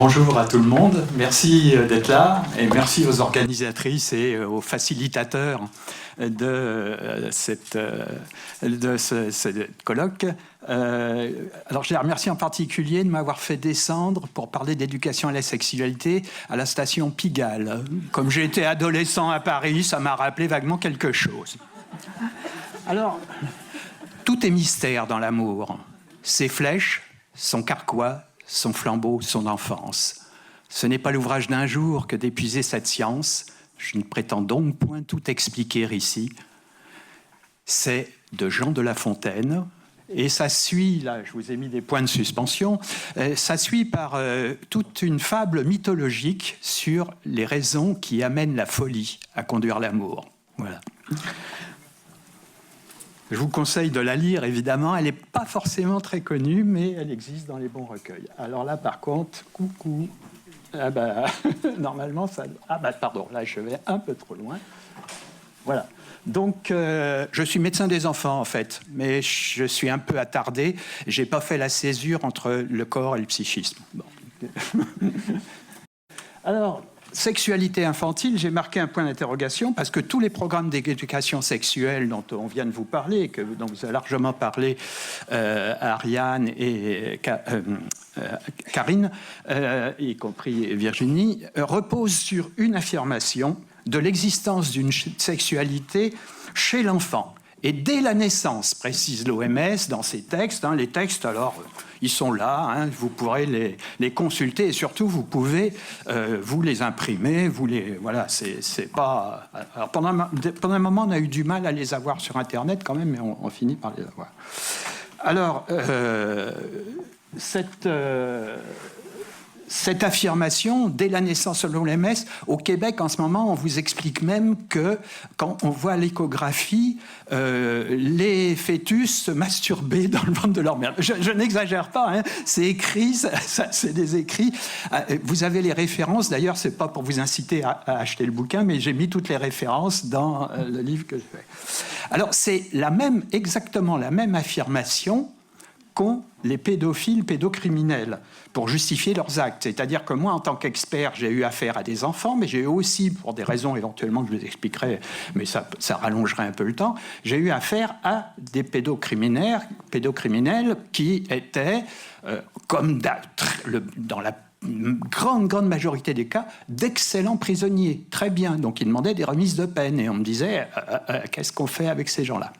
Bonjour à tout le monde, merci d'être là et merci aux organisatrices et aux facilitateurs de ce colloque. Alors je les remercie en particulier de m'avoir fait descendre pour parler d'éducation à la sexualité à la station Pigalle. Comme j'ai été adolescent à Paris, ça m'a rappelé vaguement quelque chose. Alors, tout est mystère dans l'amour. Ses flèches, son carquois, son flambeau, son enfance. Ce n'est pas l'ouvrage d'un jour que d'épuiser cette science. Je ne prétends donc point tout expliquer ici. C'est de Jean de La Fontaine, et ça suit, là je vous ai mis des points de suspension, ça suit par toute une fable mythologique sur les raisons qui amènent la folie à conduire l'amour. Voilà. Je vous conseille de la lire, évidemment. Elle n'est pas forcément très connue, mais elle existe dans les bons recueils. Alors là, par contre, coucou. Ah bah, normalement, ça... Ah bah, pardon, là, je vais un peu trop loin. Voilà. Donc, je suis médecin des enfants, en fait, mais je suis un peu attardé. Je n'ai pas fait la césure entre le corps et le psychisme. Bon. Alors... Sexualité infantile, j'ai marqué un point d'interrogation parce que tous les programmes d'éducation sexuelle dont on vient de vous parler, dont vous avez largement parlé Ariane et Karine, y compris Virginie, reposent sur une affirmation de l'existence d'une sexualité chez l'enfant. Et dès la naissance, précise l'OMS dans ses textes, les textes, alors, ils sont là, vous pourrez les consulter et surtout, vous pouvez vous les imprimer, voilà, c'est pas... Alors, pendant un moment, on a eu du mal à les avoir sur Internet quand même, mais on finit par les avoir. Alors, cette affirmation, dès la naissance selon l'OMS, au Québec, en ce moment, on vous explique même que quand on voit l'échographie, les fœtus se masturbaient dans le ventre de leur mère. Je n'exagère pas, c'est écrit, c'est des écrits. Vous avez les références, d'ailleurs, c'est pas pour vous inciter à acheter le bouquin, mais j'ai mis toutes les références dans le livre que je fais. Alors, c'est exactement la même affirmation qu'ont les pédophiles, pédocriminels, pour justifier leurs actes. C'est-à-dire que moi, en tant qu'expert, j'ai eu affaire à des enfants, mais j'ai eu aussi, pour des raisons éventuellement que je vous expliquerai, mais ça rallongerait un peu le temps, j'ai eu affaire à des pédocriminels qui étaient, comme dans la grande majorité des cas, d'excellents prisonniers. Très bien. Donc, ils demandaient des remises de peine. Et on me disait, qu'est-ce qu'on fait avec ces gens-là?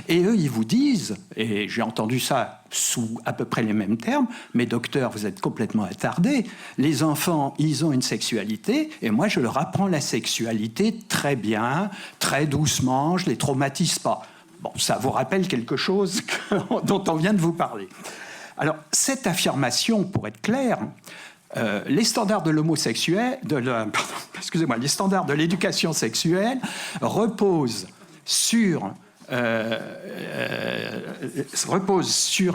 Et eux, ils vous disent, et j'ai entendu ça sous à peu près les mêmes termes, mais docteur, vous êtes complètement attardé. Les enfants, ils ont une sexualité, et moi, je leur apprends la sexualité très bien, très doucement, je les traumatise pas. Bon, ça vous rappelle quelque chose dont on vient de vous parler. Alors, cette affirmation, pour être clair, les standards de les standards de l'éducation sexuelle reposent sur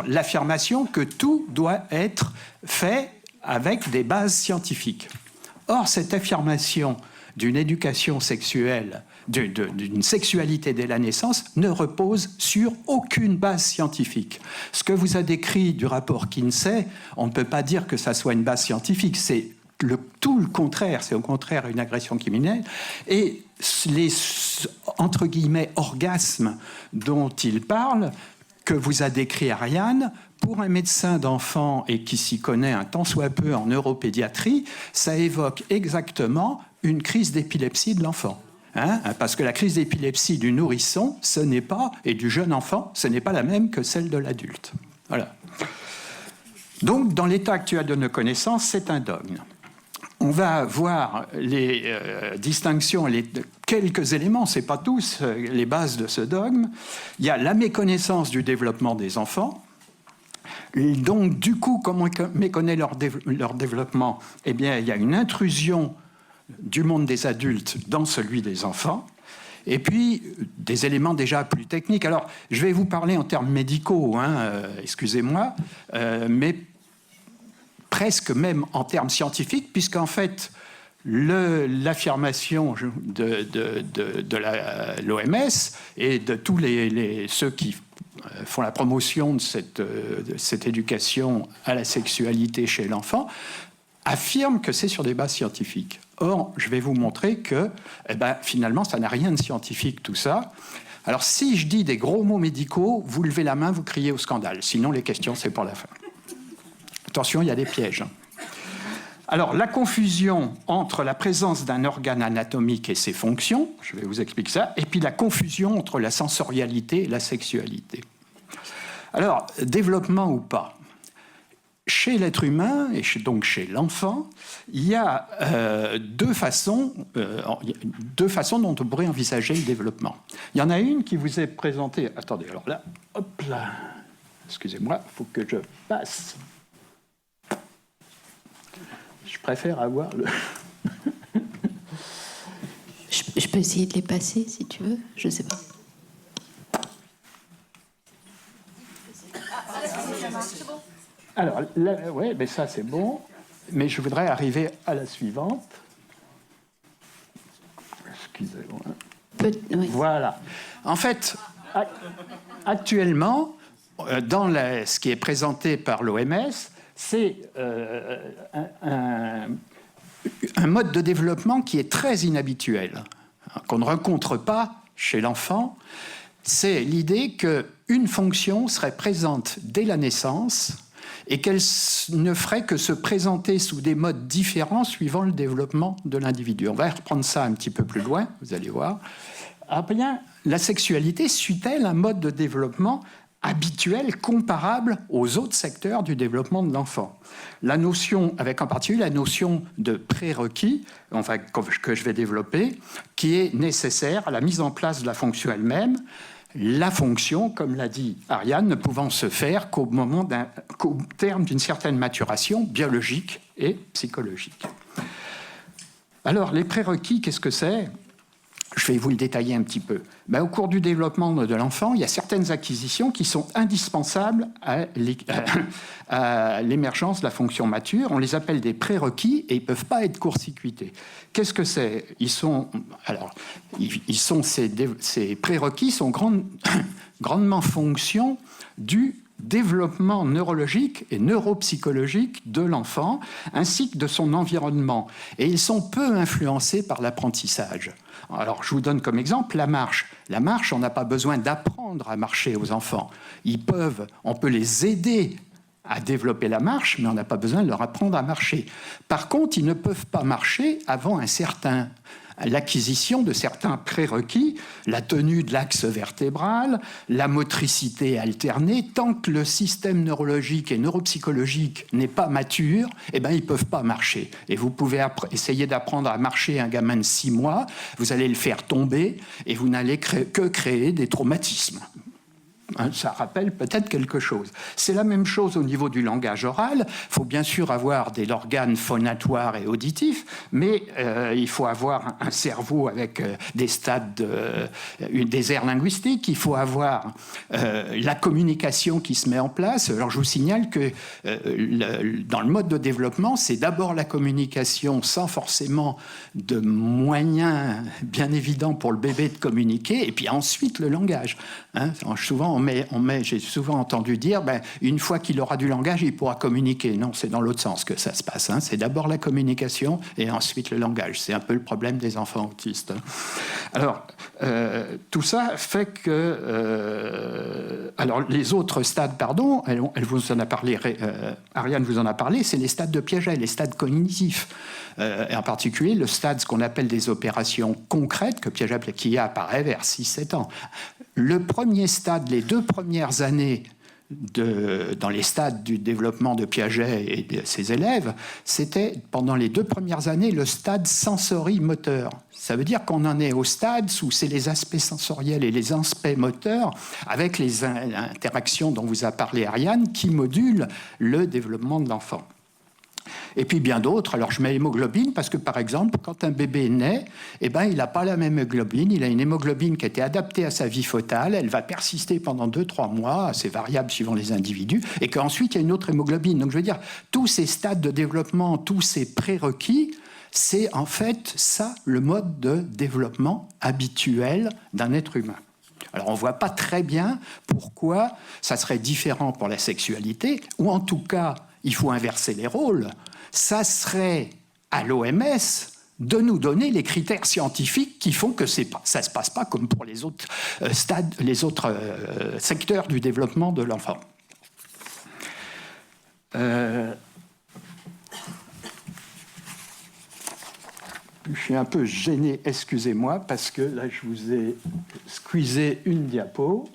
l'affirmation que tout doit être fait avec des bases scientifiques. Or, cette affirmation d'une éducation sexuelle, d'une sexualité dès la naissance, ne repose sur aucune base scientifique. Ce que vous a décrit du rapport Kinsey, on ne peut pas dire que ça soit une base scientifique, c'est tout le contraire, c'est au contraire une agression criminelle. Et les, entre guillemets, orgasmes dont il parle, que vous a décrit Ariane, pour un médecin d'enfant et qui s'y connaît un tant soit peu en neuropédiatrie, ça évoque exactement une crise d'épilepsie de l'enfant. Parce que la crise d'épilepsie du nourrisson, et du jeune enfant, ce n'est pas la même que celle de l'adulte. Voilà. Donc, dans l'état actuel de nos connaissances, c'est un dogme. On va voir les distinctions, quelques éléments, c'est pas tous, les bases de ce dogme. Il y a la méconnaissance du développement des enfants. Donc, du coup, comme on méconnaît leur développement, eh bien, il y a une intrusion du monde des adultes dans celui des enfants, et puis des éléments déjà plus techniques. Alors, je vais vous parler en termes médicaux, excusez-moi, mais presque même en termes scientifiques, puisqu'en fait, l'affirmation de l'OMS et de tous ceux qui font la promotion de cette éducation à la sexualité chez l'enfant affirme que c'est sur des bases scientifiques. Or, je vais vous montrer que finalement, ça n'a rien de scientifique tout ça. Alors, si je dis des gros mots médicaux, vous levez la main, vous criez au scandale. Sinon, les questions, c'est pour la fin. Attention, il y a des pièges. Alors, la confusion entre la présence d'un organe anatomique et ses fonctions, je vais vous expliquer ça, et puis la confusion entre la sensorialité et la sexualité. Alors, développement ou pas? Chez l'être humain, et donc chez l'enfant, il y a deux façons dont on pourrait envisager le développement. Il y en a une qui vous est présentée... Attendez, alors là, hop là, excusez-moi, il faut que je passe. Je préfère avoir le... Je peux essayer de les passer, si tu veux, je ne sais pas. Alors, oui, mais ça c'est bon, mais je voudrais arriver à la suivante. Excusez-moi. Oui. Voilà. En fait, actuellement, dans ce qui est présenté par l'OMS, c'est un mode de développement qui est très inhabituel, qu'on ne rencontre pas chez l'enfant. C'est l'idée qu'une fonction serait présente dès la naissance et qu'elle ne ferait que se présenter sous des modes différents suivant le développement de l'individu. On va reprendre ça un petit peu plus loin, vous allez voir. Ah bien, la sexualité suit-elle un mode de développement habituel, comparable aux autres secteurs du développement de l'enfant? La notion, avec en particulier la notion de prérequis, enfin, que je vais développer, qui est nécessaire à la mise en place de la fonction elle-même, la fonction, comme l'a dit Ariane, ne pouvant se faire qu'au terme d'une certaine maturation biologique et psychologique. Alors, les prérequis, qu'est-ce que c'est? Je vais vous le détailler un petit peu. Au cours du développement de l'enfant, il y a certaines acquisitions qui sont indispensables à l'émergence de la fonction mature. On les appelle des prérequis et ils ne peuvent pas être court-circuités. Qu'est-ce que c'est? Ces prérequis sont grandement fonction du développement neurologique et neuropsychologique de l'enfant, ainsi que de son environnement. Et ils sont peu influencés par l'apprentissage. Alors, je vous donne comme exemple la marche. La marche, on n'a pas besoin d'apprendre à marcher aux enfants. On peut les aider à développer la marche, mais on n'a pas besoin de leur apprendre à marcher. Par contre, ils ne peuvent pas marcher avant l'acquisition de certains prérequis, la tenue de l'axe vertébral, la motricité alternée. Tant que le système neurologique et neuropsychologique n'est pas mature, ils ne peuvent pas marcher. Et vous pouvez essayer d'apprendre à marcher un gamin de 6 mois, vous allez le faire tomber et vous n'allez que créer des traumatismes. Ça rappelle peut-être quelque chose. C'est la même chose au niveau du langage oral. Il faut bien sûr avoir des organes phonatoires et auditifs, mais il faut avoir un cerveau avec des stades, des aires linguistiques. Il faut avoir la communication qui se met en place. Alors je vous signale que dans le mode de développement, c'est d'abord la communication sans forcément de moyens bien évidents pour le bébé de communiquer, et puis ensuite le langage. Souvent, j'ai souvent entendu dire, une fois qu'il aura du langage, il pourra communiquer. Non, c'est dans l'autre sens que ça se passe. C'est d'abord la communication et ensuite le langage. C'est un peu le problème des enfants autistes. Alors, tout ça fait que... alors, les autres stades, pardon, elle vous en a parlé, Ariane vous en a parlé, c'est les stades de Piaget, les stades cognitifs. Et en particulier, le stade, ce qu'on appelle des opérations concrètes, que Piaget qui apparaît vers 6-7 ans. Le premier stade, les 2 premières années dans les stades du développement de Piaget et de ses élèves, c'était pendant les 2 premières années le stade sensorimoteur. Ça veut dire qu'on en est au stade où c'est les aspects sensoriels et les aspects moteurs, avec les interactions dont vous a parlé Ariane, qui modulent le développement de l'enfant. Et puis bien d'autres. Alors je mets hémoglobine parce que, par exemple, quand un bébé naît, il n'a pas la même hémoglobine. Il a une hémoglobine qui a été adaptée à sa vie fœtale. Elle va persister pendant 2-3 mois, c'est variable suivant les individus, et qu'ensuite il y a une autre hémoglobine. Donc je veux dire, tous ces stades de développement, tous ces prérequis, c'est en fait ça le mode de développement habituel d'un être humain. Alors on ne voit pas très bien pourquoi ça serait différent pour la sexualité, ou en tout cas, il faut inverser les rôles. Ça serait à l'OMS de nous donner les critères scientifiques qui font que ça ne se passe pas comme pour les autres stades, les autres secteurs du développement de l'enfant. Je suis un peu gêné, excusez-moi, parce que là, je vous ai squeezé une diapo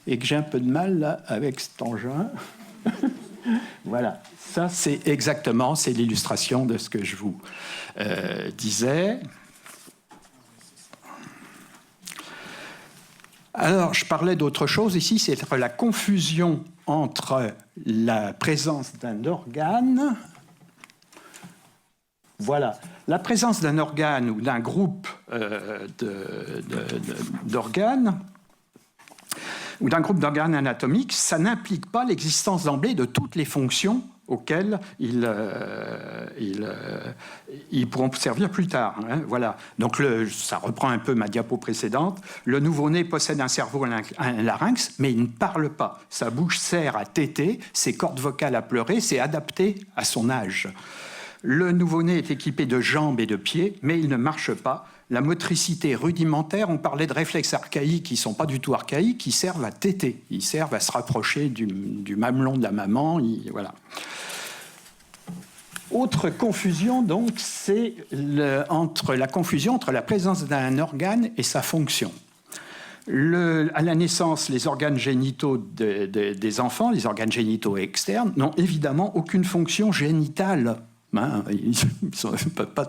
et que j'ai un peu de mal là, avec cet engin. Voilà, ça c'est exactement, c'est l'illustration de ce que je vous disais. Alors, je parlais d'autre chose ici, c'est la confusion entre la présence d'un organe. Voilà, la présence d'un organe ou d'un groupe d'organes ou d'un groupe d'organes anatomiques, ça n'implique pas l'existence d'emblée de toutes les fonctions auxquelles ils pourront servir plus tard. Hein, voilà. Donc, ça reprend un peu ma diapo précédente. Le nouveau-né possède un cerveau, un larynx, mais il ne parle pas. Sa bouche sert à téter, ses cordes vocales à pleurer, c'est adapté à son âge. Le nouveau-né est équipé de jambes et de pieds, mais il ne marche pas. La motricité rudimentaire, on parlait de réflexes archaïques qui ne sont pas du tout archaïques, ils servent à téter, ils servent à se rapprocher du mamelon de la maman. Voilà. Autre confusion, donc, c'est la confusion entre la présence d'un organe et sa fonction. À la naissance, les organes génitaux des enfants, les organes génitaux externes, n'ont évidemment aucune fonction génitale. Ils ne peuvent pas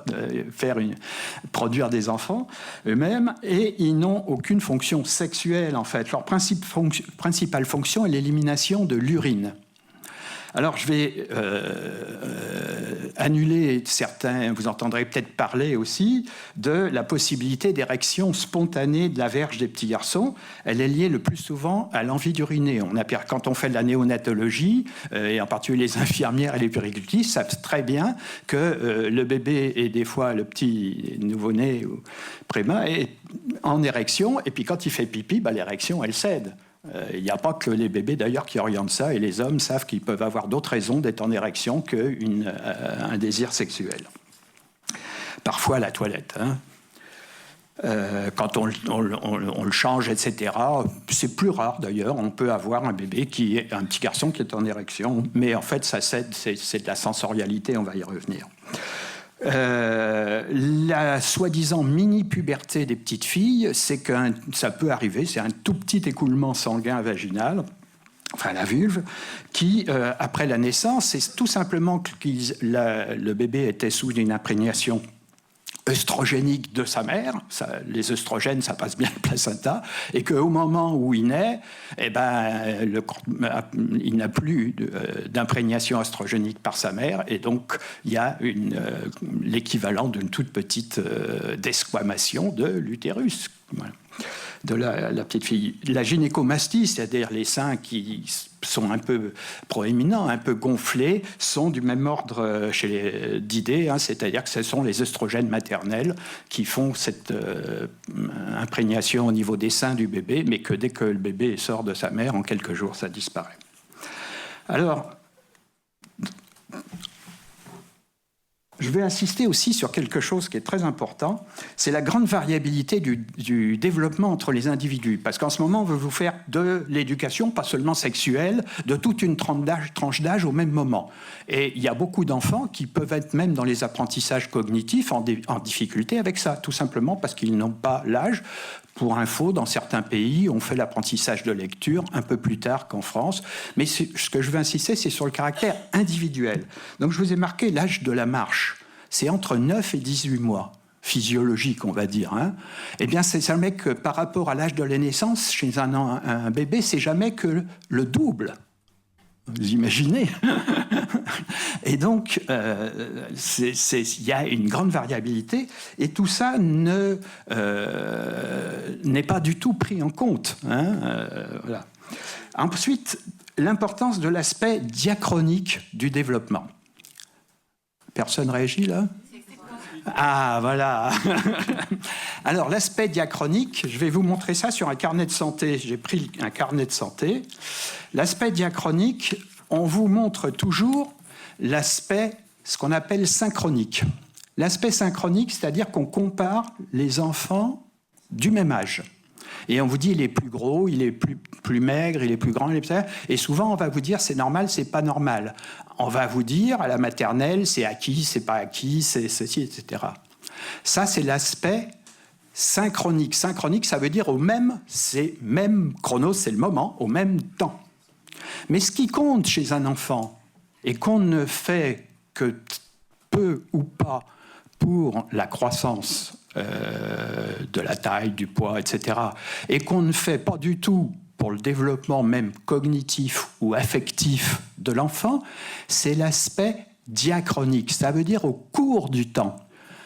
produire des enfants eux-mêmes et ils n'ont aucune fonction sexuelle en fait. Leur principale fonction est l'élimination de l'urine. Alors je vais annuler certains, vous entendrez peut-être parler aussi de la possibilité d'érection spontanée de la verge des petits garçons. Elle est liée le plus souvent à l'envie d'uriner. Quand on fait de la néonatologie, et en particulier les infirmières et les puéricultrices savent très bien que le bébé et des fois le petit nouveau-né ou préma est en érection, et puis quand il fait pipi, l'érection elle cède. Il n'y a pas que les bébés d'ailleurs qui orientent ça, et les hommes savent qu'ils peuvent avoir d'autres raisons d'être en érection qu'un désir sexuel. Parfois à la toilette. Hein. Quand on le change, etc. C'est plus rare d'ailleurs, on peut avoir un petit garçon qui est en érection, mais en fait ça cède, c'est de la sensorialité, on va y revenir. La soi-disant mini-puberté des petites filles, c'est que ça peut arriver, c'est un tout petit écoulement sanguin vaginal, enfin la vulve, qui, après la naissance, c'est tout simplement que le bébé était sous une imprégnation œstrogénique de sa mère, les œstrogènes, ça passe bien le placenta, et qu'au moment où il naît, il n'a plus d'imprégnation œstrogénique par sa mère, et donc il y a l'équivalent d'une toute petite desquamation de l'utérus. Voilà. De la petite fille. La gynécomastie, c'est-à-dire les seins qui sont un peu proéminents, un peu gonflés, sont du même ordre d'idées, hein, c'est-à-dire que ce sont les œstrogènes maternels qui font cette imprégnation au niveau des seins du bébé, mais que dès que le bébé sort de sa mère, en quelques jours, ça disparaît. Alors, je vais insister aussi sur quelque chose qui est très important, c'est la grande variabilité du développement entre les individus. Parce qu'en ce moment, on veut vous faire de l'éducation, pas seulement sexuelle, de toute une tranche d'âge au même moment. Et il y a beaucoup d'enfants qui peuvent être même dans les apprentissages cognitifs en difficulté avec ça, tout simplement parce qu'ils n'ont pas l'âge. Pour info, dans certains pays, on fait l'apprentissage de lecture un peu plus tard qu'en France. Mais ce que je veux insister, c'est sur le caractère individuel. Donc je vous ai marqué l'âge de la marche. C'est entre 9 et 18 mois, physiologique, on va dire. Hein. Eh bien, c'est jamais que par rapport à l'âge de la naissance, chez un bébé, c'est jamais que le double. Vous imaginez? Et donc, il y a une grande variabilité, et tout ça n'est pas du tout pris en compte. Hein, voilà. Ensuite, l'importance de l'aspect diachronique du développement. Personne réagit là? Ah, voilà. Alors, l'aspect diachronique, je vais vous montrer ça sur un carnet de santé. J'ai pris un carnet de santé. L'aspect diachronique, on vous montre toujours l'aspect, ce qu'on appelle synchronique. L'aspect synchronique, c'est-à-dire qu'on compare les enfants du même âge. Et on vous dit, il est plus gros, il est plus maigre, il est plus grand, il est plus... Et souvent, on va vous dire, c'est normal, c'est pas normal. On va vous dire, à la maternelle, c'est acquis, c'est pas acquis, c'est ceci, etc. Ça, c'est l'aspect synchronique. Synchronique, ça veut dire c'est même chronos, c'est le moment, au même temps. Mais ce qui compte chez un enfant, et qu'on ne fait que peu ou pas pour la croissance de la taille, du poids, etc., et qu'on ne fait pas du tout pour le développement même cognitif ou affectif de l'enfant, c'est l'aspect diachronique, ça veut dire au cours du temps.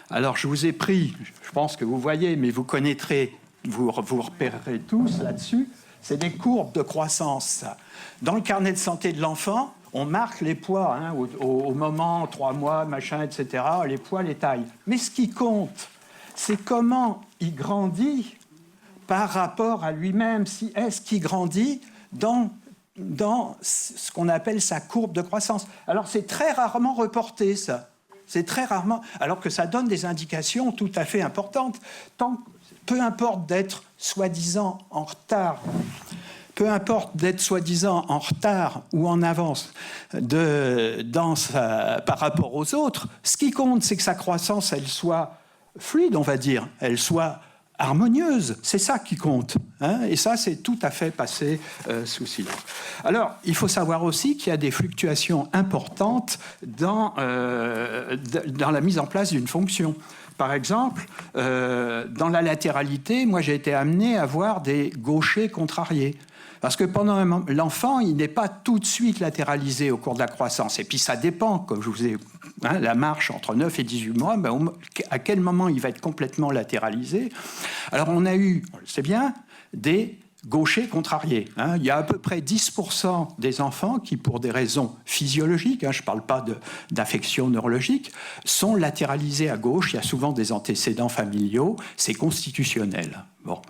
Alors je vous ai pris, je pense que vous voyez, mais vous connaîtrez, vous repérerez tous là-dessus, c'est des courbes de croissance. Dans le carnet de santé de l'enfant, on marque les poids hein, au moment, 3 mois, machin, etc., les poids, les tailles. Mais ce qui compte, c'est comment il grandit par rapport à lui-même. Est-ce qu'il grandit dans ce qu'on appelle sa courbe de croissance? Alors c'est très rarement reporté, ça. C'est très rarement, alors que ça donne des indications tout à fait importantes. Peu importe d'être soi-disant en retard, peu importe d'être soi-disant en retard ou en avance par rapport aux autres, ce qui compte, c'est que sa croissance, elle soit fluide, on va dire, elle soit harmonieuse. C'est ça qui compte. Hein, et ça, c'est tout à fait passé sous silence. Alors, il faut savoir aussi qu'il y a des fluctuations importantes dans la mise en place d'une fonction. Par exemple, dans la latéralité, moi, j'ai été amené à voir des gauchers contrariés. Parce que pendant un moment, l'enfant, il n'est pas tout de suite latéralisé au cours de la croissance. Et puis ça dépend, comme je vous ai la marche entre 9 et 18 mois, à quel moment il va être complètement latéralisé. Alors on a eu, on le sait bien, des gauchers contrariés. Il y a à peu près 10% des enfants qui, pour des raisons physiologiques, je ne parle pas d'affections neurologiques, sont latéralisés à gauche. Il y a souvent des antécédents familiaux, c'est constitutionnel. Bon.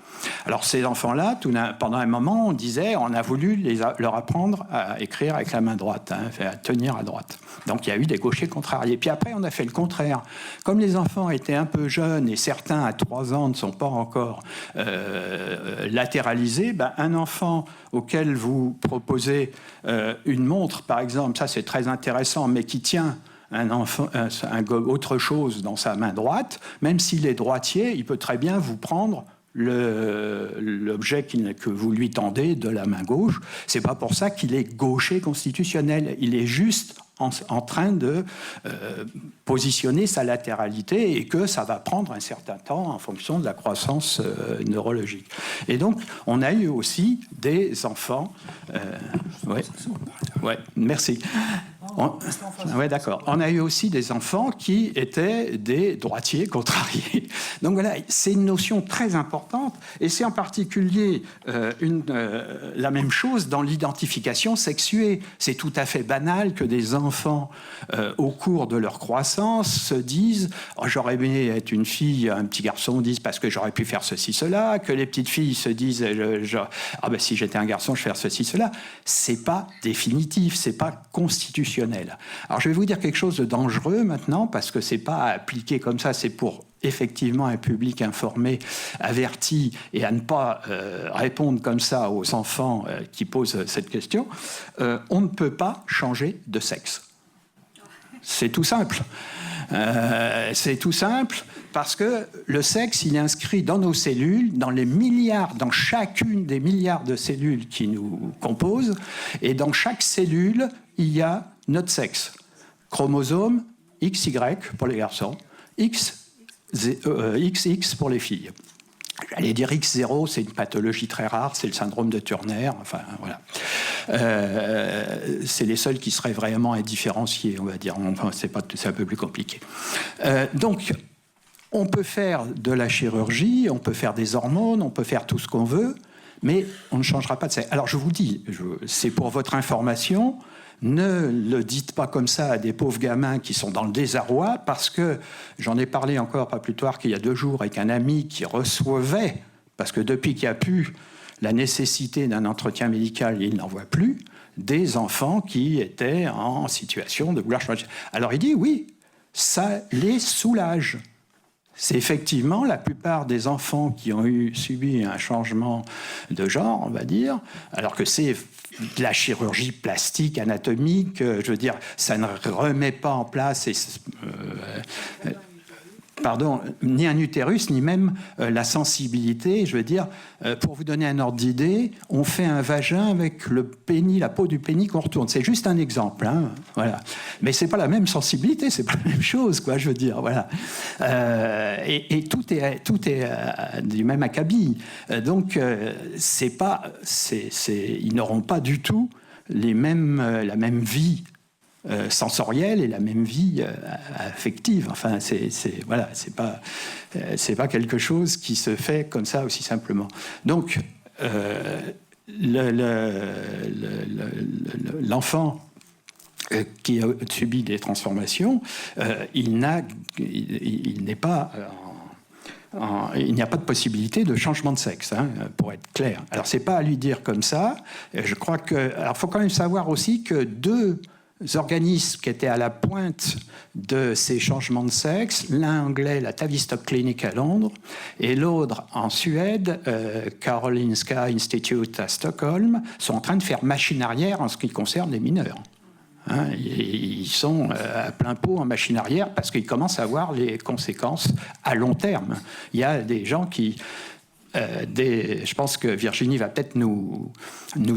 Alors ces enfants-là, pendant un moment, on a voulu leur apprendre à écrire avec la main droite, à tenir à droite. Donc il y a eu des gauchers contrariés. Puis après, on a fait le contraire. Comme les enfants étaient un peu jeunes et certains à 3 ans ne sont pas encore latéralisés, un enfant auquel vous proposez une montre, par exemple, ça c'est très intéressant, mais qui tient autre chose dans sa main droite, même s'il est droitier, il peut très bien vous prendre l'objet que vous lui tendez de la main gauche. C'est pas pour ça qu'il est gaucher constitutionnel. Il est juste en train de positionner sa latéralité et que ça va prendre un certain temps en fonction de la croissance neurologique. Et donc, on a eu aussi des enfants... merci. D'accord. On a eu aussi des enfants qui étaient des droitiers contrariés. Donc voilà, c'est une notion très importante et c'est en particulier la même chose dans l'identification sexuée. C'est tout à fait banal que des enfants, au cours de leur croissance, se disent « j'aurais aimé être une fille », un petit garçon disent « parce que j'aurais pu faire ceci, cela », que les petites filles se disent « si j'étais un garçon, je ferais ceci, cela ». C'est pas définitif, c'est pas constitutionnel. Alors je vais vous dire quelque chose de dangereux maintenant, parce que c'est pas à appliquer comme ça, c'est pour effectivement un public informé, averti, et à ne pas répondre comme ça aux enfants qui posent cette question. On ne peut pas changer de sexe. C'est tout simple. C'est tout simple parce que le sexe, il est inscrit dans nos cellules, dans chacune des milliards de cellules qui nous composent, et dans chaque cellule, il y a notre sexe. Chromosome XY pour les garçons, XX pour les filles. J'allais dire X0, c'est une pathologie très rare, c'est le syndrome de Turner, enfin voilà. C'est les seuls qui seraient vraiment indifférenciés, on va dire. Enfin, c'est un peu plus compliqué. Donc, on peut faire de la chirurgie, on peut faire des hormones, on peut faire tout ce qu'on veut, mais on ne changera pas de sexe. Alors je vous dis, c'est pour votre information, ne le dites pas comme ça à des pauvres gamins qui sont dans le désarroi, parce que j'en ai parlé encore pas plus tard qu'il y a 2 jours avec un ami qui recevait, parce que depuis qu'il n'y a plus la nécessité d'un entretien médical, il n'en voit plus, des enfants qui étaient en situation de vouloir changer. Alors il dit oui, ça les soulage. C'est effectivement la plupart des enfants qui ont subi un changement de genre, on va dire, alors que c'est de la chirurgie plastique, anatomique, je veux dire, ça ne remet pas en place ni un utérus, ni même la sensibilité. Je veux dire, pour vous donner un ordre d'idée, on fait un vagin avec le pénis, la peau du pénis qu'on retourne. C'est juste un exemple, hein, voilà. Mais c'est pas la même sensibilité, c'est pas la même chose, quoi. Je veux dire, voilà. Et tout est du même acabit. Donc, ils n'auront pas du tout la même vie sensorielle et la même vie affective. Enfin, c'est pas quelque chose qui se fait comme ça aussi simplement. Donc, l'enfant qui a subi des transformations, il n'y a pas de possibilité de changement de sexe, hein, pour être clair. Alors, c'est pas à lui dire comme ça. Je crois que... Alors, il faut quand même savoir aussi que deux organismes qui étaient à la pointe de ces changements de sexe, l'un anglais, la Tavistock Clinic à Londres, et l'autre en Suède, Karolinska Institute à Stockholm, sont en train de faire machine arrière en ce qui concerne les mineurs. Hein, ils sont à plein pot en machine arrière parce qu'ils commencent à voir les conséquences à long terme. Il y a des gens qui... je pense que Virginie va peut-être nous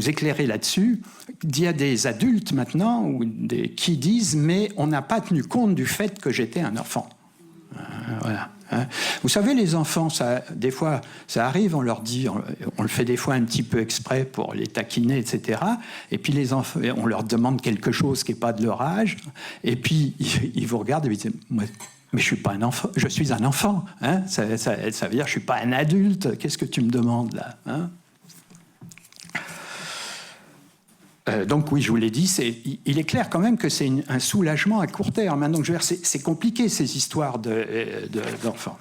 éclairer là-dessus. Il y a des adultes maintenant qui disent « mais on n'a pas tenu compte du fait que j'étais un enfant ». Voilà. Vous savez, les enfants, des fois, ça arrive, on leur dit, on le fait des fois un petit peu exprès pour les taquiner, etc. Et puis les enfants, on leur demande quelque chose qui n'est pas de leur âge, et puis ils vous regardent et ils disent « mais je suis pas un enfant, je suis un enfant. Hein, ça veut dire que je suis pas un adulte. Qu'est-ce que tu me demandes là, hein ?» Donc oui, je vous l'ai dit, il est clair quand même que c'est un soulagement à court terme. Hein, donc je veux dire, c'est compliqué ces histoires d'enfants.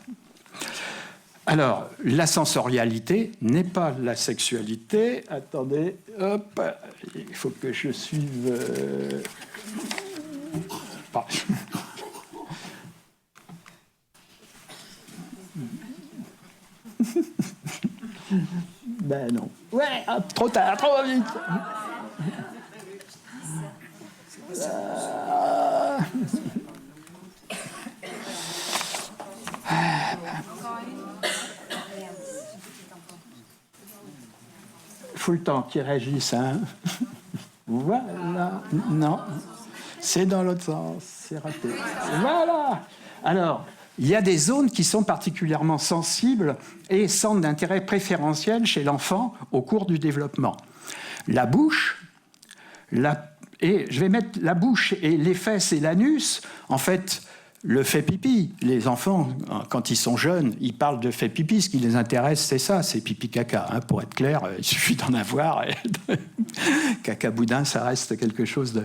Alors, la sensorialité n'est pas la sexualité. Attendez, hop, il faut que je suive. Ben non. Ouais, hop, trop tard, trop vite. Faut le temps qu'ils réagissent, hein. Voilà. Non. C'est dans l'autre sens. C'est raté. Voilà. Alors, il y a des zones qui sont particulièrement sensibles et centres d'intérêt préférentiel chez l'enfant au cours du développement. La bouche, et je vais mettre la bouche et les fesses et l'anus. En fait, le fait pipi. Les enfants, quand ils sont jeunes, ils parlent de fait pipi. Ce qui les intéresse, c'est ça, c'est pipi-caca. Hein, pour être clair, il suffit d'en avoir. Caca-boudin, ça reste quelque chose de...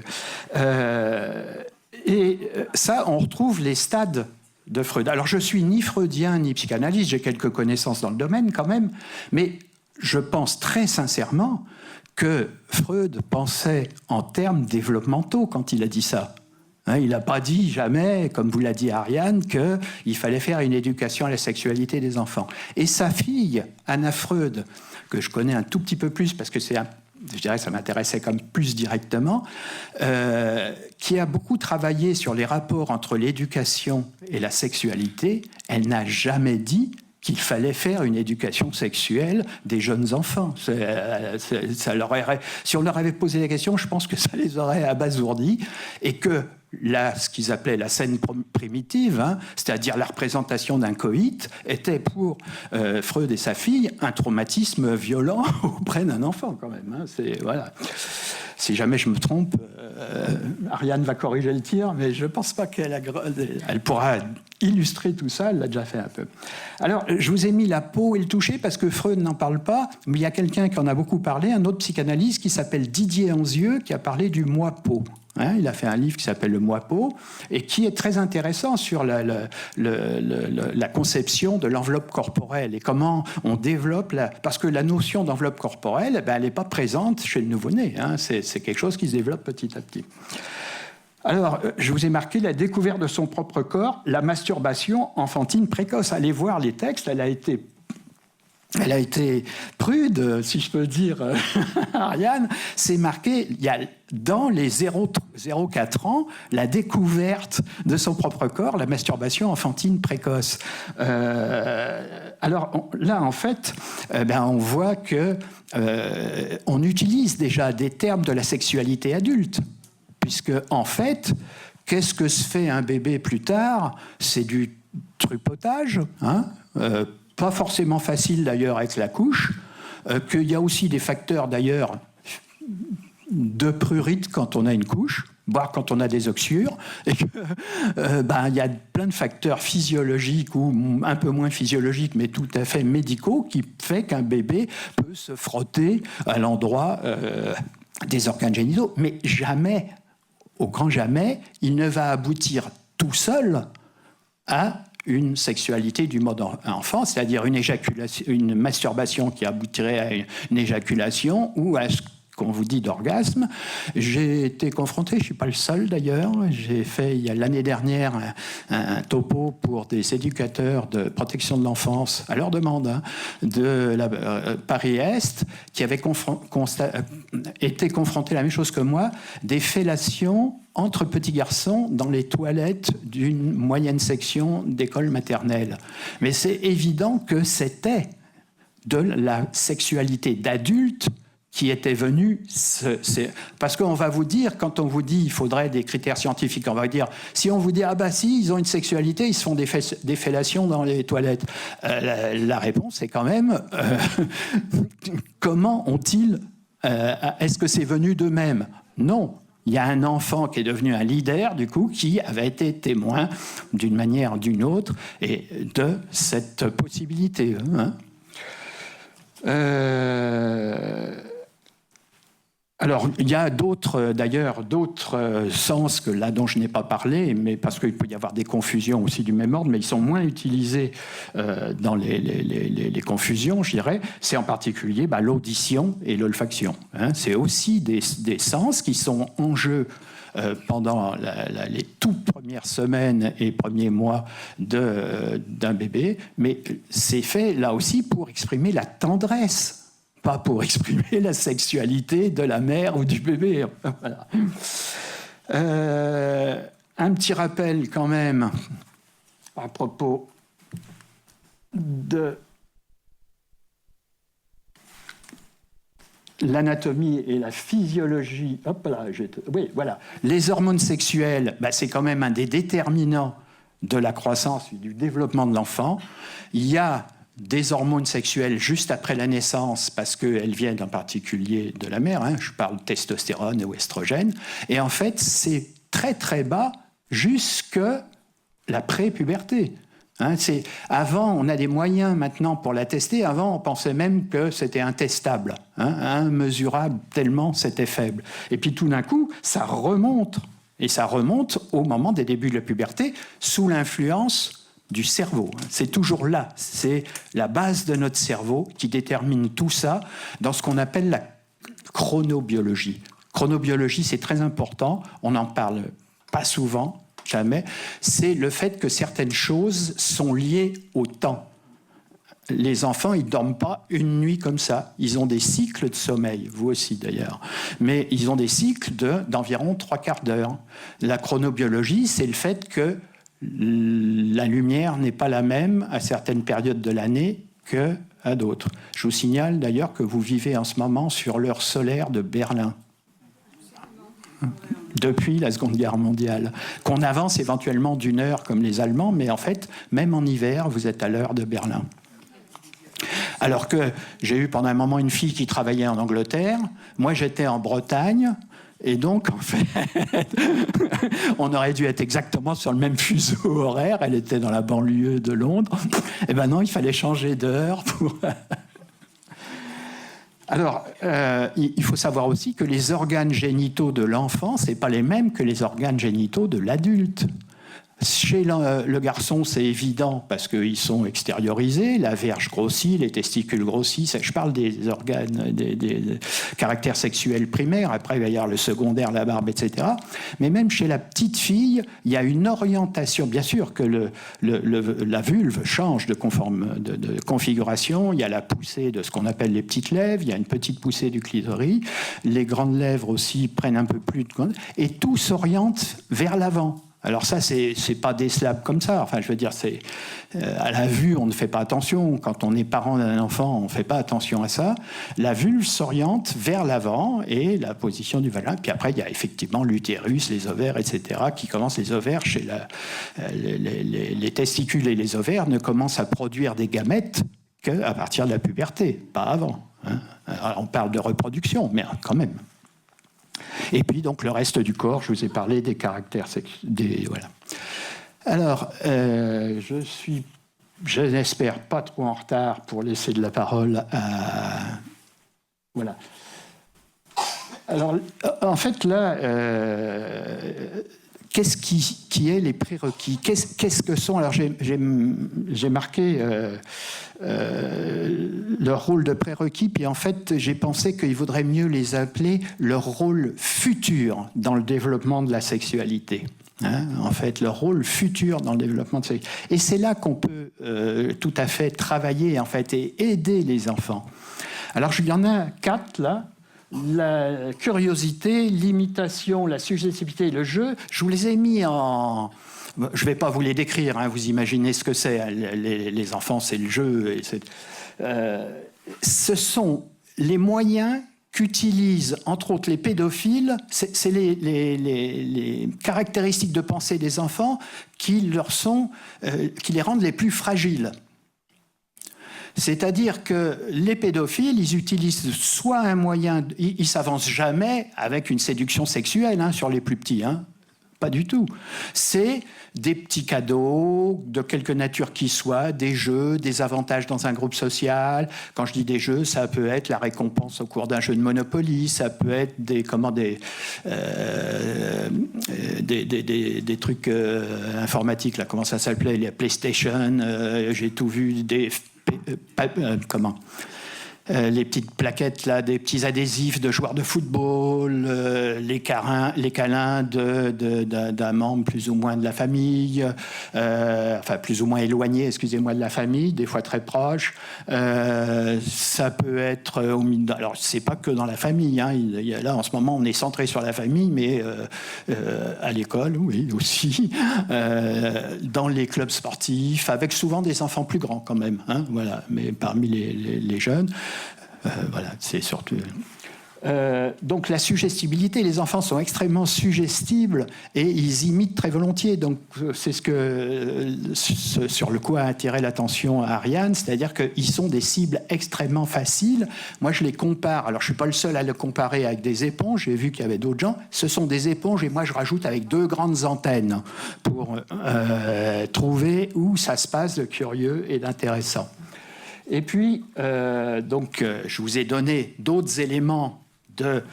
et ça, on retrouve les stades de Freud. Alors, je suis ni freudien ni psychanalyste, j'ai quelques connaissances dans le domaine quand même, mais je pense très sincèrement que Freud pensait en termes développementaux quand il a dit ça. Hein, il n'a pas dit jamais, comme vous l'a dit Ariane, qu'il fallait faire une éducation à la sexualité des enfants. Et sa fille, Anna Freud, que je connais un tout petit peu plus parce que je dirais que ça m'intéressait comme plus directement, qui a beaucoup travaillé sur les rapports entre l'éducation et la sexualité, elle n'a jamais dit qu'il fallait faire une éducation sexuelle des jeunes enfants. Si on leur avait posé la question, je pense que ça les aurait abasourdis, et que ce qu'ils appelaient la scène primitive, hein, c'est-à-dire la représentation d'un coït, était pour Freud et sa fille un traumatisme violent auprès d'un enfant quand même. Hein, voilà. Si jamais je me trompe, Ariane va corriger le tir, mais je ne pense pas elle pourra illustrer tout ça, elle l'a déjà fait un peu. Alors, je vous ai mis la peau et le toucher parce que Freud n'en parle pas, mais il y a quelqu'un qui en a beaucoup parlé, un autre psychanalyste qui s'appelle Didier Anzieux, qui a parlé du moi-peau. Hein, il a fait un livre qui s'appelle Le Moipeau et qui est très intéressant sur la conception de l'enveloppe corporelle et comment on développe parce que la notion d'enveloppe corporelle, elle n'est pas présente chez le nouveau-né. Hein, c'est quelque chose qui se développe petit à petit. Alors, je vous ai marqué la découverte de son propre corps, la masturbation enfantine précoce. Allez voir les textes, elle a été prude, si je peux dire, Ariane. C'est marqué, il y a dans les 0-4 ans, la découverte de son propre corps, la masturbation enfantine précoce. Alors là, en fait, on voit que on utilise déjà des termes de la sexualité adulte. Puisque, en fait, qu'est-ce que se fait un bébé plus tard? C'est du trupotage, hein, pas forcément facile d'ailleurs avec la couche, qu'il y a aussi des facteurs d'ailleurs de prurite quand on a une couche, voire quand on a des oxyures, et que il y a plein de facteurs physiologiques ou un peu moins physiologiques, mais tout à fait médicaux, qui fait qu'un bébé peut se frotter à l'endroit des organes génitaux, mais jamais, au grand jamais, il ne va aboutir tout seul à une sexualité du mode enfant, c'est-à-dire une masturbation qui aboutirait à une éjaculation ou à ce qu'on vous dit d'orgasme. J'ai été confronté, je ne suis pas le seul d'ailleurs, j'ai fait il y a l'année dernière un topo pour des éducateurs de protection de l'enfance, à leur demande, hein, de la Paris-Est, qui avaient été confrontés à la même chose que moi, des fellations entre petits garçons dans les toilettes d'une moyenne section d'école maternelle. Mais c'est évident que c'était de la sexualité d'adulte qui était venu, parce qu'on va vous dire, quand on vous dit il faudrait des critères scientifiques, on va dire, si on vous dit, ah bah si, ils ont une sexualité, ils se font des fellations dans les toilettes, la réponse est quand même, comment ont-ils, est-ce que c'est venu d'eux-mêmes? Non. Il y a un enfant qui est devenu un leader, du coup, qui avait été témoin, d'une manière ou d'une autre, et de cette possibilité. Hein. Alors, il y a d'ailleurs d'autres sens que là dont je n'ai pas parlé, mais parce qu'il peut y avoir des confusions aussi du même ordre, mais ils sont moins utilisés dans les confusions, je dirais. C'est en particulier l'audition et l'olfaction. Hein. C'est aussi des sens qui sont en jeu pendant les toutes premières semaines et premiers mois d'un bébé, mais c'est fait là aussi pour exprimer la tendresse, pas pour exprimer la sexualité de la mère ou du bébé. Voilà. Un petit rappel quand même à propos de l'anatomie et la physiologie. Hop là, oui, voilà. Les hormones sexuelles, c'est quand même un des déterminants de la croissance et du développement de l'enfant. Il y a des hormones sexuelles juste après la naissance, parce qu'elles viennent en particulier de la mère, hein, je parle de testostérone ou estrogène, et en fait, c'est très très bas jusque la pré-puberté. Hein, avant, on a des moyens maintenant pour la tester. Avant, on pensait même que c'était intestable, immesurable, tellement c'était faible. Et puis tout d'un coup, ça remonte. Et ça remonte au moment des débuts de la puberté, sous l'influence du cerveau. C'est toujours là. C'est la base de notre cerveau qui détermine tout ça dans ce qu'on appelle la chronobiologie. Chronobiologie, c'est très important. On n'en parle pas souvent, jamais. C'est le fait que certaines choses sont liées au temps. Les enfants, ils ne dorment pas une nuit comme ça. Ils ont des cycles de sommeil, vous aussi d'ailleurs. Mais ils ont des cycles d'environ 3/4 d'heure. La chronobiologie, c'est le fait que la lumière n'est pas la même à certaines périodes de l'année qu'à d'autres. Je vous signale d'ailleurs que vous vivez en ce moment sur l'heure solaire de Berlin. Depuis la Seconde Guerre mondiale. Qu'on avance éventuellement d'1 heure comme les Allemands, mais en fait, même en hiver, vous êtes à l'heure de Berlin. Alors que j'ai eu pendant un moment une fille qui travaillait en Angleterre, moi j'étais en Bretagne, et donc en fait, on aurait dû être exactement sur le même fuseau horaire, elle était dans la banlieue de Londres, et ben non, il fallait changer d'heure pour... Alors, il faut savoir aussi que les organes génitaux de l'enfant, ce n'est pas les mêmes que les organes génitaux de l'adulte. Chez le garçon, c'est évident parce qu'ils sont extériorisés, la verge grossit, les testicules grossissent. Je parle des organes, des caractères sexuels primaires. Après, il va y avoir le secondaire, la barbe, etc. Mais même chez la petite fille, il y a une orientation. Bien sûr que la vulve change de configuration. Il y a la poussée de ce qu'on appelle les petites lèvres. Il y a une petite poussée du clitoris. Les grandes lèvres aussi prennent un peu plus de... Et tout s'oriente vers l'avant. Alors ça, c'est pas décelable comme ça. Enfin, je veux dire, c'est à la vue, on ne fait pas attention. Quand on est parent d'un enfant, on ne fait pas attention à ça. La vulve s'oriente vers l'avant et la position du vagin. Puis après, il y a effectivement l'utérus, les ovaires, etc. qui commencent. Les ovaires, chez les testicules et les ovaires ne commencent à produire des gamètes qu'à partir de la puberté, pas avant. Hein. Alors, on parle de reproduction, mais quand même. Et puis donc le reste du corps, je vous ai parlé des caractères voilà. Alors, je n'espère pas trop en retard pour laisser de la parole à... Voilà. Alors, en fait, là, qu'est-ce qui est les prérequis ? Qu'est-ce que sont... Alors, j'ai marqué leur rôle de prérequis, puis en fait, j'ai pensé qu'il vaudrait mieux les appeler leur rôle futur dans le développement de la sexualité. Hein, en fait, leur rôle futur dans le développement de la sexualité. Et c'est là qu'on peut tout à fait travailler, en fait, et aider les enfants. Alors, il y en a 4, là. La curiosité, l'imitation, la suggestibilité, le jeu, je vous les ai mis en... Je ne vais pas vous les décrire, hein, vous imaginez ce que c'est. Les enfants, c'est le jeu. Ce sont les moyens qu'utilisent, entre autres, les pédophiles. C'est les caractéristiques de pensée des enfants qui les rendent les plus fragiles. C'est-à-dire que les pédophiles, ils utilisent soit un moyen... Ils ne s'avancent jamais avec une séduction sexuelle hein, sur les plus petits. Hein. Pas du tout. C'est des petits cadeaux, de quelque nature qu'ils soient, des jeux, des avantages dans un groupe social. Quand je dis des jeux, ça peut être la récompense au cours d'un jeu de Monopoly, ça peut être des trucs informatiques, là, comment ça s'appelait, les PlayStation, j'ai tout vu, les petites plaquettes là, des petits adhésifs de joueurs de football, les câlins d'un membre plus ou moins de la famille, enfin plus ou moins éloigné, excusez-moi, de la famille, des fois très proche. Ça peut être alors c'est pas que dans la famille. Hein, là en ce moment on est centré sur la famille, mais à l'école, oui aussi, dans les clubs sportifs, avec souvent des enfants plus grands quand même. Hein, voilà, mais parmi les jeunes. Voilà, c'est surtout... donc la suggestibilité, les enfants sont extrêmement suggestibles et ils imitent très volontiers. Donc c'est sur le coup a attiré l'attention à Ariane, c'est-à-dire qu'ils sont des cibles extrêmement faciles. Moi je les compare, alors je ne suis pas le seul à le comparer avec des éponges, j'ai vu qu'il y avait d'autres gens, ce sont des éponges et moi je rajoute avec 2 grandes antennes pour trouver où ça se passe de curieux et d'intéressant. Et puis, je vous ai donné d'autres éléments de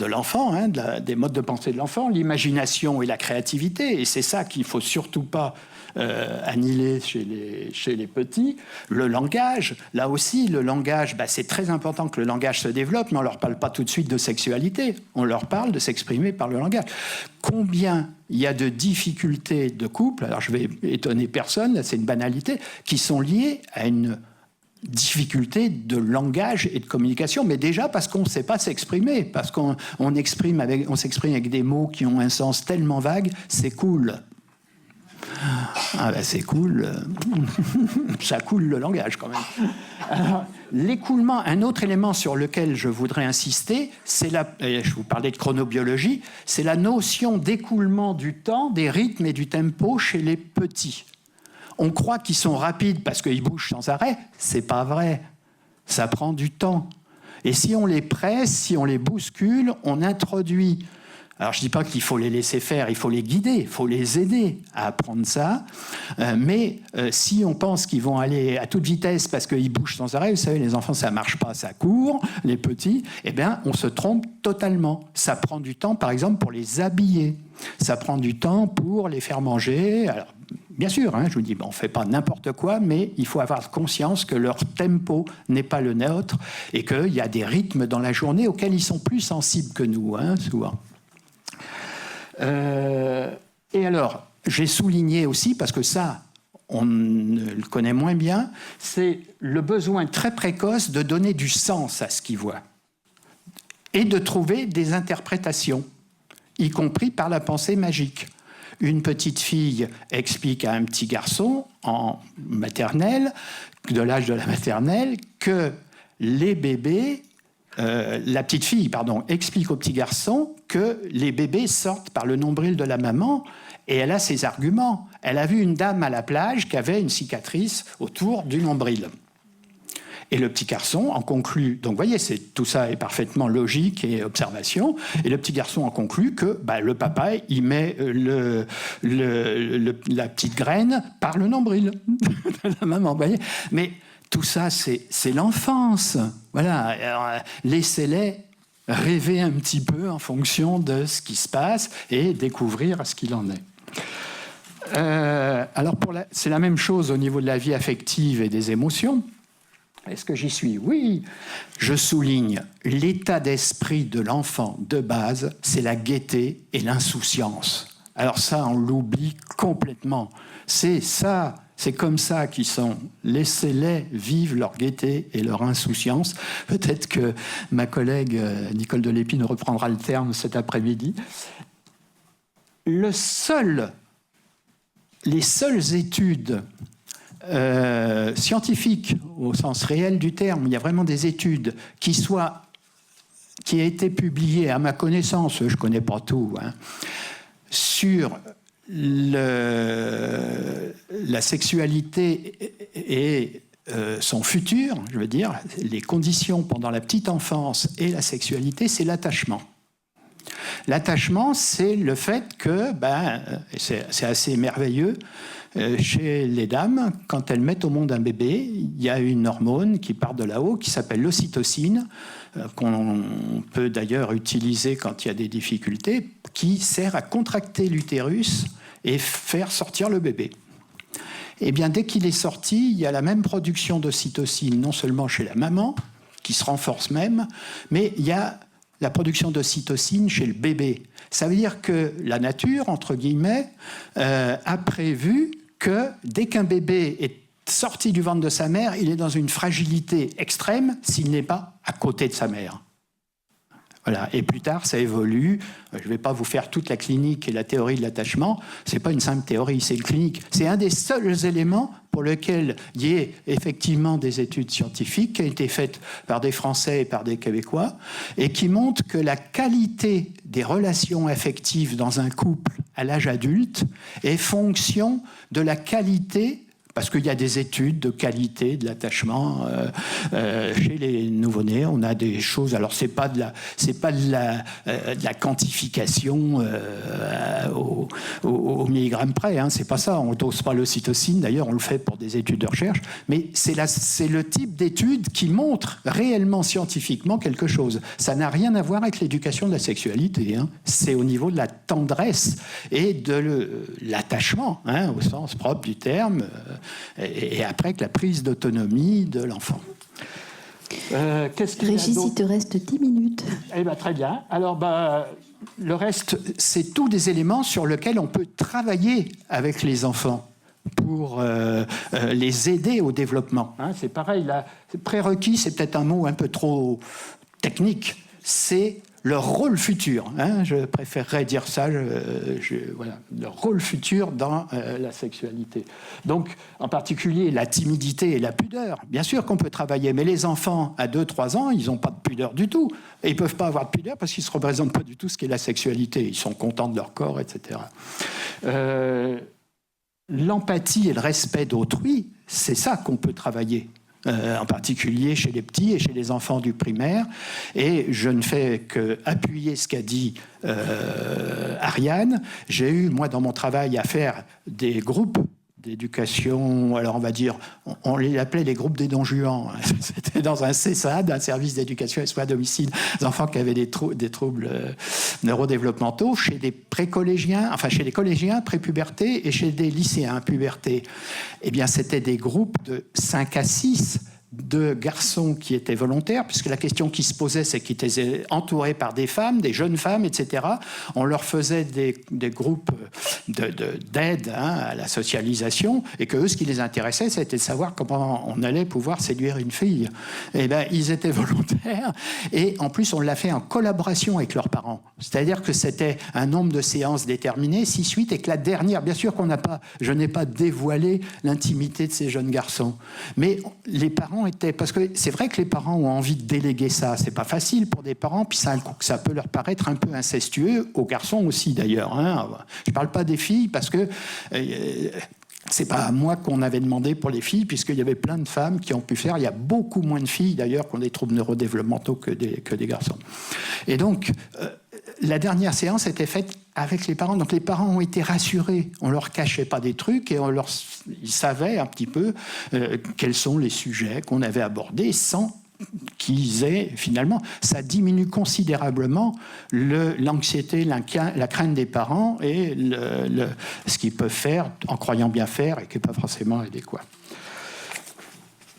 l'enfant, hein, des modes de pensée de l'enfant, l'imagination et la créativité, et c'est ça qu'il ne faut surtout pas annihiler chez les petits. Le langage, là aussi, le langage, c'est très important que le langage se développe, mais on ne leur parle pas tout de suite de sexualité, on leur parle de s'exprimer par le langage. Combien il y a de difficultés de couple, alors je vais étonner personne, là c'est une banalité, qui sont liées à une difficulté de langage et de communication, mais déjà parce qu'on ne sait pas s'exprimer, parce qu'on s'exprime avec des mots qui ont un sens tellement vague, c'est cool. Ah ben c'est cool, ça coule le langage quand même. Alors, l'écoulement, un autre élément sur lequel je voudrais insister, je vous parlais de chronobiologie, c'est la notion d'écoulement du temps, des rythmes et du tempo chez les petits. On croit qu'ils sont rapides parce qu'ils bougent sans arrêt, c'est pas vrai, ça prend du temps. Et si on les presse, si on les bouscule, on introduit Alors, je ne dis pas qu'il faut les laisser faire, il faut les guider, il faut les aider à apprendre ça. Mais si on pense qu'ils vont aller à toute vitesse parce qu'ils bougent sans arrêt, vous savez, les enfants, ça ne marche pas, ça court, les petits, eh bien, on se trompe totalement. Ça prend du temps, par exemple, pour les habiller. Ça prend du temps pour les faire manger. Alors, bien sûr, je vous dis, on ne fait pas n'importe quoi, mais il faut avoir conscience que leur tempo n'est pas le nôtre et qu'il y a des rythmes dans la journée auxquels ils sont plus sensibles que nous, souvent. Et alors, j'ai souligné aussi, parce que ça, on le connaît moins bien, c'est le besoin très précoce de donner du sens à ce qu'ils voient et de trouver des interprétations, y compris par la pensée magique. Une petite fille explique à un petit garçon en maternelle, de l'âge de la maternelle, que les bébés... la petite fille, explique au petit garçon que les bébés sortent par le nombril de la maman et elle a ses arguments. Elle a vu une dame à la plage qui avait une cicatrice autour du nombril. Et le petit garçon en conclut, donc vous voyez, tout ça est parfaitement logique et observation, et le petit garçon en conclut que le papa, il met la petite graine par le nombril de la maman, vous voyez. Mais tout ça, c'est l'enfance. Voilà. Alors, laissez-les rêver un petit peu en fonction de ce qui se passe et découvrir ce qu'il en est. Alors, c'est la même chose au niveau de la vie affective et des émotions. Est-ce que j'y suis? Oui. Je souligne l'état d'esprit de l'enfant de base, c'est la gaieté et l'insouciance. Alors ça, on l'oublie complètement. C'est ça. C'est comme ça qu'ils sont. Laissez-les vivre leur gaieté et leur insouciance. Peut-être que ma collègue Nicole Delépine reprendra le terme cet après-midi. Les seules études scientifiques, au sens réel du terme, il y a vraiment des études qui aient été publiées, à ma connaissance, je ne connais pas tout, sur la sexualité et son futur, je veux dire, les conditions pendant la petite enfance et la sexualité, c'est l'attachement. L'attachement, c'est le fait que, c'est assez merveilleux, chez les dames, quand elles mettent au monde un bébé, il y a une hormone qui part de là-haut, qui s'appelle l'ocytocine, qu'on peut d'ailleurs utiliser quand il y a des difficultés, qui sert à contracter l'utérus et faire sortir le bébé. Eh bien, dès qu'il est sorti, il y a la même production d'ocytocine, non seulement chez la maman, qui se renforce même, mais il y a la production d'ocytocine chez le bébé. Ça veut dire que la nature, entre guillemets, a prévu que dès qu'un bébé est sorti du ventre de sa mère, il est dans une fragilité extrême s'il n'est pas à côté de sa mère. Voilà. Et plus tard, ça évolue. Je ne vais pas vous faire toute la clinique et la théorie de l'attachement. Ce n'est pas une simple théorie, c'est une clinique. C'est un des seuls éléments pour lequel il y ait effectivement des études scientifiques qui ont été faites par des Français et par des Québécois et qui montrent que la qualité des relations affectives dans un couple à l'âge adulte est fonction de la qualité, parce qu'il y a des études de qualité de l'attachement chez les nouveau-nés. On a des choses. Alors c'est pas de la quantification au milligramme près. C'est pas ça. On dose pas l'ocytocine. D'ailleurs, on le fait pour des études de recherche. Mais c'est le type d'études qui montre réellement scientifiquement quelque chose. Ça n'a rien à voir avec l'éducation de la sexualité. C'est au niveau de la tendresse et de l'attachement, au sens propre du terme. Et après que la prise d'autonomie de l'enfant. Régis, il te reste 10 minutes. Eh bien, très bien. Alors, le reste, c'est tous des éléments sur lesquels on peut travailler avec les enfants pour les aider au développement. C'est pareil, là, prérequis, c'est peut-être un mot un peu trop technique. C'est leur rôle futur. Je préférerais dire ça, voilà, leur rôle futur dans la sexualité. Donc, en particulier, la timidité et la pudeur. Bien sûr qu'on peut travailler, mais les enfants à 2-3 ans, ils n'ont pas de pudeur du tout. Et ils ne peuvent pas avoir de pudeur parce qu'ils ne se représentent pas du tout ce qu'est la sexualité. Ils sont contents de leur corps, etc. L'empathie et le respect d'autrui, c'est ça qu'on peut travailler. en particulier chez les petits et chez les enfants du primaire. Et je ne fais qu'appuyer ce qu'a dit Ariane. J'ai eu, moi, dans mon travail, à faire des groupes d'éducation, alors on va dire, on les appelait les groupes des Don Juan. C'était dans un CESAD, un service d'éducation et soins à domicile, des enfants qui avaient des troubles neurodéveloppementaux, chez des précollégiens, enfin chez les collégiens, prépuberté, et chez des lycéens, puberté. Eh bien, c'était des groupes de 5 à 6 de garçons qui étaient volontaires, puisque la question qui se posait, c'est qu'ils étaient entourés par des femmes, des jeunes femmes, etc. On leur faisait des groupes d'aide à la socialisation, et que eux, ce qui les intéressait, c'était de savoir comment on allait pouvoir séduire une fille. Et bien, ils étaient volontaires, et en plus, on l'a fait en collaboration avec leurs parents. C'est-à-dire que c'était un nombre de séances déterminé, 6-8, et que la dernière, bien sûr je n'ai pas dévoilé l'intimité de ces jeunes garçons, mais les parents parce que c'est vrai que les parents ont envie de déléguer ça. C'est pas facile pour des parents, puis ça peut leur paraître un peu incestueux, aux garçons aussi d'ailleurs. Hein. Je parle pas des filles parce que c'est pas à moi qu'on avait demandé pour les filles, puisqu'il y avait plein de femmes qui ont pu faire. Il y a beaucoup moins de filles d'ailleurs qui ont des troubles neurodéveloppementaux que des garçons. Et donc la dernière séance était faite avec les parents. Donc les parents ont été rassurés. On ne leur cachait pas des trucs et ils savaient un petit peu quels sont les sujets qu'on avait abordés sans qu'ils aient, finalement, ça diminue considérablement l'anxiété, la crainte des parents et ce qu'ils peuvent faire en croyant bien faire et qui n'est pas forcément adéquat.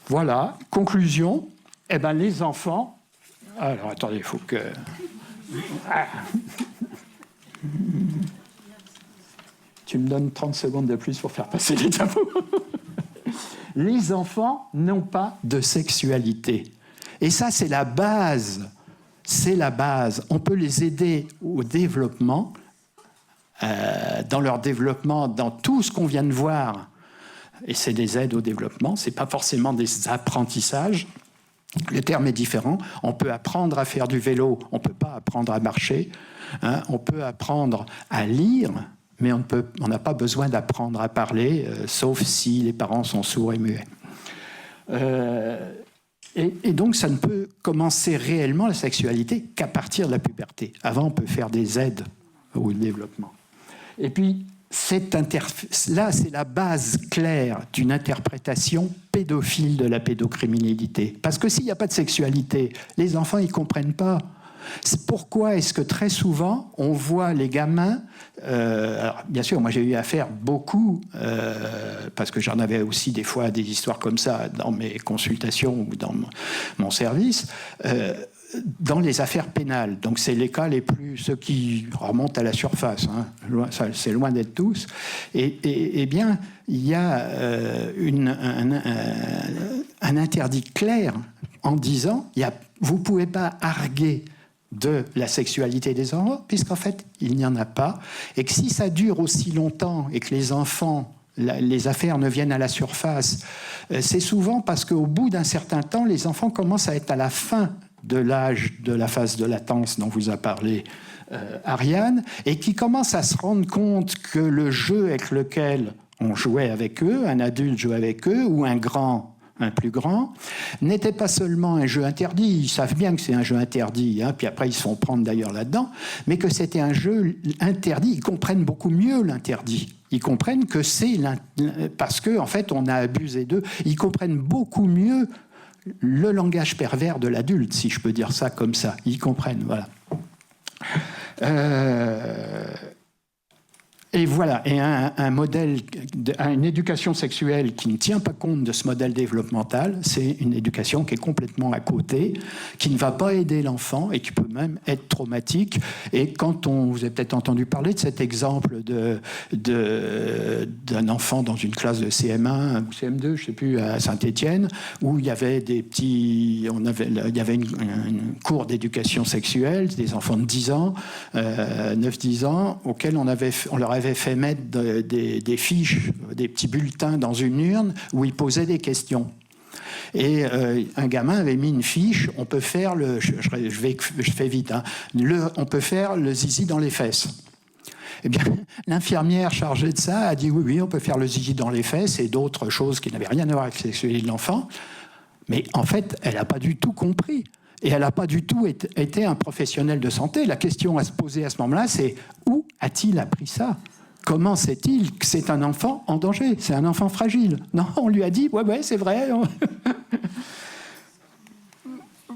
Voilà, conclusion. Eh ben, les enfants... Alors, attendez, il faut que... Tu me donnes 30 secondes de plus pour faire passer les tabous. Les enfants n'ont pas de sexualité. Et ça, c'est la base. C'est la base. On peut les aider au développement, dans leur développement, dans tout ce qu'on vient de voir. Et c'est des aides au développement, ce n'est pas forcément des apprentissages. Le terme est différent. On peut apprendre à faire du vélo, on ne peut pas apprendre à marcher. Hein. On peut apprendre à lire, mais on n'a pas besoin d'apprendre à parler, sauf si les parents sont sourds et muets. Et donc, ça ne peut commencer réellement la sexualité qu'à partir de la puberté. Avant, on peut faire des aides au développement. Et puis, là, c'est la base claire d'une interprétation pédophile de la pédocriminalité. Parce que s'il n'y a pas de sexualité, les enfants, ils ne comprennent pas. Pourquoi est-ce que très souvent, on voit les gamins... alors, bien sûr, moi j'ai eu affaire beaucoup, parce que j'en avais aussi des fois des histoires comme ça dans mes consultations ou dans mon service, dans les affaires pénales. Donc c'est les cas ceux qui remontent à la surface. Hein. C'est loin d'être tous. Et bien, il y a un interdit clair en disant vous ne pouvez pas arguer de la sexualité des enfants, puisqu'en fait, il n'y en a pas. Et que si ça dure aussi longtemps et que les enfants, les affaires ne viennent à la surface, c'est souvent parce qu'au bout d'un certain temps, les enfants commencent à être à la fin de l'âge de la phase de latence dont vous a parlé Ariane, et qui commencent à se rendre compte que le jeu avec lequel on jouait avec eux, un adulte jouait avec eux, ou un plus grand, n'était pas seulement un jeu interdit. Ils savent bien que c'est un jeu interdit, hein, puis après ils se font prendre d'ailleurs là-dedans, mais que c'était un jeu interdit. Ils comprennent beaucoup mieux l'interdit. Ils comprennent que c'est parce qu'en fait on a abusé d'eux. Ils comprennent beaucoup mieux le langage pervers de l'adulte, si je peux dire ça comme ça. Ils comprennent, voilà. Et voilà, et un modèle, une éducation sexuelle qui ne tient pas compte de ce modèle développemental, c'est une éducation qui est complètement à côté, qui ne va pas aider l'enfant et qui peut même être traumatique. Et quand vous avez peut-être entendu parler de cet exemple d'un enfant dans une classe de CM1 ou CM2, je ne sais plus, à Saint-Étienne, où il y avait il y avait une cours d'éducation sexuelle, des enfants de 10 ans, 9-10 ans, auxquels on leur avait fait mettre des fiches, des petits bulletins dans une urne où ils posaient des questions. Et un gamin avait mis une fiche, on peut faire je fais vite, hein, on peut faire le zizi dans les fesses. Eh bien, l'infirmière chargée de ça a dit oui, on peut faire le zizi dans les fesses et d'autres choses qui n'avaient rien à voir avec la sexualité de l'enfant. Mais en fait, elle n'a pas du tout compris. Et elle n'a pas du tout été un professionnel de santé. La question à se poser à ce moment-là, c'est où a-t-il appris ça ? Comment sait-il que c'est un enfant en danger ? C'est un enfant fragile. Non, on lui a dit, ouais, c'est vrai.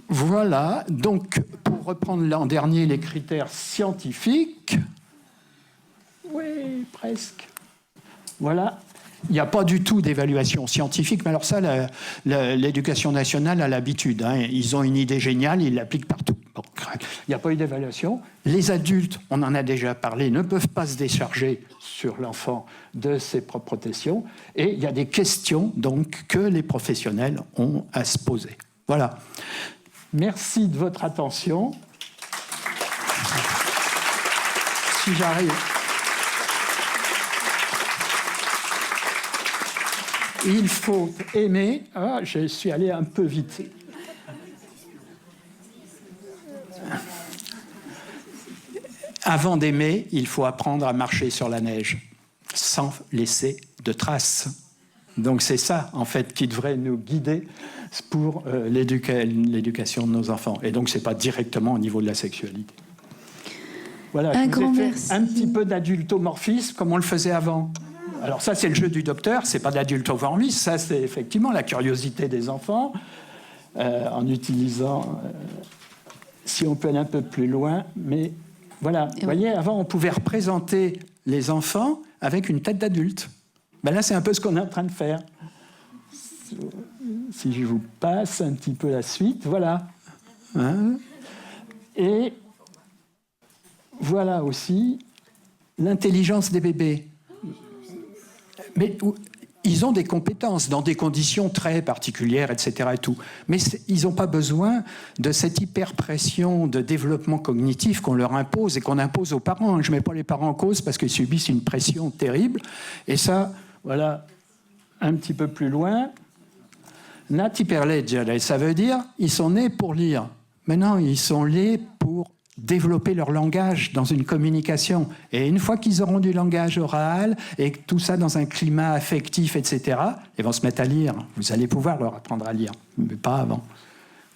Voilà, donc pour reprendre l'an dernier les critères scientifiques, oui, presque. Voilà, il n'y a pas du tout d'évaluation scientifique, mais alors ça, l'éducation nationale a l'habitude. Hein. Ils ont une idée géniale, ils l'appliquent partout. Bon, il n'y a pas eu d'évaluation. Les adultes, on en a déjà parlé, ne peuvent pas se décharger sur l'enfant de ses propres protections. Et il y a des questions donc que les professionnels ont à se poser. Voilà. Merci de votre attention. Si j'arrive. Il faut aimer. Ah, je suis allé un peu vite. Avant d'aimer, il faut apprendre à marcher sur la neige, sans laisser de traces. Donc c'est ça, en fait, qui devrait nous guider pour l'éducation de nos enfants. Et donc, ce n'est pas directement au niveau de la sexualité. Voilà, je vous ai fait un petit peu d'adultomorphisme, comme on le faisait avant. Alors ça, c'est le jeu du docteur, c'est pas de l'adultomorphisme, ça, c'est effectivement la curiosité des enfants, en utilisant, si on peut aller un peu plus loin, mais voilà. Vous voyez, avant, on pouvait représenter les enfants avec une tête d'adulte. Ben là, c'est un peu ce qu'on est en train de faire. Si je vous passe un petit peu la suite, voilà. Hein ? Et voilà aussi l'intelligence des bébés. Mais ils ont des compétences dans des conditions très particulières, etc. Et tout. Mais ils n'ont pas besoin de cette hyper-pression de développement cognitif qu'on leur impose et qu'on impose aux parents. Je ne mets pas les parents en cause parce qu'ils subissent une pression terrible. Et ça, voilà, un petit peu plus loin. Nati per leggere, ça veut dire ils sont nés pour lire. Maintenant, ils sont nés pour développer leur langage dans une communication. Et une fois qu'ils auront du langage oral et tout ça dans un climat affectif, etc., ils vont se mettre à lire. Vous allez pouvoir leur apprendre à lire, mais pas avant.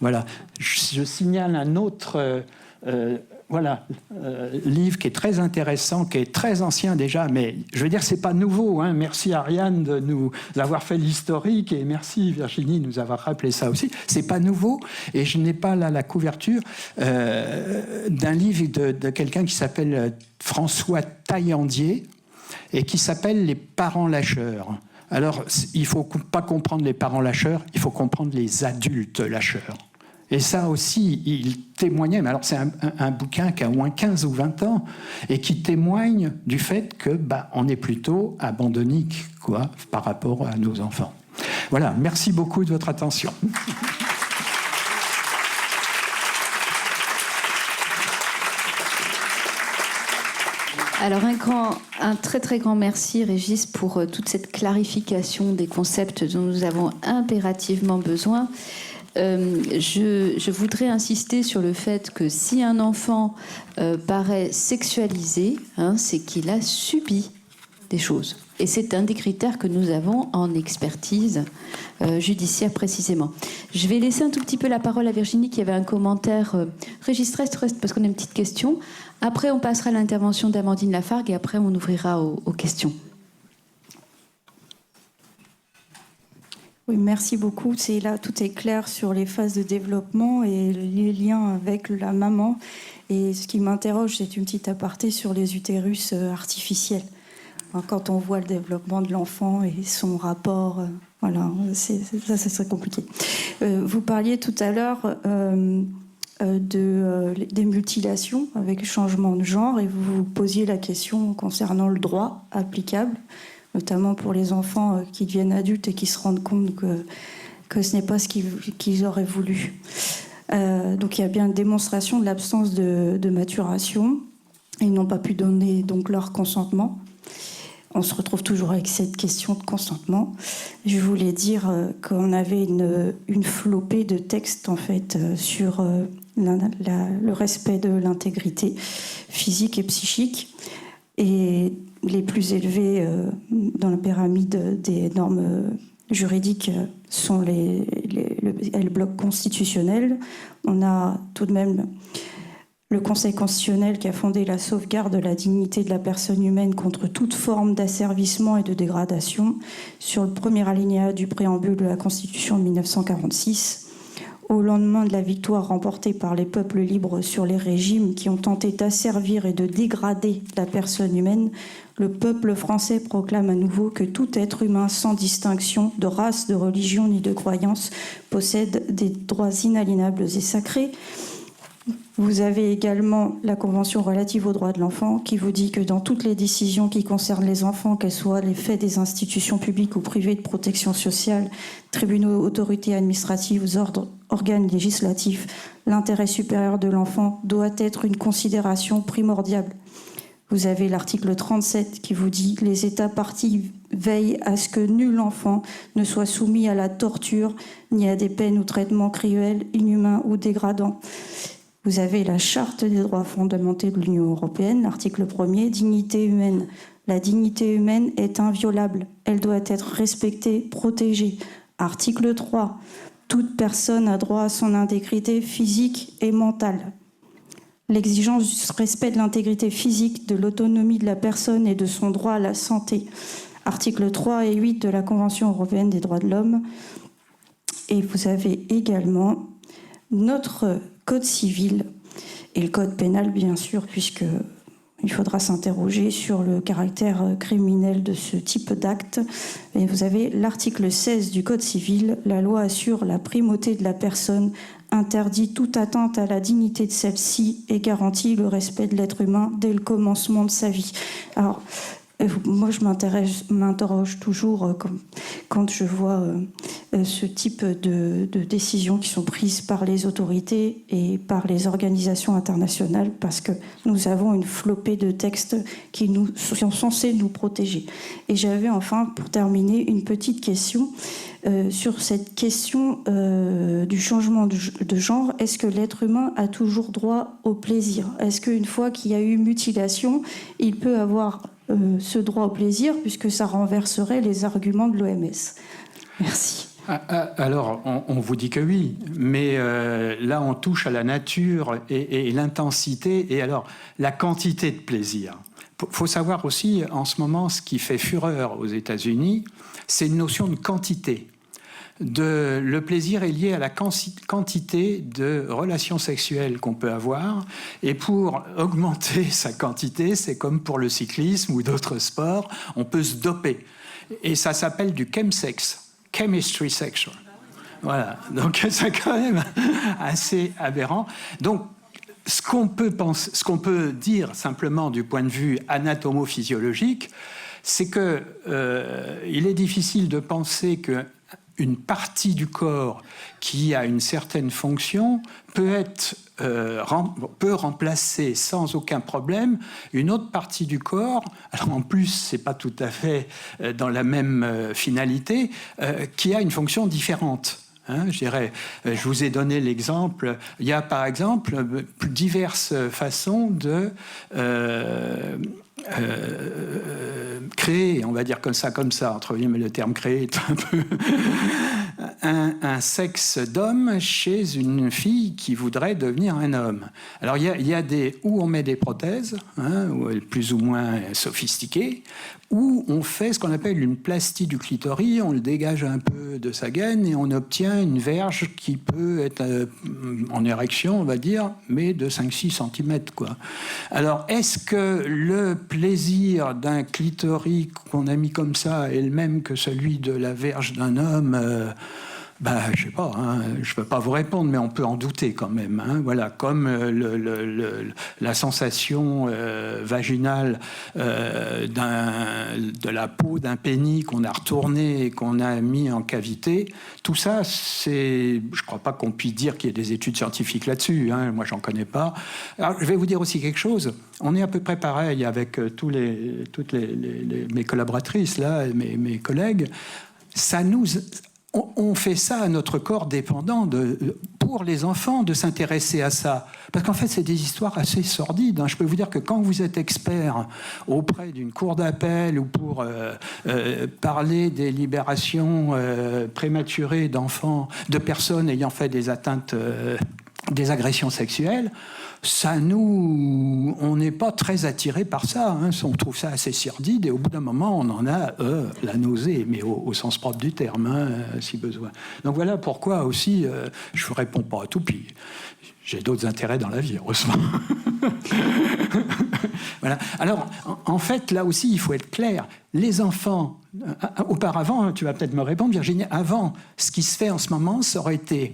Voilà. Je signale un autre livre qui est très intéressant, qui est très ancien déjà, mais je veux dire, c'est pas nouveau. Hein. Merci Ariane de nous avoir fait l'historique et merci Virginie de nous avoir rappelé ça aussi. C'est pas nouveau et je n'ai pas là la couverture d'un livre de quelqu'un qui s'appelle François Taillandier et qui s'appelle « Les parents lâcheurs ». Alors, il ne faut pas comprendre les parents lâcheurs, il faut comprendre les adultes lâcheurs. Et ça aussi, il témoignait, mais alors c'est un bouquin qui a au moins 15 ou 20 ans, et qui témoigne du fait que on est plutôt abandonnique par rapport à nos enfants. Voilà, merci beaucoup de votre attention. Alors un très très grand merci Régis pour toute cette clarification des concepts dont nous avons impérativement besoin. Je voudrais insister sur le fait que si un enfant paraît sexualisé, c'est qu'il a subi des choses. Et c'est un des critères que nous avons en expertise judiciaire précisément. Je vais laisser un tout petit peu la parole à Virginie qui avait un commentaire. Régis, reste parce qu'on a une petite question. Après, on passera à l'intervention d'Amandine Lafargue et après, on ouvrira aux questions. Oui, merci beaucoup. Là, tout est clair sur les phases de développement et les liens avec la maman. Et ce qui m'interroge, c'est une petite aparté sur les utérus artificiels. Quand on voit le développement de l'enfant et son rapport, voilà, ça serait compliqué. Vous parliez tout à l'heure des mutilations avec le changement de genre et vous posiez la question concernant le droit applicable, notamment pour les enfants qui deviennent adultes et qui se rendent compte que ce n'est pas ce qu'ils auraient voulu. Donc il y a bien une démonstration de l'absence de maturation. Ils n'ont pas pu donner donc leur consentement. On se retrouve toujours avec cette question de consentement. Je voulais dire qu'on avait une flopée de textes en fait sur le respect de l'intégrité physique et psychique. Et les plus élevés dans la pyramide des normes juridiques sont le bloc constitutionnel. On a tout de même le Conseil constitutionnel qui a fondé la sauvegarde de la dignité de la personne humaine contre toute forme d'asservissement et de dégradation sur le premier alinéa du préambule de la Constitution de 1946. Au lendemain de la victoire remportée par les peuples libres sur les régimes qui ont tenté d'asservir et de dégrader la personne humaine, le peuple français proclame à nouveau que tout être humain, sans distinction de race, de religion ni de croyance, possède des droits inaliénables et sacrés. Vous avez également la Convention relative aux droits de l'enfant qui vous dit que dans toutes les décisions qui concernent les enfants, qu'elles soient les faits des institutions publiques ou privées de protection sociale, tribunaux, autorités administratives, organes législatifs, l'intérêt supérieur de l'enfant doit être une considération primordiale. Vous avez l'article 37 qui vous dit « Les États partis veillent à ce que nul enfant ne soit soumis à la torture ni à des peines ou traitements cruels, inhumains ou dégradants ». Vous avez la Charte des droits fondamentaux de l'Union européenne, l'article 1er, dignité humaine. La dignité humaine est inviolable. Elle doit être respectée, protégée. Article 3. Toute personne a droit à son intégrité physique et mentale. L'exigence du respect de l'intégrité physique, de l'autonomie de la personne et de son droit à la santé. Articles 3 et 8 de la Convention européenne des droits de l'homme. Et vous avez également notre Code civil et le Code pénal, bien sûr, puisqu'il faudra s'interroger sur le caractère criminel de ce type d'acte. Et vous avez l'article 16 du Code civil. La loi assure la primauté de la personne, interdit toute atteinte à la dignité de celle-ci et garantit le respect de l'être humain dès le commencement de sa vie. Alors, moi, je m'interroge toujours quand je vois ce type de décisions qui sont prises par les autorités et par les organisations internationales, parce que nous avons une flopée de textes qui sont censés nous protéger. Et j'avais enfin, pour terminer, une petite question sur cette question du changement de genre. Est-ce que l'être humain a toujours droit au plaisir ? Est-ce qu'une fois qu'il y a eu mutilation, il peut avoir ce droit au plaisir, puisque ça renverserait les arguments de l'OMS. Merci. Alors, on vous dit que oui, mais là, on touche à la nature et l'intensité, et alors, la quantité de plaisir. Il faut savoir aussi, en ce moment, ce qui fait fureur aux États-Unis, c'est une notion de quantité. Le plaisir est lié à la quantité de relations sexuelles qu'on peut avoir, et pour augmenter sa quantité, c'est comme pour le cyclisme ou d'autres sports, on peut se doper. Et ça s'appelle du chemsex, chemistry sexual. Voilà, donc c'est quand même assez aberrant. Donc, ce qu'on peut dire simplement du point de vue anatomo-physiologique, c'est que il est difficile de penser que une partie du corps qui a une certaine fonction peut remplacer sans aucun problème une autre partie du corps. Alors en plus, c'est pas tout à fait dans la même finalité, qui a une fonction différente. Je dirais, je vous ai donné l'exemple. Il y a par exemple diverses façons de créer, on va dire comme ça, entre guillemets, le terme créer est un peu un sexe d'homme chez une fille qui voudrait devenir un homme. Alors il y a où on met des prothèses, plus ou moins sophistiquées, où on fait ce qu'on appelle une plastie du clitoris, on le dégage un peu de sa gaine et on obtient une verge qui peut être en érection, on va dire, mais de 5-6 cm, quoi. Alors, est-ce que le plaisir d'un clitoris qu'on a mis comme ça est le même que celui de la verge d'un homme ? Je sais pas, je peux pas vous répondre, mais on peut en douter quand même. Voilà, comme la sensation vaginale de la peau d'un pénis qu'on a retourné et qu'on a mis en cavité, tout ça, je crois pas qu'on puisse dire qu'il y ait des études scientifiques là-dessus. Moi, j'en connais pas. Alors, je vais vous dire aussi quelque chose. On est à peu près pareil avec toutes mes collaboratrices là, mes collègues. On fait ça à notre corps dépendant pour les enfants de s'intéresser à ça. Parce qu'en fait, c'est des histoires assez sordides. Je peux vous dire que quand vous êtes expert auprès d'une cour d'appel ou pour parler des libérations prématurées d'enfants, de personnes ayant fait des atteintes, des agressions sexuelles, on n'est pas très attiré par ça. On trouve ça assez sordide et au bout d'un moment, on en a la nausée, mais au sens propre du terme, si besoin. Donc voilà pourquoi aussi, je ne vous réponds pas à tout, puis j'ai d'autres intérêts dans la vie, heureusement. Voilà. Alors, en fait, là aussi, il faut être clair. Les enfants, auparavant, tu vas peut-être me répondre, Virginie, avant, ce qui se fait en ce moment, ça aurait été...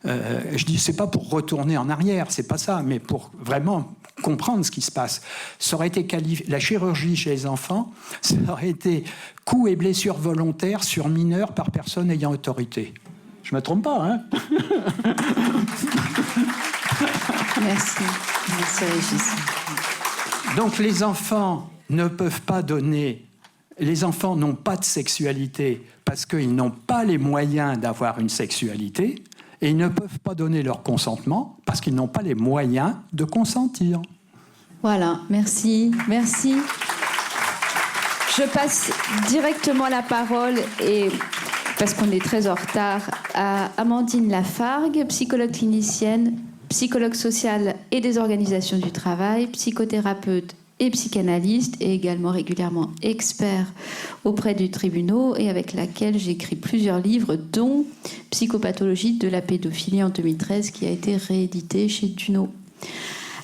je dis, c'est pas pour retourner en arrière, c'est pas ça, mais pour vraiment comprendre ce qui se passe. Ça aurait été la chirurgie chez les enfants, ça aurait été coups et blessures volontaires sur mineurs par personne ayant autorité. Je me trompe pas, hein? Merci. Merci, Régis. Donc les enfants ne peuvent pas donner. Les enfants n'ont pas de sexualité parce qu'ils n'ont pas les moyens d'avoir une sexualité. Et ils ne peuvent pas donner leur consentement parce qu'ils n'ont pas les moyens de consentir. Voilà, merci, merci. Je passe directement la parole, parce qu'on est très en retard, à Amandine Lafargue, psychologue clinicienne, psychologue sociale et des organisations du travail, psychothérapeute et psychanalyste, et également régulièrement expert auprès du tribunal, et avec laquelle j'écris plusieurs livres, dont Psychopathologie de la pédophilie en 2013, qui a été réédité chez Duno.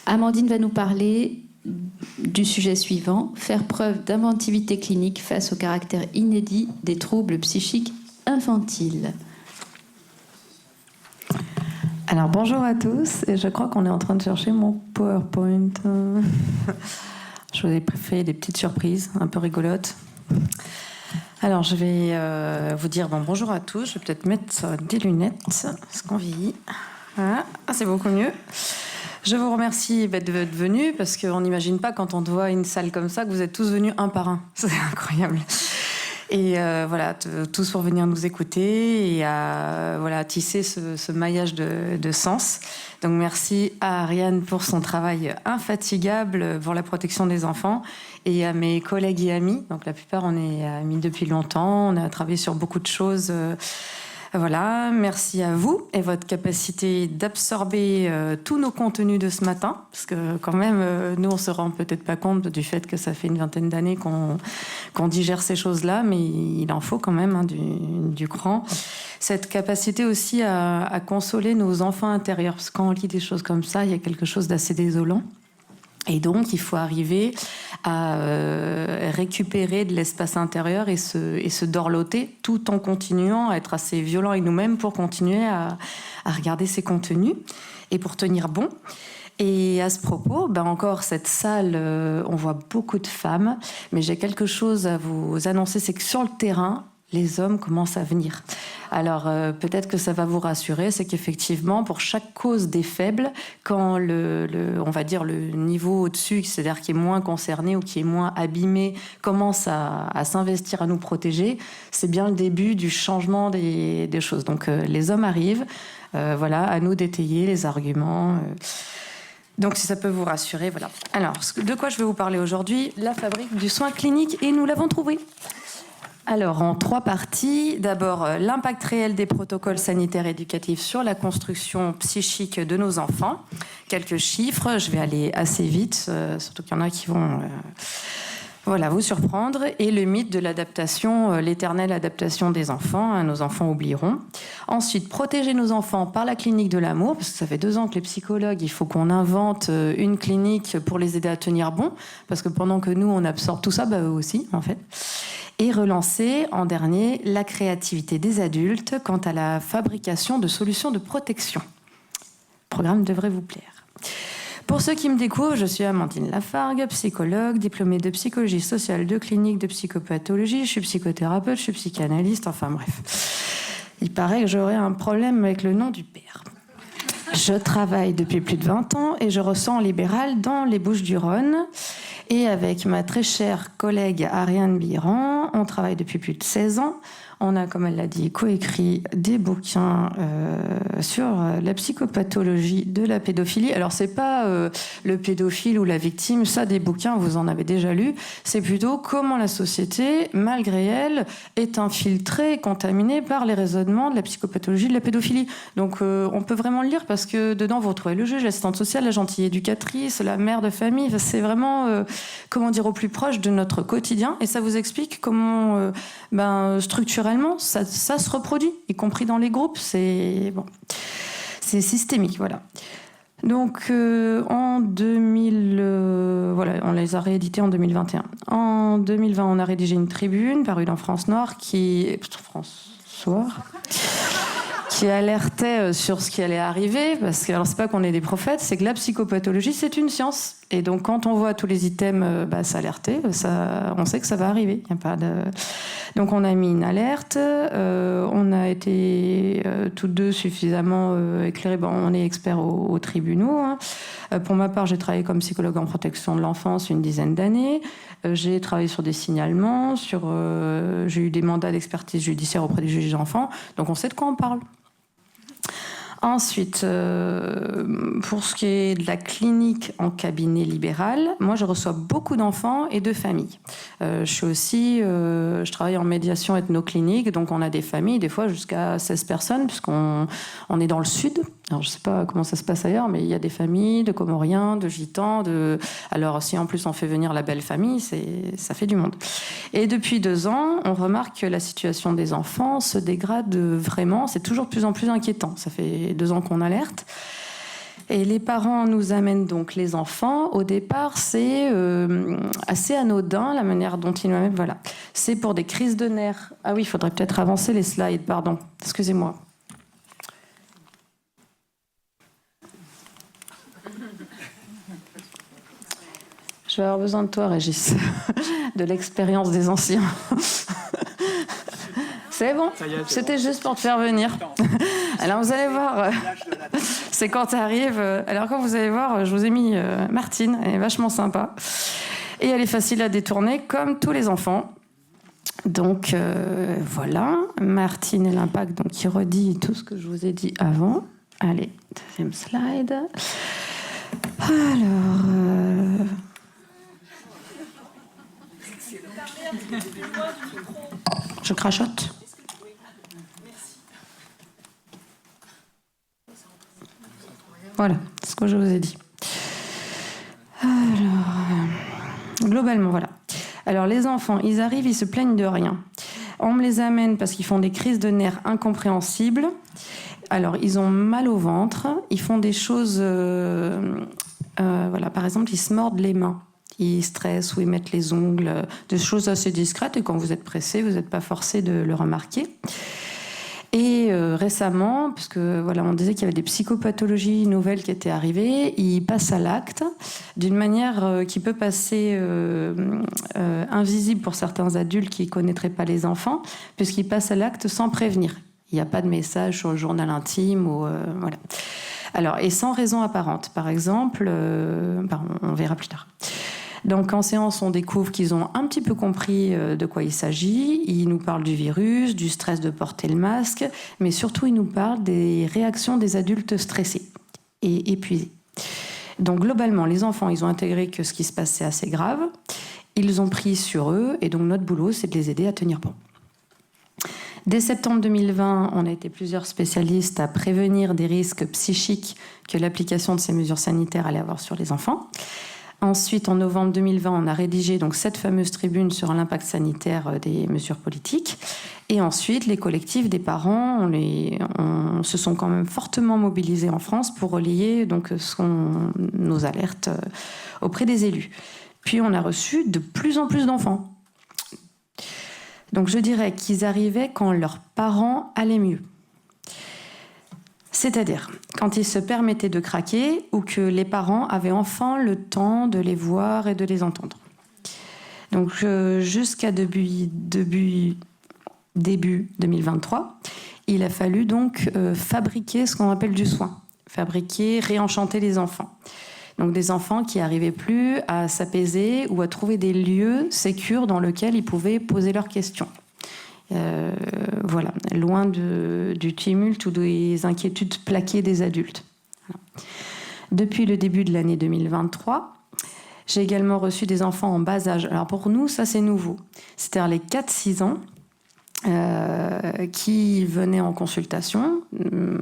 Amandine va nous parler du sujet suivant: faire preuve d'inventivité clinique face au caractère inédit des troubles psychiques infantiles. Alors bonjour à tous, et je crois qu'on est en train de chercher mon PowerPoint. Je vous ai fait des petites surprises un peu rigolotes. Alors je vais vous dire bonjour à tous. Je vais peut-être mettre des lunettes, parce qu'on vieillit. Voilà, c'est beaucoup mieux. Je vous remercie d'être venus, parce qu'on n'imagine pas quand on voit une salle comme ça que vous êtes tous venus un par un. C'est incroyable. Et voilà, tous pour venir nous écouter et à tisser ce maillage de sens. Donc merci à Ariane pour son travail infatigable pour la protection des enfants, et à mes collègues et amis. Donc la plupart, on est amis depuis longtemps, on a travaillé sur beaucoup de choses. Voilà, merci à vous et votre capacité d'absorber tous nos contenus de ce matin, parce que quand même, nous, on se rend peut-être pas compte du fait que ça fait une vingtaine d'années qu'on digère ces choses-là, mais il en faut quand même du cran. Cette capacité aussi à consoler nos enfants intérieurs, parce que quand on lit des choses comme ça, il y a quelque chose d'assez désolant. Et donc, il faut arriver à récupérer de l'espace intérieur et se dorloter, tout en continuant à être assez violent avec nous-mêmes pour continuer à regarder ces contenus et pour tenir bon. Et à ce propos, encore cette salle, on voit beaucoup de femmes, mais j'ai quelque chose à vous annoncer, c'est que sur le terrain, les hommes commencent à venir. Alors peut-être que ça va vous rassurer, c'est qu'effectivement, pour chaque cause des faibles, quand on va dire le niveau au-dessus, c'est-à-dire qui est moins concerné ou qui est moins abîmé, commence à s'investir à nous protéger, c'est bien le début du changement des choses. Donc les hommes arrivent, voilà, à nous d'étayer les arguments. Donc si ça peut vous rassurer, voilà. Alors, de quoi je vais vous parler aujourd'hui? La fabrique du soin clinique, et nous l'avons trouvé. Alors, en 3 parties. D'abord, l'impact réel des protocoles sanitaires éducatifs sur la construction psychique de nos enfants. Quelques chiffres, je vais aller assez vite, surtout qu'il y en a qui vont vous surprendre. Et le mythe de l'adaptation, l'éternelle adaptation des enfants. Nos enfants oublieront. Ensuite, protéger nos enfants par la clinique de l'amour, parce que ça fait 2 ans que les psychologues, il faut qu'on invente une clinique pour les aider à tenir bon, parce que pendant que nous, on absorbe tout ça, eux aussi, en fait. Et relancer, en dernier, la créativité des adultes quant à la fabrication de solutions de protection. Le programme devrait vous plaire. Pour ceux qui me découvrent, je suis Amandine Lafargue, psychologue, diplômée de psychologie sociale, de clinique, de psychopathologie. Je suis psychothérapeute, je suis psychanalyste, enfin bref. Il paraît que j'aurais un problème avec le nom du père. Je travaille depuis plus de 20 ans et je ressens libéral dans les Bouches-du-Rhône. Et avec ma très chère collègue Ariane Biran, on travaille depuis plus de 16 ans On a, comme elle l'a dit, coécrit des bouquins sur la psychopathologie de la pédophilie. Alors, c'est pas le pédophile ou la victime, ça, des bouquins, vous en avez déjà lu. C'est plutôt comment la société, malgré elle, est infiltrée et contaminée par les raisonnements de la psychopathologie de la pédophilie. Donc, on peut vraiment le lire parce que dedans, vous retrouvez le juge, l'assistante sociale, la gentille éducatrice, la mère de famille. C'est vraiment, comment dire, au plus proche de notre quotidien. Et ça vous explique comment, structurellement, ça se reproduit, y compris dans les groupes. C'est systémique, voilà. Donc, en 2000, on les a réédités en 2021. En 2020, on a rédigé une tribune parue dans France Noir qui alertait sur ce qui allait arriver, parce que alors c'est pas qu'on est des prophètes, c'est que la psychopathologie c'est une science, et donc quand on voit tous les items s'alerter, on sait que ça va arriver. Y a pas de... Donc on a mis une alerte, on a été toutes deux suffisamment éclairées. Bon, on est experts aux tribunaux. Hein. Pour ma part, j'ai travaillé comme psychologue en protection de l'enfance une dizaine d'années. J'ai travaillé sur des signalements, j'ai eu des mandats d'expertise judiciaire auprès des juges d'enfants, donc on sait de quoi on parle. Ensuite, pour ce qui est de la clinique en cabinet libéral, moi je reçois beaucoup d'enfants et de familles. Je travaille en médiation ethnoclinique, donc on a des familles, des fois jusqu'à 16 personnes, puisqu'on est dans le sud. Alors je ne sais pas comment ça se passe ailleurs, mais il y a des familles de Comoriens, de Gitans, alors si en plus on fait venir la belle famille, ça fait du monde. Et depuis 2 ans, on remarque que la situation des enfants se dégrade vraiment, c'est toujours de plus en plus inquiétant. Ça fait 2 ans qu'on alerte. Et les parents nous amènent donc les enfants. Au départ, c'est assez anodin la manière dont ils nous amènent. Voilà. C'est pour des crises de nerfs. Ah oui, il faudrait peut-être avancer les slides, pardon. Excusez-moi. Je vais avoir besoin de toi, Régis, de l'expérience des anciens. C'est bon, c'était juste pour te faire venir. Alors vous allez voir, c'est quand tu arrives. Alors quand vous allez voir, je vous ai mis Martine, elle est vachement sympa. Et elle est facile à détourner, comme tous les enfants. Donc voilà, Martine et l'impact, donc qui redit tout ce que je vous ai dit avant. Allez, deuxième slide. Alors... Je crachote. Voilà, c'est ce que je vous ai dit. Alors, globalement, voilà. Alors, les enfants, ils arrivent, ils se plaignent de rien. On me les amène parce qu'ils font des crises de nerfs incompréhensibles. Alors, ils ont mal au ventre. Ils font des choses... voilà, par exemple, ils se mordent les mains. Ils stressent ou ils mettent les ongles. Des choses assez discrètes. Et quand vous êtes pressé, vous n'êtes pas forcé de le remarquer. Et récemment, parce que voilà, on disait qu'il y avait des psychopathologies nouvelles qui étaient arrivées, ils passent à l'acte d'une manière qui peut passer invisible pour certains adultes qui ne connaîtraient pas les enfants, puisqu'ils passent à l'acte sans prévenir. Il n'y a pas de message sur le journal intime ou voilà. Alors, et sans raison apparente. Par exemple, on verra plus tard. Donc en séance, on découvre qu'ils ont un petit peu compris de quoi il s'agit. Ils nous parlent du virus, du stress de porter le masque, mais surtout ils nous parlent des réactions des adultes stressés et épuisés. Donc globalement, les enfants, ils ont intégré que ce qui se passe, c'est assez grave. Ils ont pris sur eux, et donc notre boulot, c'est de les aider à tenir bon. Dès septembre 2020, on a été plusieurs spécialistes à prévenir des risques psychiques que l'application de ces mesures sanitaires allait avoir sur les enfants. Ensuite, en novembre 2020, on a rédigé donc cette fameuse tribune sur l'impact sanitaire des mesures politiques. Et ensuite, les collectifs des parents, on se sont quand même fortement mobilisés en France pour relayer donc, nos alertes auprès des élus. Puis, on a reçu de plus en plus d'enfants. Donc, je dirais qu'ils arrivaient quand leurs parents allaient mieux. C'est-à-dire quand ils se permettaient de craquer ou que les parents avaient enfin le temps de les voir et de les entendre. Donc jusqu'à début 2023, il a fallu donc fabriquer ce qu'on appelle du soin. Réenchanter les enfants. Donc des enfants qui n'arrivaient plus à s'apaiser ou à trouver des lieux sécures dans lesquels ils pouvaient poser leurs questions. Voilà, loin du tumulte ou des inquiétudes plaquées des adultes. Voilà. Depuis le début de l'année 2023, j'ai également reçu des enfants en bas âge. Alors pour nous, ça c'est nouveau. C'est-à-dire les 4-6 ans qui venaient en consultation.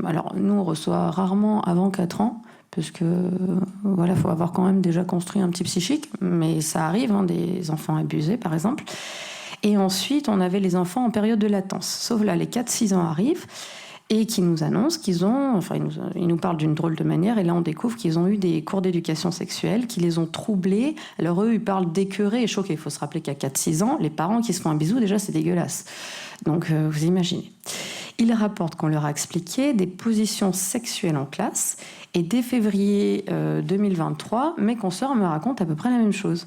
Alors nous, on reçoit rarement avant 4 ans, parce que voilà, faut avoir quand même déjà construit un petit psychique, mais ça arrive, hein, des enfants abusés par exemple. Et ensuite, on avait les enfants en période de latence. Sauf là, les 4-6 ans arrivent et qui nous annoncent qu'ils ont... Enfin, ils nous parlent d'une drôle de manière, et là, on découvre qu'ils ont eu des cours d'éducation sexuelle qui les ont troublés. Alors eux, ils parlent d'écœurés et choqués. Il faut se rappeler qu'à 4-6 ans, les parents qui se font un bisou, déjà, c'est dégueulasse. Donc, vous imaginez. Ils rapportent qu'on leur a expliqué des positions sexuelles en classe, et dès février 2023, mes consoeurs me racontent à peu près la même chose.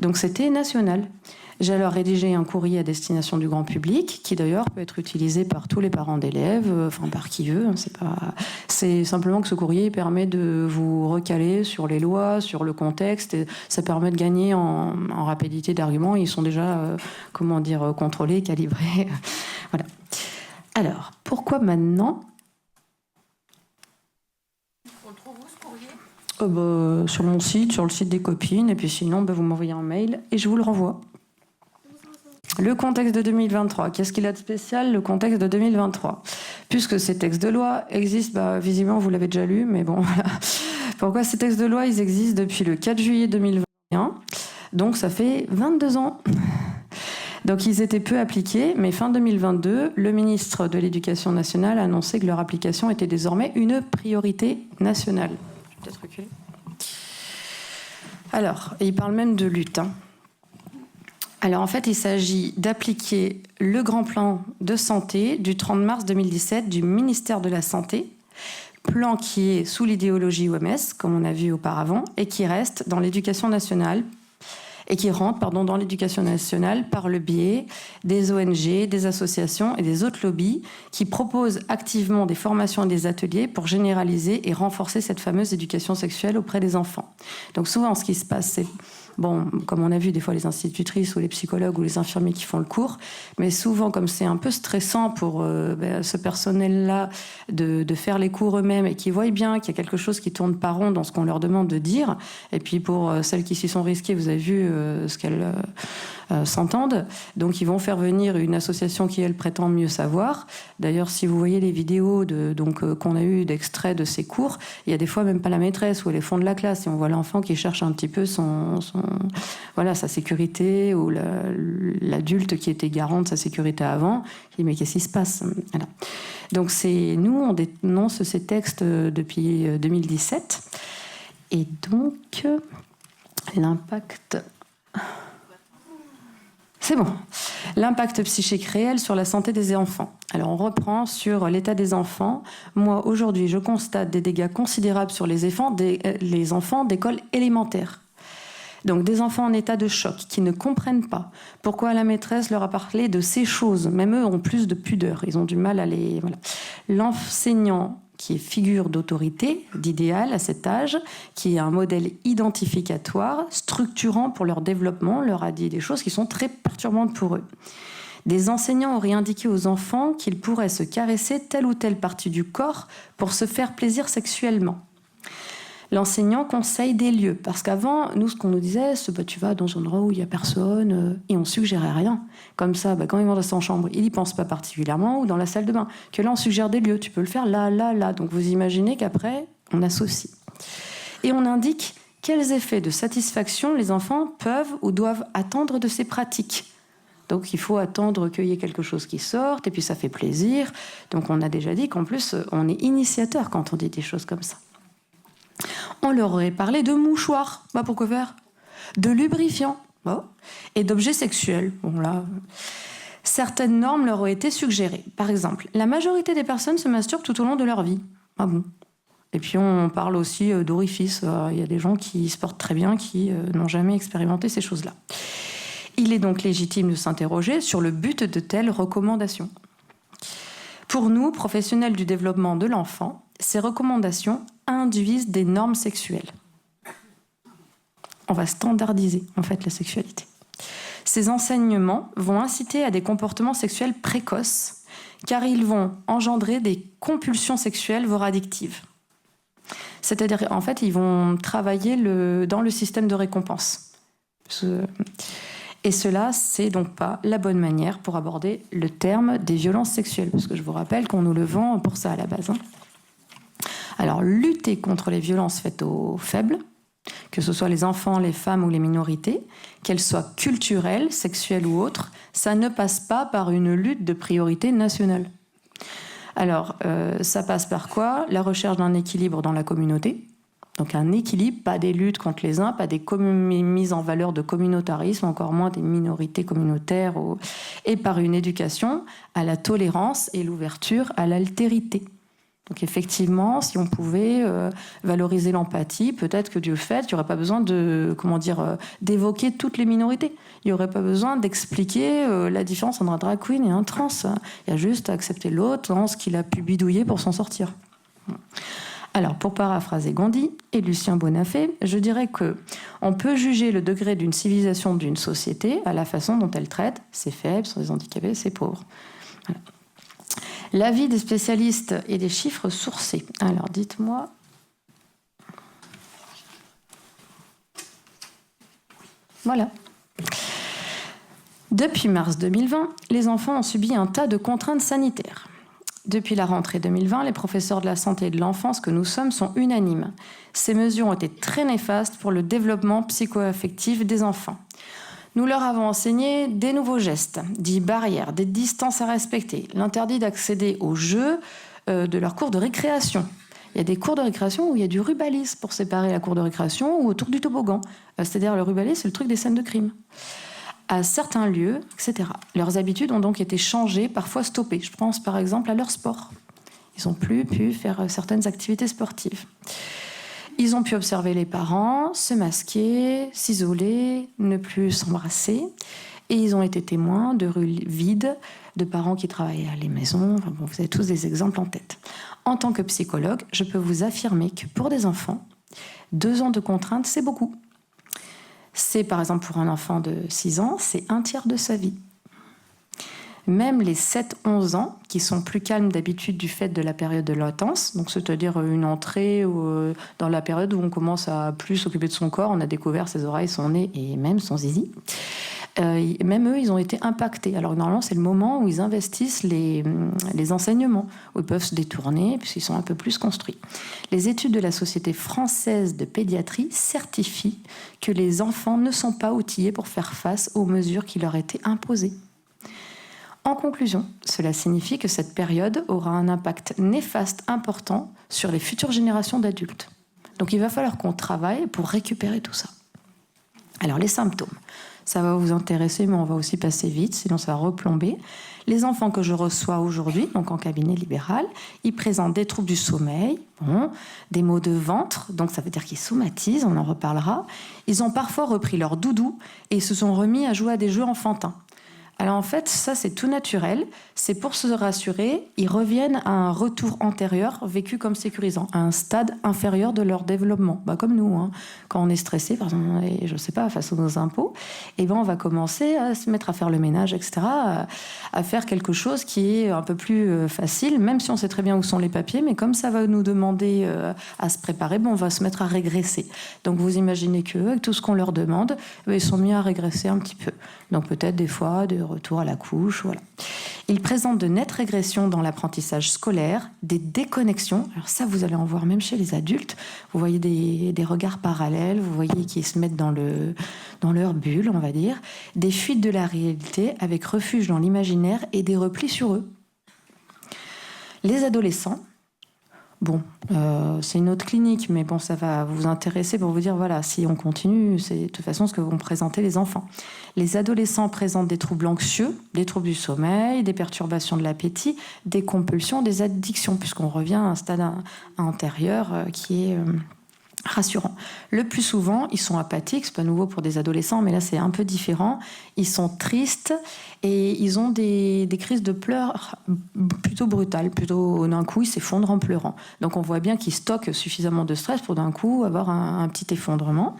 Donc, c'était national. J'ai alors rédigé un courrier à destination du grand public, qui d'ailleurs peut être utilisé par tous les parents d'élèves, enfin par qui veut. C'est simplement que ce courrier permet de vous recaler sur les lois, sur le contexte, et ça permet de gagner en rapidité d'arguments. Ils sont déjà, contrôlés, calibrés. Voilà. Alors, pourquoi maintenant ? On le trouve où ce courrier ? Sur mon site, sur le site des copines, et puis sinon, vous m'envoyez un mail et je vous le renvoie. Le contexte de 2023, qu'est-ce qu'il a de spécial, le contexte de 2023 ? Puisque ces textes de loi existent, visiblement vous l'avez déjà lu, mais bon, voilà. Pourquoi ces textes de loi, ils existent depuis le 4 juillet 2021, donc ça fait 22 ans. Donc ils étaient peu appliqués, mais fin 2022, le ministre de l'Éducation nationale a annoncé que leur application était désormais une priorité nationale. Je vais peut-être reculer. Alors, il parle même de lutte, hein. Alors en fait, il s'agit d'appliquer le grand plan de santé du 30 mars 2017 du ministère de la Santé, plan qui est sous l'idéologie OMS, comme on a vu auparavant, et qui reste dans l'éducation nationale, et qui rentre dans l'éducation nationale par le biais des ONG, des associations et des autres lobbies qui proposent activement des formations et des ateliers pour généraliser et renforcer cette fameuse éducation sexuelle auprès des enfants. Donc souvent, ce qui se passe, c'est... comme on a vu des fois les institutrices ou les psychologues ou les infirmiers qui font le cours, mais souvent comme c'est un peu stressant pour ce personnel-là de faire les cours eux-mêmes et qui voient bien qu'il y a quelque chose qui tourne pas rond dans ce qu'on leur demande de dire, et puis pour celles qui s'y sont risquées, vous avez vu ce qu'elles s'entendent, donc ils vont faire venir une association qui elle prétend mieux savoir. D'ailleurs, si vous voyez les vidéos qu'on a eu d'extraits de ces cours, il y a des fois même pas la maîtresse ou les fonds de la classe, et on voit l'enfant qui cherche un petit peu sa sécurité, ou l'adulte qui était garant de sa sécurité avant, qui dit mais qu'est-ce qui se passe ? Voilà. Donc nous on dénonce ces textes depuis 2017, et donc l'impact... C'est bon. L'impact psychique réel sur la santé des enfants. Alors on reprend sur l'état des enfants. Moi aujourd'hui je constate des dégâts considérables sur les enfants d'école élémentaire. Donc des enfants en état de choc qui ne comprennent pas pourquoi la maîtresse leur a parlé de ces choses. Même eux ont plus de pudeur, ils ont du mal à les... Voilà. L'enseignant qui est figure d'autorité, d'idéal à cet âge, qui est un modèle identificatoire, structurant pour leur développement, leur a dit des choses qui sont très perturbantes pour eux. Des enseignants auraient indiqué aux enfants qu'ils pourraient se caresser telle ou telle partie du corps pour se faire plaisir sexuellement. L'enseignant conseille des lieux, parce qu'avant, nous, ce qu'on nous disait, c'est tu vas dans un endroit où il n'y a personne, et on suggérait rien. Comme ça, quand ils vont dans sa chambre, ils n'y pensent pas particulièrement, ou dans la salle de bain. Que là, on suggère des lieux, tu peux le faire là, là, là. Donc vous imaginez qu'après, on associe. Et on indique quels effets de satisfaction les enfants peuvent ou doivent attendre de ces pratiques. Donc il faut attendre qu'il y ait quelque chose qui sorte, et puis ça fait plaisir. Donc on a déjà dit qu'en plus, on est initiateur quand on dit des choses comme ça. On leur aurait parlé de mouchoirs. Pourquoi faire ? De lubrifiants. Et d'objets sexuels. Certaines normes leur ont été suggérées. Par exemple, la majorité des personnes se masturbent tout au long de leur vie. Et puis on parle aussi d'orifices. Il y a des gens qui se portent très bien, qui n'ont jamais expérimenté ces choses-là. Il est donc légitime de s'interroger sur le but de telles recommandations. Pour nous, professionnels du développement de l'enfant, ces recommandations induisent des normes sexuelles. On va standardiser, en fait, la sexualité. Ces enseignements vont inciter à des comportements sexuels précoces, car ils vont engendrer des compulsions sexuelles, voire addictives. C'est-à-dire, en fait, ils vont travailler dans le système de récompense. Et cela, c'est donc pas la bonne manière pour aborder le terme des violences sexuelles, parce que je vous rappelle qu'on nous le vend pour ça à la base. Alors, lutter contre les violences faites aux faibles, que ce soit les enfants, les femmes ou les minorités, qu'elles soient culturelles, sexuelles ou autres, ça ne passe pas par une lutte de priorité nationale. Alors, ça passe par quoi? La recherche d'un équilibre dans la communauté. Donc un équilibre, pas des luttes contre les uns, pas des mises en valeur de communautarisme, encore moins des minorités communautaires, et par une éducation à la tolérance et l'ouverture à l'altérité. Donc effectivement, si on pouvait valoriser l'empathie, peut-être que du fait, il n'y aurait pas besoin d'évoquer toutes les minorités. Il n'y aurait pas besoin d'expliquer la différence entre un drag queen et un trans. Il y a juste à accepter l'autre dans ce qu'il a pu bidouiller pour s'en sortir. Alors, pour paraphraser Gandhi et Lucien Bonafé, je dirais que on peut juger le degré d'une civilisation d'une société à la façon dont elle traite ses faibles, ses handicapés, ses pauvres. Voilà. L'avis des spécialistes et des chiffres sourcés. Alors, dites-moi. Voilà. Depuis mars 2020, les enfants ont subi un tas de contraintes sanitaires. Depuis la rentrée 2020, les professeurs de la santé et de l'enfance que nous sommes sont unanimes. Ces mesures ont été très néfastes pour le développement psycho-affectif des enfants. Nous leur avons enseigné des nouveaux gestes, dits barrières, des distances à respecter, l'interdit d'accéder aux jeux de leurs cours de récréation. Il y a des cours de récréation où il y a du rubalisme pour séparer la cour de récréation ou autour du toboggan. C'est-à-dire le rubalisme, c'est le truc des scènes de crime. À certains lieux, etc. Leurs habitudes ont donc été changées, parfois stoppées. Je pense par exemple à leur sport. Ils n'ont plus pu faire certaines activités sportives. Ils ont pu observer les parents, se masquer, s'isoler, ne plus s'embrasser. Et ils ont été témoins de rues vides, de parents qui travaillaient à la maison. Enfin bon, vous avez tous des exemples en tête. En tant que psychologue, je peux vous affirmer que pour des enfants, 2 ans de contraintes, c'est beaucoup. C'est par exemple pour un enfant de 6 ans, c'est 1/3 de sa vie. Même les 7-11 ans, qui sont plus calmes d'habitude du fait de la période de latence, donc c'est-à-dire une entrée dans la période où on commence à plus s'occuper de son corps, on a découvert ses oreilles, son nez et même son zizi. Même eux, ils ont été impactés. Alors normalement, c'est le moment où ils investissent les enseignements, où ils peuvent se détourner, puisqu'ils sont un peu plus construits. Les études de la Société française de pédiatrie certifient que les enfants ne sont pas outillés pour faire face aux mesures qui leur étaient imposées. En conclusion, cela signifie que cette période aura un impact néfaste important sur les futures générations d'adultes. Donc il va falloir qu'on travaille pour récupérer tout ça. Alors les symptômes. Ça va vous intéresser, mais on va aussi passer vite, sinon ça va replomber. Les enfants que je reçois aujourd'hui, donc en cabinet libéral, ils présentent des troubles du sommeil, des maux de ventre, donc ça veut dire qu'ils somatisent, on en reparlera. Ils ont parfois repris leur doudou et ils se sont remis à jouer à des jeux enfantins. Alors en fait, ça c'est tout naturel, c'est pour se rassurer, ils reviennent à un retour antérieur vécu comme sécurisant, à un stade inférieur de leur développement. Comme nous, quand on est stressé, par exemple, je ne sais pas, face à nos impôts, on va commencer à se mettre à faire le ménage, etc., à faire quelque chose qui est un peu plus facile, même si on sait très bien où sont les papiers, mais comme ça va nous demander à se préparer, on va se mettre à régresser. Donc vous imaginez qu'eux, avec tout ce qu'on leur demande, ils sont mis à régresser un petit peu. Donc peut-être des fois de retour à la couche, voilà. Ils présentent de nettes régressions dans l'apprentissage scolaire, des déconnexions. Alors ça, vous allez en voir même chez les adultes. Vous voyez des regards parallèles, vous voyez qu'ils se mettent dans leur bulle, on va dire. Des fuites de la réalité avec refuge dans l'imaginaire et des replis sur eux. Les adolescents, c'est une autre clinique, mais ça va vous intéresser pour vous dire, voilà, si on continue, c'est de toute façon ce que vont présenter les enfants. Les adolescents présentent des troubles anxieux, des troubles du sommeil, des perturbations de l'appétit, des compulsions, des addictions, puisqu'on revient à un stade antérieur qui est rassurant. Le plus souvent, ils sont apathiques, c'est pas nouveau pour des adolescents, mais là c'est un peu différent. Ils sont tristes et ils ont des crises de pleurs plutôt brutales, plutôt d'un coup ils s'effondrent en pleurant. Donc on voit bien qu'ils stockent suffisamment de stress pour d'un coup avoir un petit effondrement.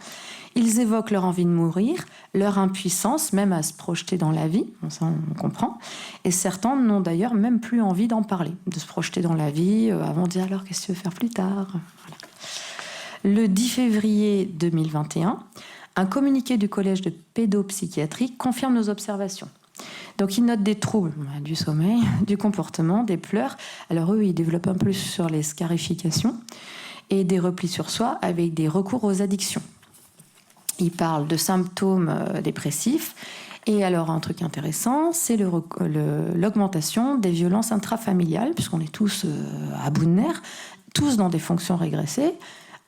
Ils évoquent leur envie de mourir, leur impuissance, même à se projeter dans la vie, ça on comprend. Et certains n'ont d'ailleurs même plus envie d'en parler, de se projeter dans la vie, avant de dire alors qu'est-ce que tu veux faire plus tard. Voilà. Le 10 février 2021, un communiqué du Collège de pédopsychiatrie confirme nos observations. Donc ils notent des troubles du sommeil, du comportement, des pleurs. Alors eux, ils développent un peu sur les scarifications et des replis sur soi avec des recours aux addictions. Ils parlent de symptômes dépressifs. Et alors un truc intéressant, c'est l'augmentation des violences intrafamiliales, puisqu'on est tous à bout de nerfs, tous dans des fonctions régressées.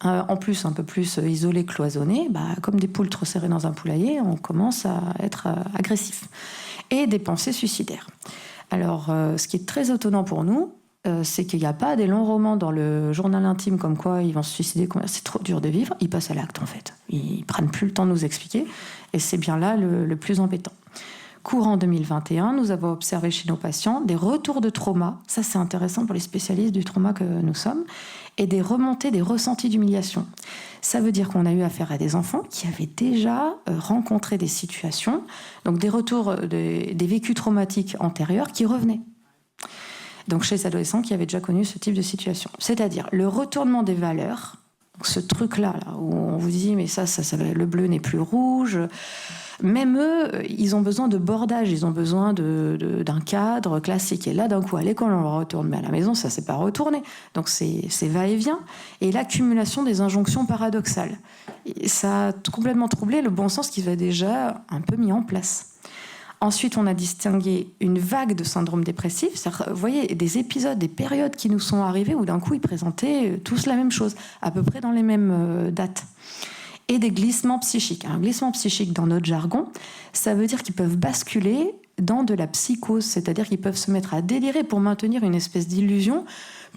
En plus, un peu plus isolés, cloisonnés, comme des poules trop serrées dans un poulailler, on commence à être agressif. Et des pensées suicidaires. Alors, ce qui est très étonnant pour nous, c'est qu'il n'y a pas des longs romans dans le journal intime comme quoi ils vont se suicider, c'est trop dur de vivre. Ils passent à l'acte, en fait. Ils prennent plus le temps de nous expliquer. Et c'est bien là le plus embêtant. Courant 2021, nous avons observé chez nos patients des retours de trauma. Ça, c'est intéressant pour les spécialistes du trauma que nous sommes. Et des remontées des ressentis d'humiliation. Ça veut dire qu'on a eu affaire à des enfants qui avaient déjà rencontré des situations, donc des retours des vécus traumatiques antérieurs qui revenaient. Donc chez les adolescents qui avaient déjà connu ce type de situation. C'est-à-dire le retournement des valeurs, donc ce truc-là là, où on vous dit mais ça, le bleu n'est plus rouge. Même eux, ils ont besoin de bordage, ils ont besoin d'un cadre classique. Et là, d'un coup, à l'école, on le retourne, mais à la maison, ça ne s'est pas retourné. Donc, c'est va-et-vient. Et l'accumulation des injonctions paradoxales. Et ça a complètement troublé le bon sens qui va déjà un peu mis en place. Ensuite, on a distingué une vague de syndrome dépressif. C'est-à-dire, vous voyez, des épisodes, des périodes qui nous sont arrivées où d'un coup, ils présentaient tous la même chose, à peu près dans les mêmes dates. Et des glissements psychiques. Un glissement psychique, dans notre jargon, ça veut dire qu'ils peuvent basculer dans de la psychose, c'est-à-dire qu'ils peuvent se mettre à délirer pour maintenir une espèce d'illusion,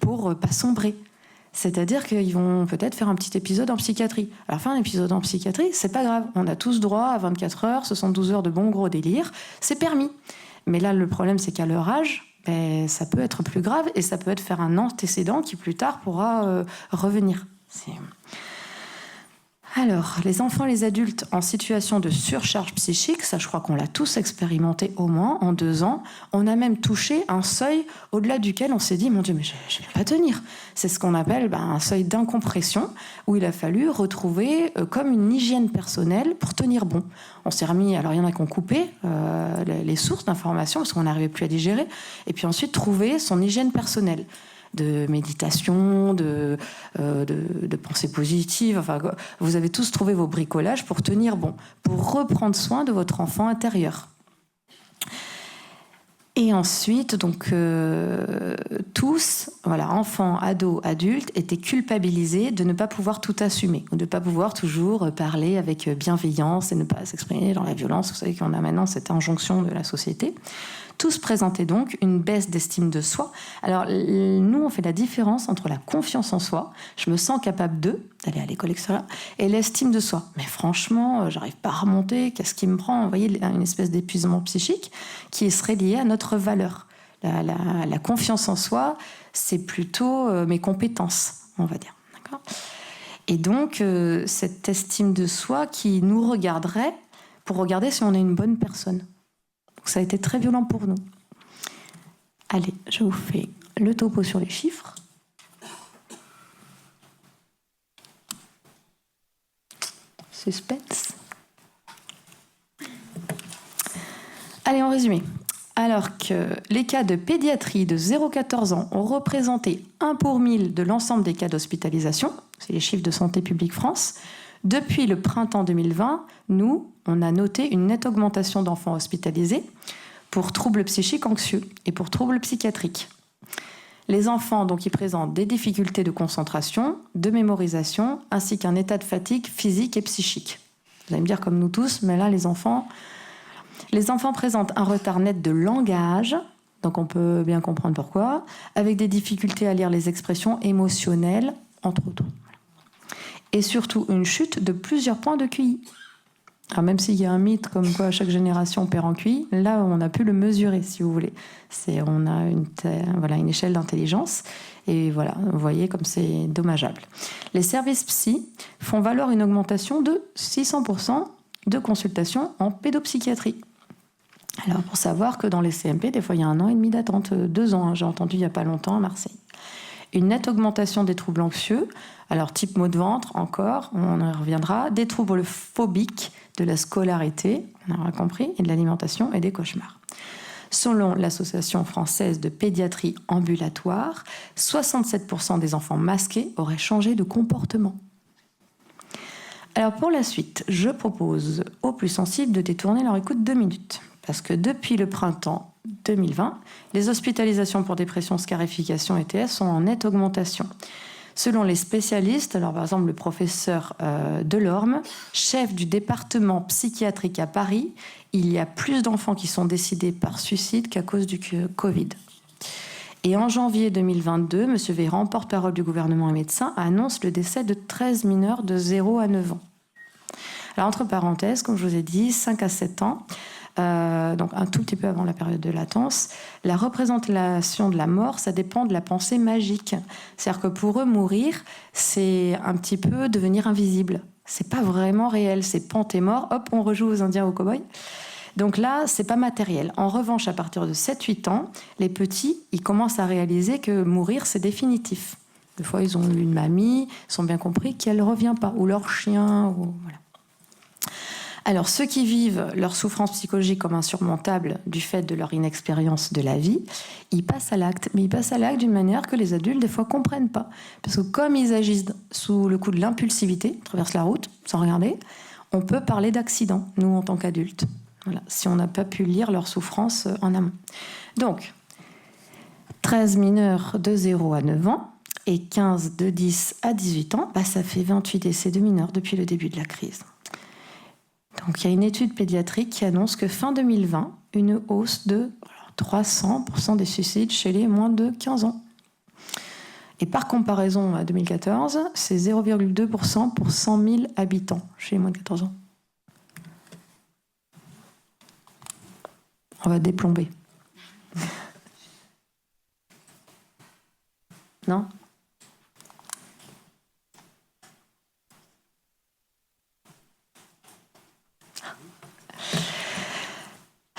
pour pas sombrer. C'est-à-dire qu'ils vont peut-être faire un petit épisode en psychiatrie. Alors faire un épisode en psychiatrie, c'est pas grave. On a tous droit à 24 heures, 72 heures de bon gros délire, c'est permis. Mais là, le problème, c'est qu'à leur âge, ça peut être plus grave et ça peut être faire un antécédent qui plus tard pourra revenir. Alors, les enfants et les adultes en situation de surcharge psychique, ça je crois qu'on l'a tous expérimenté au moins en 2 ans. On a même touché un seuil au-delà duquel on s'est dit « Mon Dieu, mais je ne vais pas tenir ». C'est ce qu'on appelle un seuil d'incompression où il a fallu retrouver comme une hygiène personnelle pour tenir bon. On s'est remis, alors il y en a qui ont coupé les sources d'informations parce qu'on n'arrivait plus à digérer, et puis ensuite trouver son hygiène personnelle. De méditation, de pensée positive. Enfin, vous avez tous trouvé vos bricolages pour tenir bon, pour reprendre soin de votre enfant intérieur. Et ensuite, donc, tous, enfants, ados, adultes, étaient culpabilisés de ne pas pouvoir tout assumer, ou de ne pas pouvoir toujours parler avec bienveillance et ne pas s'exprimer dans la violence. Vous savez qu'on a maintenant cette injonction de la société. Tous présentaient donc une baisse d'estime de soi. Alors, nous, on fait la différence entre la confiance en soi, je me sens capable d'aller à l'école, etc., et l'estime de soi. Mais franchement, j'arrive pas à remonter, qu'est-ce qui me prend ? Vous voyez, une espèce d'épuisement psychique qui serait lié à notre valeur. La confiance en soi, c'est plutôt mes compétences, on va dire. D'accord ? Et donc, cette estime de soi qui nous regarderait pour regarder si on est une bonne personne. Ça a été très violent pour nous. Allez, je vous fais le topo sur les chiffres. Suspense. Allez, en résumé. Alors que les cas de pédiatrie de 0-14 ans ont représenté 1 pour 1000 de l'ensemble des cas d'hospitalisation, c'est les chiffres de Santé publique France, depuis le printemps 2020, nous, on a noté une nette augmentation d'enfants hospitalisés pour troubles psychiques anxieux et pour troubles psychiatriques. Les enfants, donc, ils présentent des difficultés de concentration, de mémorisation, ainsi qu'un état de fatigue physique et psychique. Vous allez me dire comme nous tous, mais là, les enfants présentent un retard net de langage, donc on peut bien comprendre pourquoi, avec des difficultés à lire les expressions émotionnelles, entre autres. Et surtout une chute de plusieurs points de QI. Alors même s'il y a un mythe comme quoi chaque génération perd en QI, là on a pu le mesurer si vous voulez. On a une échelle d'intelligence et voilà, vous voyez comme c'est dommageable. Les services psy font valoir une augmentation de 600% de consultations en pédopsychiatrie. Alors pour savoir que dans les CMP, des fois il y a 1 an et demi d'attente, 2 ans, j'ai entendu il n'y a pas longtemps à Marseille. Une nette augmentation des troubles anxieux, alors type maux de ventre encore, on y reviendra, des troubles phobiques, de la scolarité, on aura compris, et de l'alimentation et des cauchemars. Selon l'Association française de pédiatrie ambulatoire, 67% des enfants masqués auraient changé de comportement. Alors pour la suite, je propose aux plus sensibles de détourner leur écoute 2 minutes. Parce que depuis le printemps 2020, les hospitalisations pour dépression, scarification et TS sont en nette augmentation. Selon les spécialistes, alors par exemple le professeur Delorme, chef du département psychiatrique à Paris, il y a plus d'enfants qui sont décédés par suicide qu'à cause du Covid. Et en janvier 2022, M. Véran, porte-parole du gouvernement et médecin, annonce le décès de 13 mineurs de 0 à 9 ans. Alors entre parenthèses, comme je vous ai dit, 5 à 7 ans, donc un tout petit peu avant la période de latence, la représentation de la mort, ça dépend de la pensée magique. C'est-à-dire que pour eux, mourir, c'est un petit peu devenir invisible. C'est pas vraiment réel, c'est pan, t'es mort, hop, on rejoue aux Indiens, aux cow-boys. Donc là, c'est pas matériel. En revanche, à partir de 7-8 ans, les petits, ils commencent à réaliser que mourir, c'est définitif. Des fois, ils ont eu une mamie, ils ont bien compris qu'elle ne revient pas, ou leur chien, ou voilà. Alors, ceux qui vivent leur souffrance psychologique comme insurmontable du fait de leur inexpérience de la vie, ils passent à l'acte. Mais ils passent à l'acte d'une manière que les adultes, des fois, ne comprennent pas. Parce que comme ils agissent sous le coup de l'impulsivité, ils traversent la route sans regarder, on peut parler d'accident, nous, en tant qu'adultes. Voilà, si on n'a pas pu lire leur souffrance en amont. Donc, 13 mineurs de 0 à 9 ans et 15 de 10 à 18 ans, ça fait 28 décès de mineurs depuis le début de la crise. Donc, il y a une étude pédiatrique qui annonce que fin 2020, une hausse de 300% des suicides chez les moins de 15 ans. Et par comparaison à 2014, c'est 0,2% pour 100 000 habitants chez les moins de 14 ans. On va déplomber. Non ?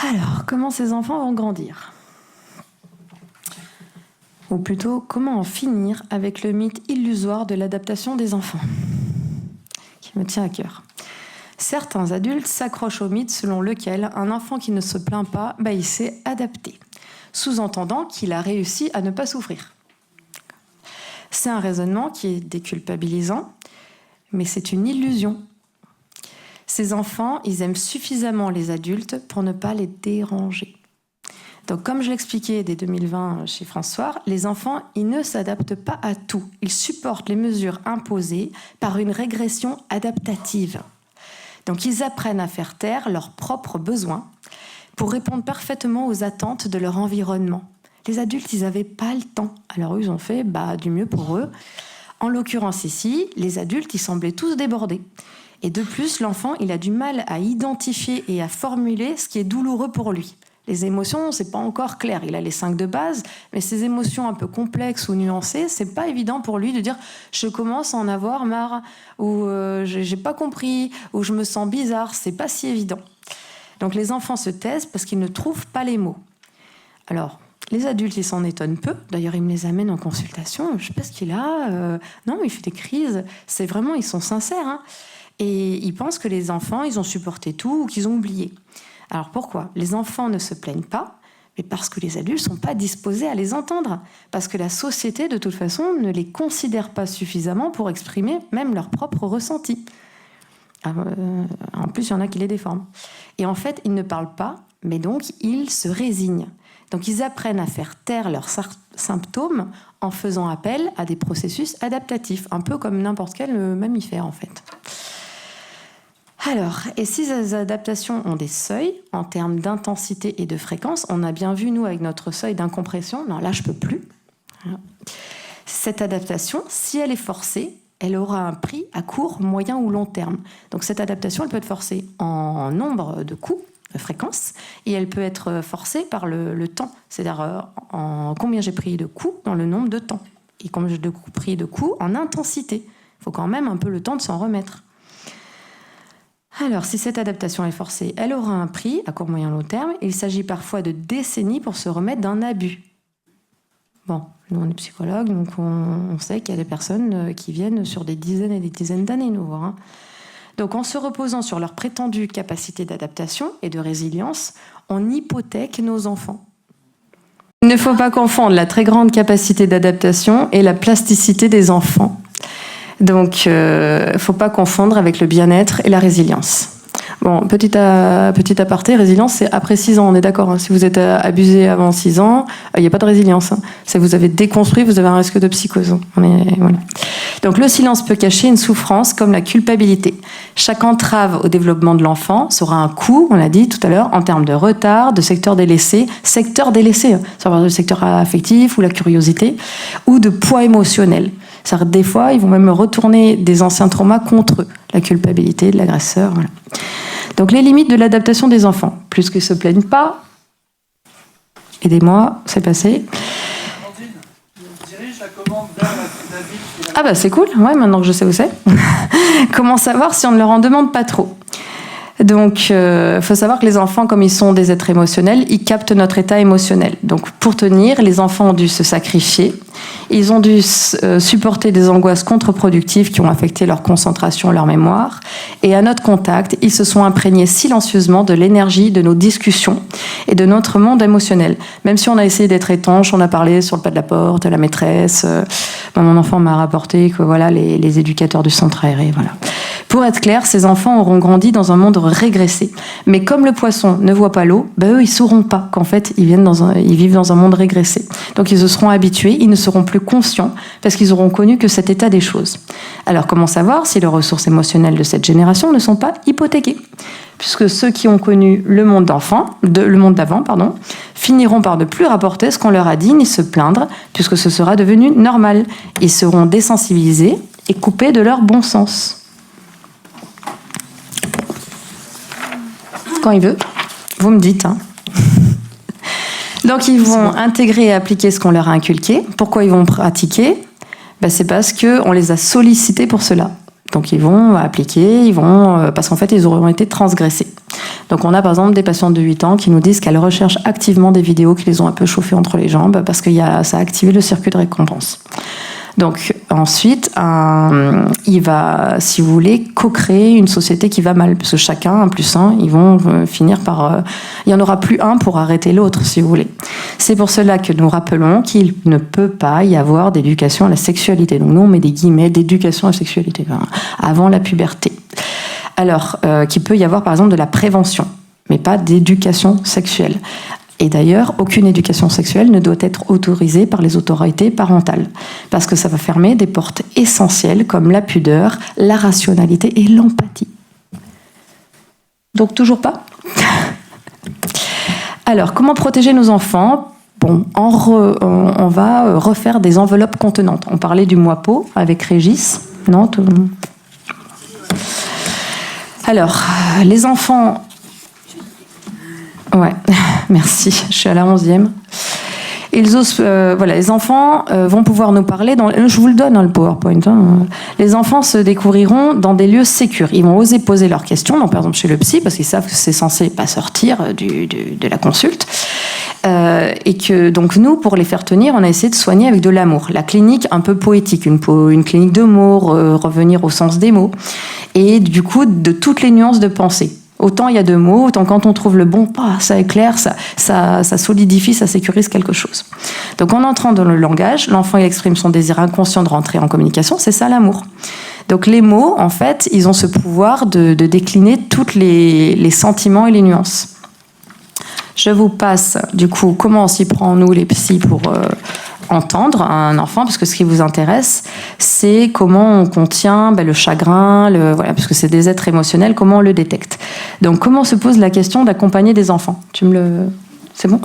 Alors, comment ces enfants vont grandir ? Ou plutôt, comment en finir avec le mythe illusoire de l'adaptation des enfants, qui me tient à cœur. Certains adultes s'accrochent au mythe selon lequel un enfant qui ne se plaint pas, il s'est adapté, sous-entendant qu'il a réussi à ne pas souffrir. C'est un raisonnement qui est déculpabilisant, mais c'est une illusion. Ces enfants, ils aiment suffisamment les adultes pour ne pas les déranger. Donc, comme je l'expliquais dès 2020 chez François, les enfants, ils ne s'adaptent pas à tout. Ils supportent les mesures imposées par une régression adaptative. Donc, ils apprennent à faire taire leurs propres besoins pour répondre parfaitement aux attentes de leur environnement. Les adultes, ils n'avaient pas le temps. Alors, eux, ils ont fait du mieux pour eux. En l'occurrence ici, les adultes, ils semblaient tous débordés. Et de plus, l'enfant, il a du mal à identifier et à formuler ce qui est douloureux pour lui. Les émotions, c'est pas encore clair. Il a les 5 de base, mais ces émotions un peu complexes ou nuancées, c'est pas évident pour lui de dire « je commence à en avoir marre » ou « j'ai pas compris » ou « je me sens bizarre ». C'est pas si évident. Donc les enfants se taisent parce qu'ils ne trouvent pas les mots. Alors, les adultes, ils s'en étonnent peu. D'ailleurs, ils me les amènent en consultation. Je sais pas ce qu'il a. Non, mais il fait des crises. C'est vraiment, ils sont sincères, hein. Et ils pensent que les enfants, ils ont supporté tout ou qu'ils ont oublié. Alors pourquoi ? Les enfants ne se plaignent pas, mais parce que les adultes ne sont pas disposés à les entendre. Parce que la société, de toute façon, ne les considère pas suffisamment pour exprimer même leurs propres ressentis. En plus, il y en a qui les déforment. Et en fait, ils ne parlent pas, mais donc ils se résignent. Donc ils apprennent à faire taire leurs symptômes en faisant appel à des processus adaptatifs, un peu comme n'importe quel mammifère en fait. Alors, et si ces adaptations ont des seuils en termes d'intensité et de fréquence, on a bien vu, nous, avec notre seuil d'incompression, non, là, je peux plus. Cette adaptation, si elle est forcée, elle aura un prix à court, moyen ou long terme. Donc cette adaptation, elle peut être forcée en nombre de coups, de fréquences, et elle peut être forcée par le temps, c'est-à-dire en combien j'ai pris de coups dans le nombre de temps, et combien j'ai pris de coups en intensité. Il faut quand même un peu le temps de s'en remettre. Alors, si cette adaptation est forcée, elle aura un prix à court, moyen, long terme. Il s'agit parfois de décennies pour se remettre d'un abus. Bon, nous on est psychologues, donc on sait qu'il y a des personnes qui viennent sur des dizaines et des dizaines d'années nous voir. Donc en se reposant sur leur prétendue capacité d'adaptation et de résilience, on hypothèque nos enfants. Il ne faut pas confondre la très grande capacité d'adaptation et la plasticité des enfants. Donc, il ne faut pas confondre avec le bien-être et la résilience. Bon, petit aparté, résilience, c'est après 6 ans, on est d'accord. Hein. Si vous êtes abusé avant 6 ans, il n'y a pas de résilience. Hein. Si vous avez déconstruit, vous avez un risque de psychose. Voilà. Donc, le silence peut cacher une souffrance comme la culpabilité. Chaque entrave au développement de l'enfant sera un coût, on l'a dit tout à l'heure, en termes de retard, de secteur délaissé, ça va être le secteur affectif ou la curiosité, ou de poids émotionnel. C'est-à-dire, des fois, ils vont même retourner des anciens traumas contre eux, la culpabilité de l'agresseur. Voilà. Donc, les limites de l'adaptation des enfants. Plus qu'ils ne se plaignent pas, aidez-moi, c'est passé. Dirige la commande vers David. Ah bah c'est cool, ouais, maintenant que je sais où c'est. Comment savoir si on ne leur en demande pas trop ? Donc, faut savoir que les enfants, comme ils sont des êtres émotionnels, ils captent notre état émotionnel. Donc, pour tenir, les enfants ont dû se sacrifier. Ils ont dû supporter des angoisses contre-productives qui ont affecté leur concentration, leur mémoire. Et à notre contact, ils se sont imprégnés silencieusement de l'énergie de nos discussions et de notre monde émotionnel. Même si on a essayé d'être étanche, on a parlé sur le pas de la porte, la maîtresse. Mon enfant m'a rapporté que voilà, les éducateurs du centre aéré, voilà. Pour être clair, ces enfants auront grandi dans un monde régressé. Mais comme le poisson ne voit pas l'eau, eux, ils sauront pas qu'en fait, ils vivent dans un monde régressé. Donc, ils se seront habitués, ils ne seront plus conscients parce qu'ils auront connu que cet état des choses. Alors, comment savoir si les ressources émotionnelles de cette génération ne sont pas hypothéquées ? Puisque ceux qui ont connu le monde d'avant, finiront par ne plus rapporter ce qu'on leur a dit ni se plaindre, puisque ce sera devenu normal. Ils seront désensibilisés et coupés de leur bon sens. Quand il veut, vous me dites. Hein. Donc, ils vont intégrer et appliquer ce qu'on leur a inculqué. Pourquoi ils vont pratiquer ? C'est parce qu'on les a sollicités pour cela. Donc, ils vont appliquer, parce qu'en fait, ils auront été transgressés. Donc, on a par exemple des patientes de 8 ans qui nous disent qu'elles recherchent activement des vidéos qui les ont un peu chauffées entre les jambes parce que ça a activé le circuit de récompense. Donc ensuite, il va, si vous voulez, co-créer une société qui va mal, parce que chacun, 1 + 1, ils vont finir par... il n'y en aura plus un pour arrêter l'autre, si vous voulez. C'est pour cela que nous rappelons qu'il ne peut pas y avoir d'éducation à la sexualité. Donc nous, on met des guillemets d'éducation à la sexualité, avant la puberté. Alors, qu'il peut y avoir, par exemple, de la prévention, mais pas d'éducation sexuelle. Et d'ailleurs, aucune éducation sexuelle ne doit être autorisée par les autorités parentales, parce que ça va fermer des portes essentielles comme la pudeur, la rationalité et l'empathie. Donc toujours pas ? Alors, comment protéger nos enfants ? Bon, on va refaire des enveloppes contenantes. On parlait du Moipo avec Régis, non ? Alors, les enfants... Ouais, merci. Je suis à la 11e. Les enfants vont pouvoir nous parler. Je vous le donne, le PowerPoint. Hein. Les enfants se découvriront dans des lieux sécurs. Ils vont oser poser leurs questions, donc, par exemple chez le psy, parce qu'ils savent que c'est censé pas sortir de la consulte. Et que donc nous, pour les faire tenir, on a essayé de soigner avec de l'amour. La clinique un peu poétique, une clinique de mots, revenir au sens des mots, et du coup de toutes les nuances de pensée. Autant il y a 2 mots, autant quand on trouve le bon, ça éclaire, ça solidifie, ça sécurise quelque chose. Donc en entrant dans le langage, l'enfant il exprime son désir inconscient de rentrer en communication, c'est ça l'amour. Donc les mots, en fait, ils ont ce pouvoir de décliner tous les sentiments et les nuances. Je vous passe, du coup, comment on s'y prend, nous, les psys, pour entendre un enfant, parce que ce qui vous intéresse, c'est comment on contient le chagrin, voilà, parce que c'est des êtres émotionnels, comment on le détecte. Donc, comment se pose la question d'accompagner des enfants ? C'est bon ?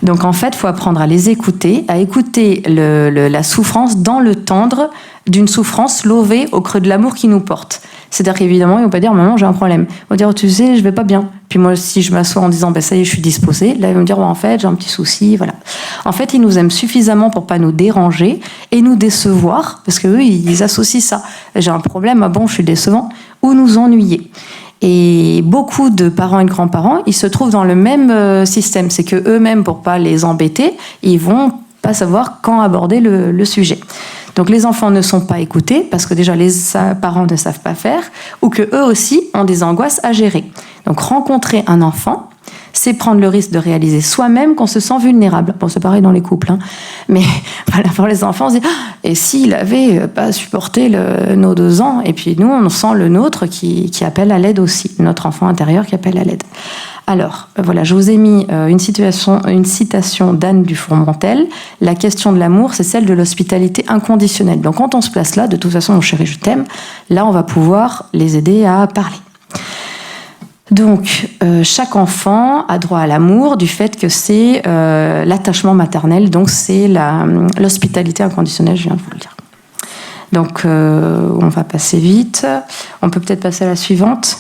Donc en fait, il faut apprendre à les écouter, à écouter la souffrance dans le tendre d'une souffrance lovée au creux de l'amour qui nous porte. C'est-à-dire qu'évidemment, ils ne vont pas dire « Maman, j'ai un problème ». Ils vont dire « Tu sais, je ne vais pas bien ». Puis moi, si je m'assois en disant « Ça y est, je suis disposée », là, ils vont me dire « En fait, j'ai un petit souci, voilà ». En fait, ils nous aiment suffisamment pour ne pas nous déranger et nous décevoir, parce qu'eux, ils associent ça. J'ai un problème, ah bon, je suis décevant, ou nous ennuyer. Et beaucoup de parents et de grands-parents, ils se trouvent dans le même système. C'est qu'eux-mêmes, pour ne pas les embêter, ils ne vont pas savoir quand aborder le sujet. Donc les enfants ne sont pas écoutés parce que déjà les parents ne savent pas faire ou que eux aussi ont des angoisses à gérer. Donc rencontrer un enfant, c'est prendre le risque de réaliser soi-même qu'on se sent vulnérable. Bon, c'est pareil dans les couples, hein. Mais voilà, pour les enfants, on se dit et s'il avait pas supporté nos 2 ans, et puis nous, on sent le nôtre qui appelle à l'aide aussi, notre enfant intérieur qui appelle à l'aide. Alors, voilà, je vous ai mis une citation d'Anne Dufourmontel. La question de l'amour, c'est celle de l'hospitalité inconditionnelle. Donc, quand on se place là, de toute façon, mon chéri, je t'aime, là, on va pouvoir les aider à parler. Donc, chaque enfant a droit à l'amour du fait que c'est l'attachement maternel, donc c'est l'hospitalité inconditionnelle, je viens de vous le dire. Donc, on va passer vite. On peut peut-être passer à la suivante.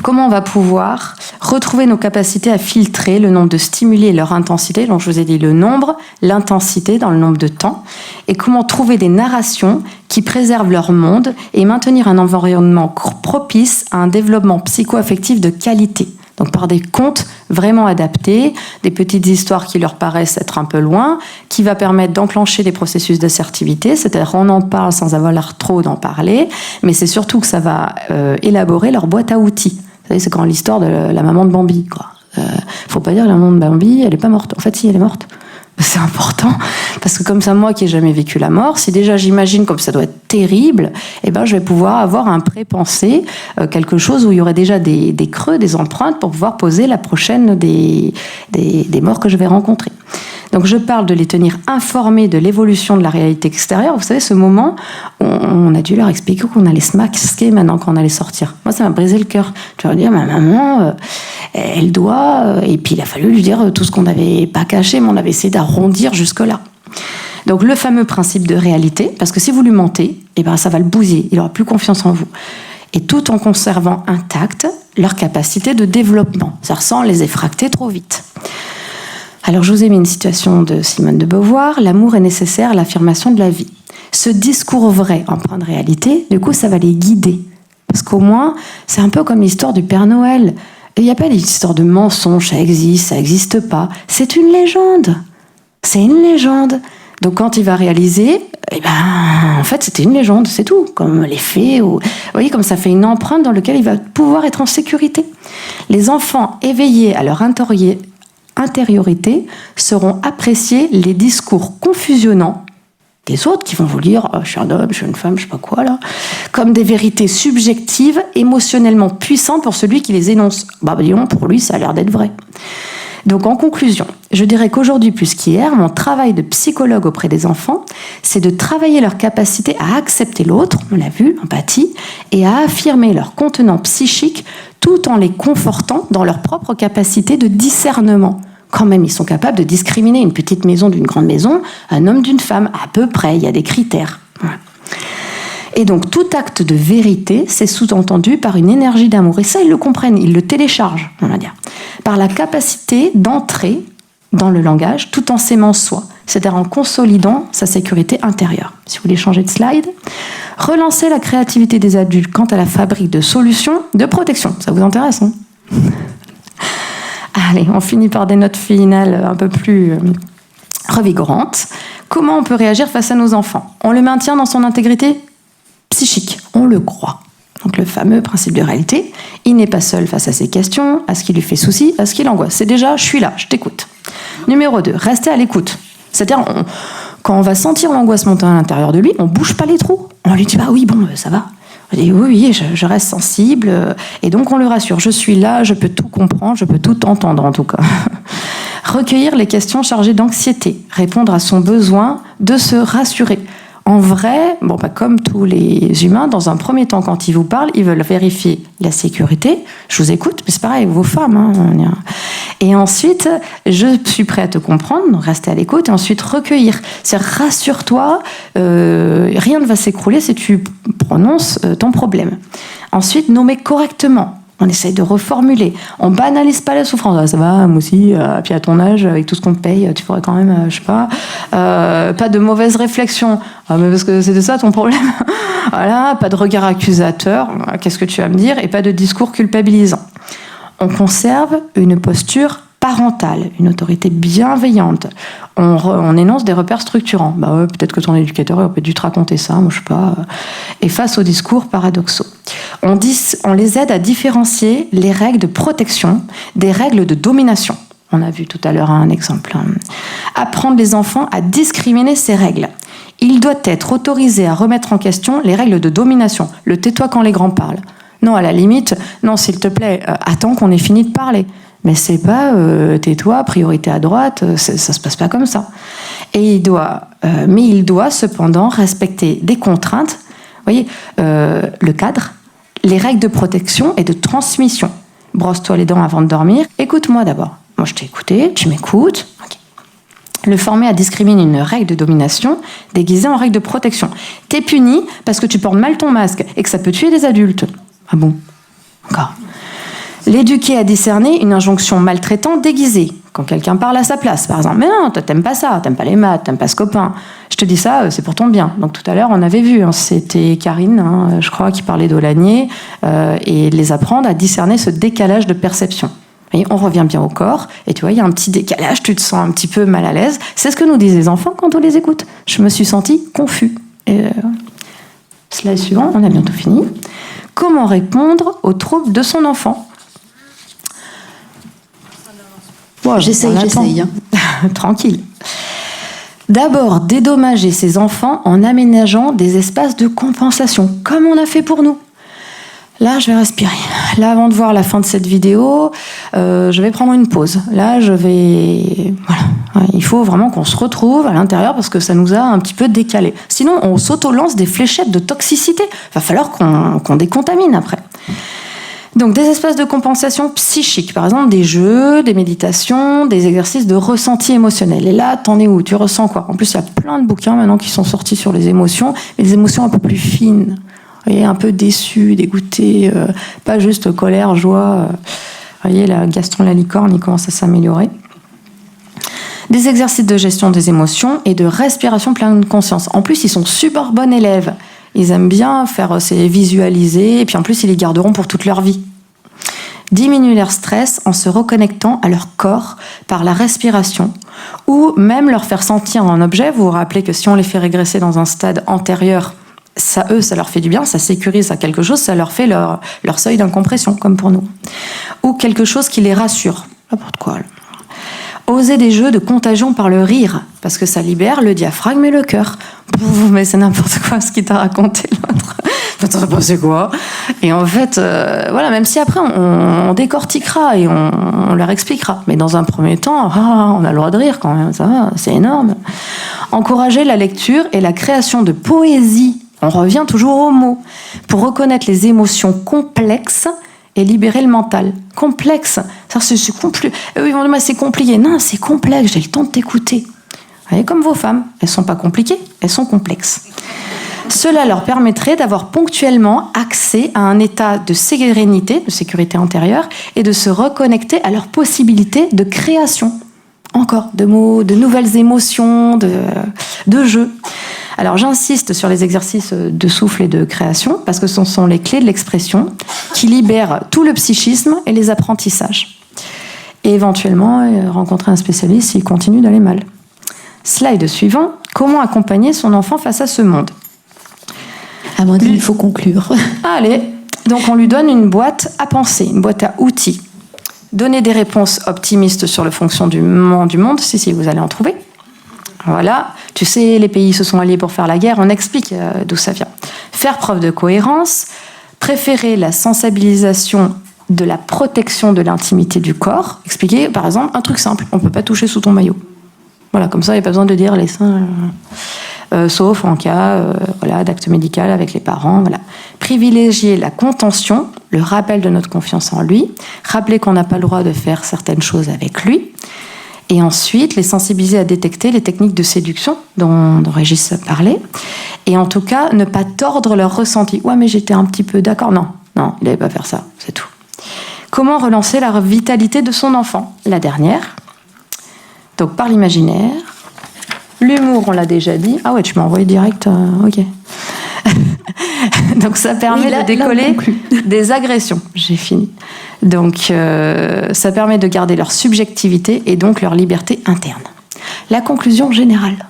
Comment on va pouvoir retrouver nos capacités à filtrer le nombre de stimuli et leur intensité. Donc, je vous ai dit le nombre, l'intensité dans le nombre de temps. Et comment trouver des narrations qui préservent leur monde et maintenir un environnement propice à un développement psycho-affectif de qualité. Donc, par des contes vraiment adaptés, des petites histoires qui leur paraissent être un peu loin, qui va permettre d'enclencher des processus d'assertivité, c'est-à-dire on en parle sans avoir l'air trop d'en parler, mais c'est surtout que ça va élaborer leur boîte à outils. Vous savez, c'est quand l'histoire de la maman de Bambi, quoi. Faut pas dire la maman de Bambi, elle est pas morte. En fait, si, elle est morte. C'est important, parce que comme ça, moi qui n'ai jamais vécu la mort, si déjà j'imagine comme ça doit être terrible, eh ben, je vais pouvoir avoir un pré-pensé, quelque chose où il y aurait déjà des creux, des empreintes pour pouvoir poser la prochaine des morts que je vais rencontrer. Donc je parle de les tenir informés de l'évolution de la réalité extérieure. Vous savez, ce moment, on a dû leur expliquer qu'on allait se masquer maintenant quand on allait sortir. Moi, ça m'a brisé le cœur. Je leur ai dit, ma maman, elle doit... Et puis il a fallu lui dire tout ce qu'on n'avait pas caché, mais on avait essayé d'arrondir jusque-là. Donc le fameux principe de réalité, parce que si vous lui mentez, eh ben, ça va le bousiller, il n'aura plus confiance en vous. Et tout en conservant intacte leur capacité de développement, c'est-à-dire sans les effracter trop vite. Alors, je vous ai mis une citation de Simone de Beauvoir. L'amour est nécessaire à l'affirmation de la vie. Ce discours vrai, empreint de réalité, du coup, ça va les guider. Parce qu'au moins, c'est un peu comme l'histoire du Père Noël. Il n'y a pas d'histoire de mensonge, ça n'existe pas. C'est une légende. C'est une légende. Donc, quand il va réaliser, eh ben, en fait, c'était une légende, c'est tout. Comme les fées, ou... vous voyez, comme ça fait une empreinte dans laquelle il va pouvoir être en sécurité. Les enfants éveillés à leur intériorité seront appréciés les discours confusionnants des autres qui vont vous dire oh, je suis un homme, je suis une femme, je sais pas quoi là, comme des vérités subjectives, émotionnellement puissantes pour celui qui les énonce. Bah disons, pour lui, ça a l'air d'être vrai. Donc en conclusion, je dirais qu'aujourd'hui plus qu'hier, mon travail de psychologue auprès des enfants, c'est de travailler leur capacité à accepter l'autre, on l'a vu, l'empathie, et à affirmer leur contenant psychique tout en les confortant dans leur propre capacité de discernement. Quand même, ils sont capables de discriminer une petite maison d'une grande maison, un homme d'une femme, à peu près, il y a des critères. Voilà. Et donc, tout acte de vérité, c'est sous-entendu par une énergie d'amour. Et ça, ils le comprennent, ils le téléchargent, on va dire. Par la capacité d'entrer dans le langage tout en s'aimant soi, c'est-à-dire en consolidant sa sécurité intérieure. Si vous voulez changer de slide, relancer la créativité des adultes quant à la fabrique de solutions de protection. Ça vous intéresse, hein ? Allez, on finit par des notes finales un peu plus revigorantes. Comment on peut réagir face à nos enfants ? On le maintient dans son intégrité psychique, on le croit. Donc le fameux principe de réalité, il n'est pas seul face à ses questions, à ce qui lui fait souci, à ce qui l'angoisse. C'est déjà, je suis là, je t'écoute. Numéro 2, rester à l'écoute. C'est-à-dire, quand on va sentir l'angoisse monter à l'intérieur de lui, on ne bouge pas les trous. On lui dit, bah oui, bon, ça va. On dit, oui, je reste sensible. Et donc on le rassure, je suis là, je peux tout comprendre, je peux tout entendre en tout cas. Recueillir les questions chargées d'anxiété, répondre à son besoin de se rassurer. En vrai, comme tous les humains, dans un premier temps, quand ils vous parlent, ils veulent vérifier la sécurité. Je vous écoute, mais c'est pareil, vos femmes. Et ensuite, je suis prêt à te comprendre, rester à l'écoute, et ensuite recueillir. C'est rassure-toi, rien ne va s'écrouler si tu prononces ton problème. Ensuite, nommer correctement. On essaye de reformuler. On banalise pas la souffrance. Ah, ça va, moi aussi, puis à ton âge, avec tout ce qu'on te paye, tu pourrais quand même, je sais pas. Pas de mauvaise réflexion. Ah, mais parce que c'était ça ton problème. Voilà, pas de regard accusateur. Qu'est-ce que tu vas me dire? Et pas de discours culpabilisant. On conserve une posture parentale, une autorité bienveillante. On énonce des repères structurants. Bah ouais, peut-être que ton éducateur aurait dû te raconter ça, moi je sais pas. Et face aux discours paradoxaux, on les aide à différencier les règles de protection des règles de domination. On a vu tout à l'heure un exemple. Apprendre les enfants à discriminer ces règles. Il doit être autorisé à remettre en question les règles de domination. Le tais-toi quand les grands parlent. Non, à la limite, non, s'il te plaît, attends qu'on ait fini de parler. Mais c'est pas tais-toi, priorité à droite, ça se passe pas comme ça. Et mais il doit cependant respecter des contraintes, vous voyez, le cadre, les règles de protection et de transmission. Brosse-toi les dents avant de dormir. Écoute-moi d'abord. Moi, je t'ai écouté, tu m'écoutes. Okay. Le former à discriminer une règle de domination déguisée en règle de protection. T'es puni parce que tu portes mal ton masque et que ça peut tuer des adultes. Ah bon? Encore. L'éduquer à discerner une injonction maltraitante déguisée. Quand quelqu'un parle à sa place, par exemple. Mais non, toi, t'aimes pas ça, t'aimes pas les maths, t'aimes pas ce copain. Je te dis ça, c'est pour ton bien. Donc tout à l'heure, on avait vu, c'était Karine, je crois, qui parlait d'Olanier, et les apprendre à discerner ce décalage de perception. Et on revient bien au corps, et tu vois, il y a un petit décalage, tu te sens un petit peu mal à l'aise. C'est ce que nous disent les enfants quand on les écoute. Je me suis sentie confus. Slide suivant, on a bientôt fini. Comment répondre aux troubles de son enfant? Bon, J'essaye. Tranquille. D'abord, dédommager ses enfants en aménageant des espaces de compensation, comme on a fait pour nous. Là, je vais respirer. Là, avant de voir la fin de cette vidéo, je vais prendre une pause. Là, voilà. Il faut vraiment qu'on se retrouve à l'intérieur parce que ça nous a un petit peu décalé. Sinon, on s'auto-lance des fléchettes de toxicité. Il va falloir qu'on décontamine après. Donc, des espaces de compensation psychique, par exemple des jeux, des méditations, des exercices de ressenti émotionnel. Et là, t'en es où? Tu ressens quoi? En plus, il y a plein de bouquins maintenant qui sont sortis sur les émotions, mais des émotions un peu plus fines. Vous voyez, un peu déçu, dégoûté, pas juste colère, joie. Vous voyez, la Gaston Lalicorne, il commence à s'améliorer. Des exercices de gestion des émotions et de respiration pleine conscience. En plus, ils sont super bons élèves. Ils aiment bien faire ces visualiser, et puis en plus, ils les garderont pour toute leur vie. Diminuer leur stress en se reconnectant à leur corps par la respiration, ou même leur faire sentir un objet. Vous vous rappelez que si on les fait régresser dans un stade antérieur, ça leur fait du bien, ça sécurise à quelque chose, ça leur fait leur seuil d'incompression, comme pour nous. Ou quelque chose qui les rassure. N'importe quoi. Oser des jeux de contagion par le rire, parce que ça libère le diaphragme et le cœur. Mais c'est n'importe quoi ce qu'il t'a raconté l'autre. T'en as pensé quoi? Et en fait, voilà, même si après on décortiquera et on leur expliquera. Mais dans un premier temps, on a le droit de rire quand même, ça va, c'est énorme. Encourager la lecture et la création de poésie. On revient toujours aux mots. Pour reconnaître les émotions complexes et libérer le mental. Complexe, ça c'est compliqué. Oui, c'est compliqué. Non, c'est complexe, j'ai le temps de t'écouter. Vous voyez, comme vos femmes, elles sont pas compliquées, elles sont complexes. Cela leur permettrait d'avoir ponctuellement accès à un état de sérénité, de sécurité intérieure, et de se reconnecter à leurs possibilités de création. Encore, de mots, de nouvelles émotions, de jeux. Alors j'insiste sur les exercices de souffle et de création, parce que ce sont les clés de l'expression qui libèrent tout le psychisme et les apprentissages. Et éventuellement, rencontrer un spécialiste s'il continue d'aller mal. Slide suivant, comment accompagner son enfant face à ce monde? À mon avis, il faut conclure. Allez, donc on lui donne une boîte à penser, une boîte à outils. Donner des réponses optimistes sur le fonctionnement du monde, si, vous allez en trouver. Voilà, tu sais, les pays se sont alliés pour faire la guerre, on explique d'où ça vient. Faire preuve de cohérence, préférer la sensibilisation de la protection de l'intimité du corps. Expliquer, par exemple, un truc simple, on ne peut pas toucher sous ton maillot. Voilà, comme ça, il n'y a pas besoin de dire les seins. sauf en cas d'acte médical avec les parents. Voilà. Privilégier la contention, le rappel de notre confiance en lui, rappeler qu'on n'a pas le droit de faire certaines choses avec lui, et ensuite les sensibiliser à détecter les techniques de séduction dont Régis parlait, et en tout cas ne pas tordre leur ressenti. Ouais, mais j'étais un petit peu d'accord. Non, il n'allait pas faire ça, c'est tout. Comment relancer la vitalité de son enfant? La dernière, donc par l'imaginaire. L'humour, on l'a déjà dit. Ah ouais, tu m'as envoyé direct, ok. Donc ça permet de décoller des agressions. J'ai fini. Donc ça permet de garder leur subjectivité et donc leur liberté interne. La conclusion générale.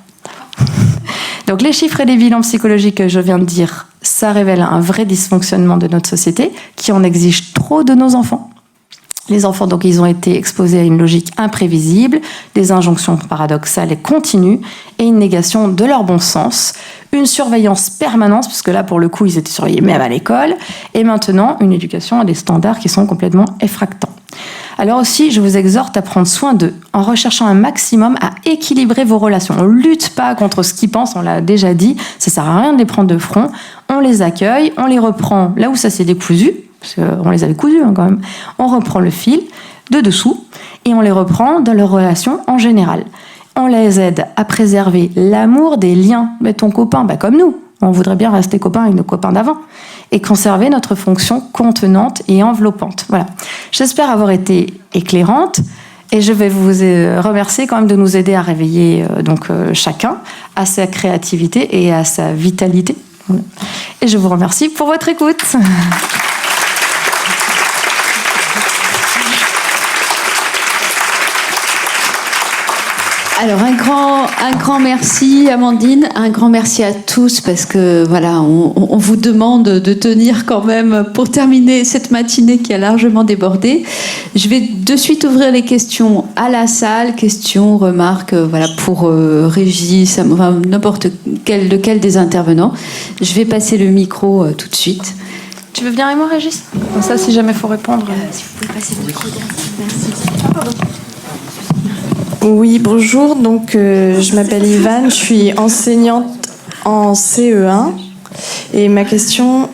Donc les chiffres et les bilans psychologiques que je viens de dire, ça révèle un vrai dysfonctionnement de notre société qui en exige trop de nos enfants. Les enfants, donc, ils ont été exposés à une logique imprévisible, des injonctions paradoxales et continues, et une négation de leur bon sens, une surveillance permanente, parce que là, pour le coup, ils étaient surveillés même à l'école, et maintenant, une éducation à des standards qui sont complètement effractants. Alors aussi, je vous exhorte à prendre soin d'eux, en recherchant un maximum à équilibrer vos relations. On ne lutte pas contre ce qu'ils pensent, on l'a déjà dit, ça ne sert à rien de les prendre de front, on les accueille, on les reprend là où ça s'est décousu, parce qu'on les avait cousus quand même, on reprend le fil de dessous et on les reprend dans leurs relations en général. On les aide à préserver l'amour des liens. Mais ton copain, comme nous, on voudrait bien rester copains avec nos copains d'avant et conserver notre fonction contenante et enveloppante. Voilà. J'espère avoir été éclairante et je vais vous remercier quand même de nous aider à réveiller chacun à sa créativité et à sa vitalité. Et je vous remercie pour votre écoute. Alors un grand merci Amandine, un grand merci à tous parce que voilà, on vous demande de tenir quand même pour terminer cette matinée qui a largement débordé. Je vais de suite ouvrir les questions à la salle, questions, remarques, pour Régis, n'importe lequel des intervenants. Je vais passer le micro tout de suite. Tu veux venir avec moi, Régis? Comme ça, si jamais il faut répondre. Si vous pouvez passer le micro, merci. Oui, bonjour. Donc, je m'appelle Yvonne, je suis enseignante en CE1. Et ma question,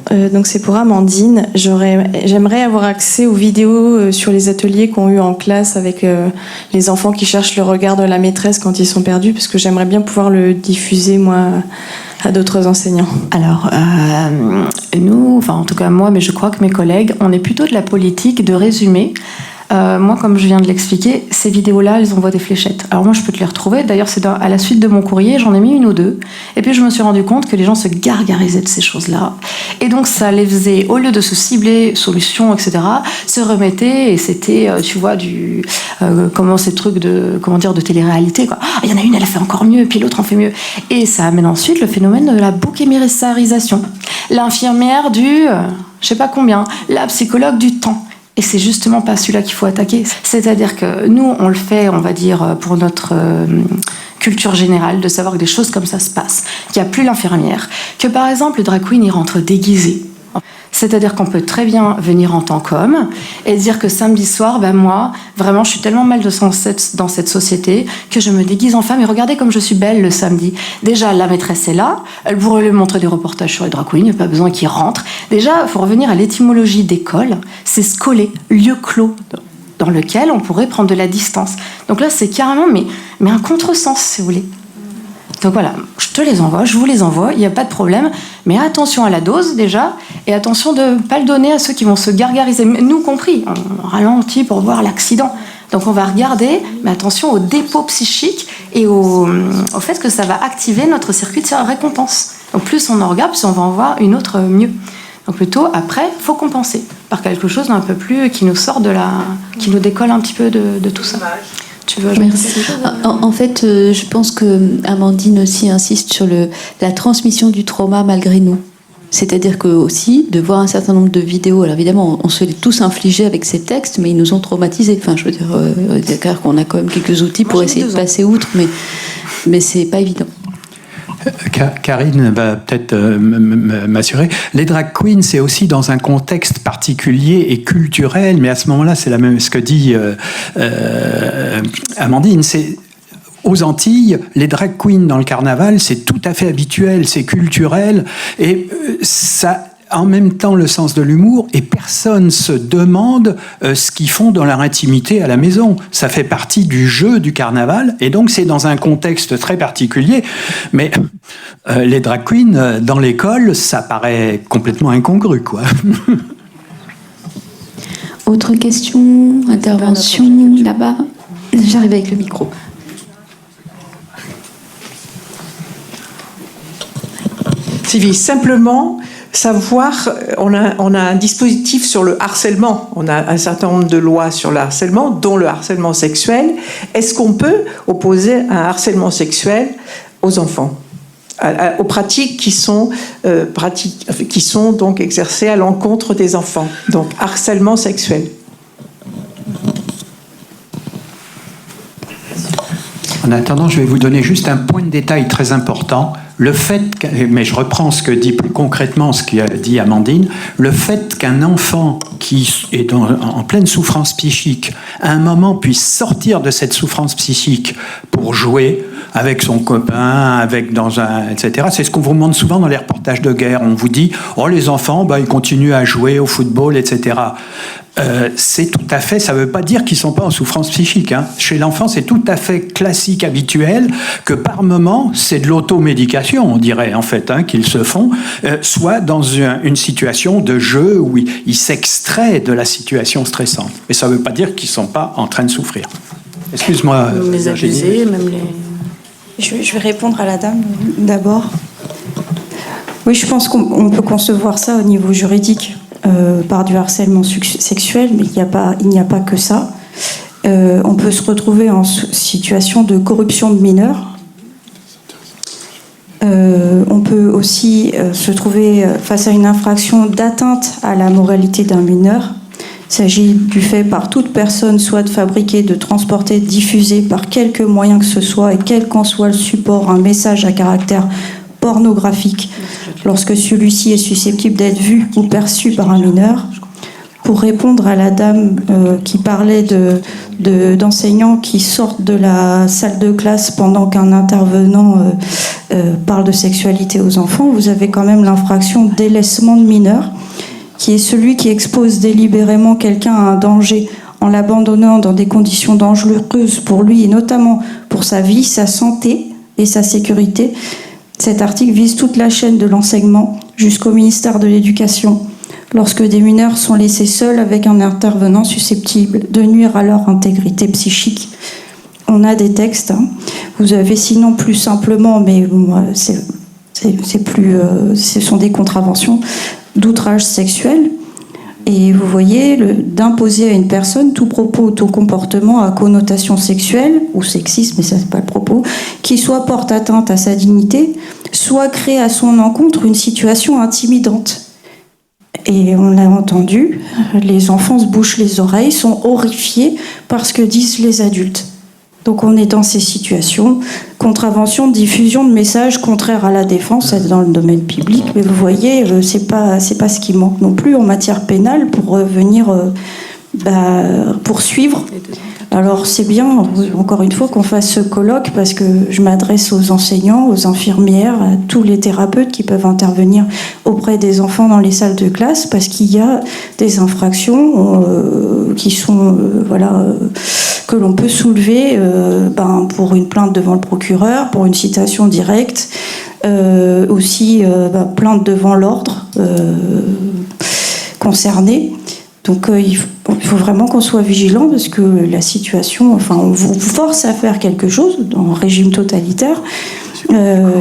c'est pour Amandine. J'aimerais avoir accès aux vidéos sur les ateliers qu'on a eu en classe avec les enfants qui cherchent le regard de la maîtresse quand ils sont perdus, parce que j'aimerais bien pouvoir le diffuser, moi, à d'autres enseignants. Alors, nous, en tout cas moi, mais je crois que mes collègues, on est plutôt de la politique de résumer. Moi, comme je viens de l'expliquer, ces vidéos-là, elles envoient des fléchettes. Alors moi, je peux te les retrouver. D'ailleurs, c'est à la suite de mon courrier, j'en ai mis une ou deux. Et puis, je me suis rendu compte que les gens se gargarisaient de ces choses-là. Et donc, ça les faisait, au lieu de se cibler, solutions, etc., se remettaient. Et c'était, tu vois, ces trucs de télé-réalité, quoi. Il y en a une, elle fait encore mieux, puis l'autre en fait mieux. Et ça amène ensuite le phénomène de la bouquémisarisation. L'infirmière du, je sais pas combien, la psychologue du temps. Et c'est justement pas celui-là qu'il faut attaquer. C'est-à-dire que nous, on le fait, on va dire, pour notre culture générale, de savoir que des choses comme ça se passent, qu'il n'y a plus l'infirmière, que par exemple, le drag queen, il rentre déguisé. C'est-à-dire qu'on peut très bien venir en tant qu'homme et dire que samedi soir, moi, vraiment, je suis tellement mal dans cette société que je me déguise en femme et regardez comme je suis belle le samedi. Déjà, la maîtresse est là, elle pourrait lui montrer des reportages sur les drag queens, il n'y a pas besoin qu'il rentre. Déjà, il faut revenir à l'étymologie d'école, c'est scolé, lieu clos, dans lequel on pourrait prendre de la distance. Donc là, c'est carrément mais un contresens, si vous voulez. Donc voilà, je te les envoie, je vous les envoie, il n'y a pas de problème. Mais attention à la dose déjà, et attention de ne pas le donner à ceux qui vont se gargariser, nous compris. On ralentit pour voir l'accident. Donc on va regarder, mais attention au dépôt psychique et au fait que ça va activer notre circuit de récompense. Donc plus on en regarde, plus on va en voir une autre mieux. Donc plutôt, après, il faut compenser par quelque chose d'un peu plus qui nous sort qui nous décolle un petit peu de tout ça. Tu veux ajouter quelque chose ? En fait, je pense que Amandine aussi insiste sur la transmission du trauma malgré nous. C'est-à-dire que aussi, de voir un certain nombre de vidéos, alors évidemment, on se les tous infligés avec ces textes, mais ils nous ont traumatisés. Enfin, je veux dire, c'est clair qu'on a quand même quelques outils pour essayer de passer outre, mais c'est pas évident. Karine va peut-être m'assurer. Les drag queens, c'est aussi dans un contexte particulier et culturel, mais à ce moment-là, c'est ce que dit Amandine. aux Antilles, les drag queens dans le carnaval, c'est tout à fait habituel, c'est culturel, et ça a en même temps le sens de l'humour, et personne se demande ce qu'ils font dans leur intimité à la maison. Ça fait partie du jeu du carnaval, et donc c'est dans un contexte très particulier. Mais les drag queens dans l'école, ça paraît complètement incongru, quoi. Autre question, intervention là-bas. J'arrive avec le micro. Sylvie, simplement savoir, on a un dispositif sur le harcèlement, on a un certain nombre de lois sur le harcèlement, dont le harcèlement sexuel. Est-ce qu'on peut opposer un harcèlement sexuel aux enfants, aux pratiques qui sont donc exercées à l'encontre des enfants, donc harcèlement sexuel? En attendant, je vais vous donner juste un point de détail très important. Le fait, mais je reprends ce que dit plus concrètement ce qu'a dit Amandine, le fait qu'un enfant qui est en pleine souffrance psychique, à un moment puisse sortir de cette souffrance psychique pour jouer avec son copain, etc. C'est ce qu'on vous montre souvent dans les reportages de guerre. On vous dit, oh les enfants, ils continuent à jouer au football, etc. C'est tout à fait, ça ne veut pas dire qu'ils ne sont pas en souffrance psychique. Hein. Chez l'enfant, c'est tout à fait classique, habituel, que par moment, c'est de l'automédication, on dirait en fait, qu'ils se font, soit dans une situation de jeu où ils s'extraient de la situation stressante. Mais ça ne veut pas dire qu'ils ne sont pas en train de souffrir. Excuse-moi. Les abusés, même les... Je vais répondre à la dame d'abord. Oui, je pense qu'on peut concevoir ça au niveau juridique. Par du harcèlement sexuel, mais il n'y a pas que ça. On peut se retrouver en situation de corruption de mineurs. On peut aussi se trouver face à une infraction d'atteinte à la moralité d'un mineur. Il s'agit du fait par toute personne soit de fabriquer, de transporter, de diffuser par quelque moyen que ce soit, et quel qu'en soit le support, un message à caractère pornographique lorsque celui-ci est susceptible d'être vu ou perçu par un mineur. Pour répondre à la dame qui parlait d'enseignants qui sortent de la salle de classe pendant qu'un intervenant parle de sexualité aux enfants, vous avez quand même l'infraction délaissement de mineur, qui est celui qui expose délibérément quelqu'un à un danger en l'abandonnant dans des conditions dangereuses pour lui et notamment pour sa vie, sa santé et sa sécurité. Cet article vise toute la chaîne de l'enseignement jusqu'au ministère de l'Éducation, lorsque des mineurs sont laissés seuls avec un intervenant susceptible de nuire à leur intégrité psychique. On a des textes. Vous avez sinon plus simplement, mais c'est plus, ce sont des contraventions d'outrage sexuel. Et vous voyez, d'imposer à une personne tout propos ou tout comportement à connotation sexuelle, ou sexiste, mais ça c'est pas le propos, qui soit porte atteinte à sa dignité, soit crée à son encontre une situation intimidante. Et on l'a entendu, les enfants se bouchent les oreilles, sont horrifiés par ce que disent les adultes. Donc on est dans ces situations, contravention, diffusion de messages contraires à la défense, c'est dans le domaine public, mais vous voyez, c'est pas ce qui manque non plus en matière pénale pour venir poursuivre. Alors c'est bien, encore une fois, qu'on fasse ce colloque, parce que je m'adresse aux enseignants, aux infirmières, à tous les thérapeutes qui peuvent intervenir auprès des enfants dans les salles de classe, parce qu'il y a des infractions qui sont que l'on peut soulever pour une plainte devant le procureur, pour une citation directe, aussi plainte devant l'ordre concerné. Donc il faut vraiment qu'on soit vigilant, parce que la situation, on vous force à faire quelque chose dans un régime totalitaire,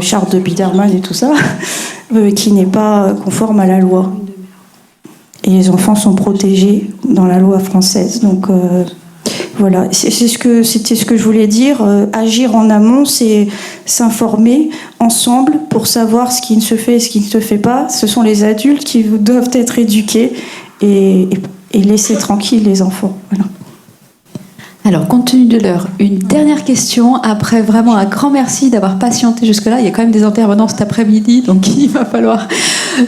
charte de Biderman et tout ça, qui n'est pas conforme à la loi. Et les enfants sont protégés dans la loi française. Donc voilà, c'était ce que je voulais dire. Agir en amont, c'est s'informer ensemble pour savoir ce qui ne se fait et ce qui ne se fait pas. Ce sont les adultes qui doivent être éduqués et laisser tranquilles les enfants. Voilà. Alors, compte tenu de l'heure, une dernière question. Après, vraiment un grand merci d'avoir patienté jusque-là. Il y a quand même des intervenants cet après-midi, donc il va falloir...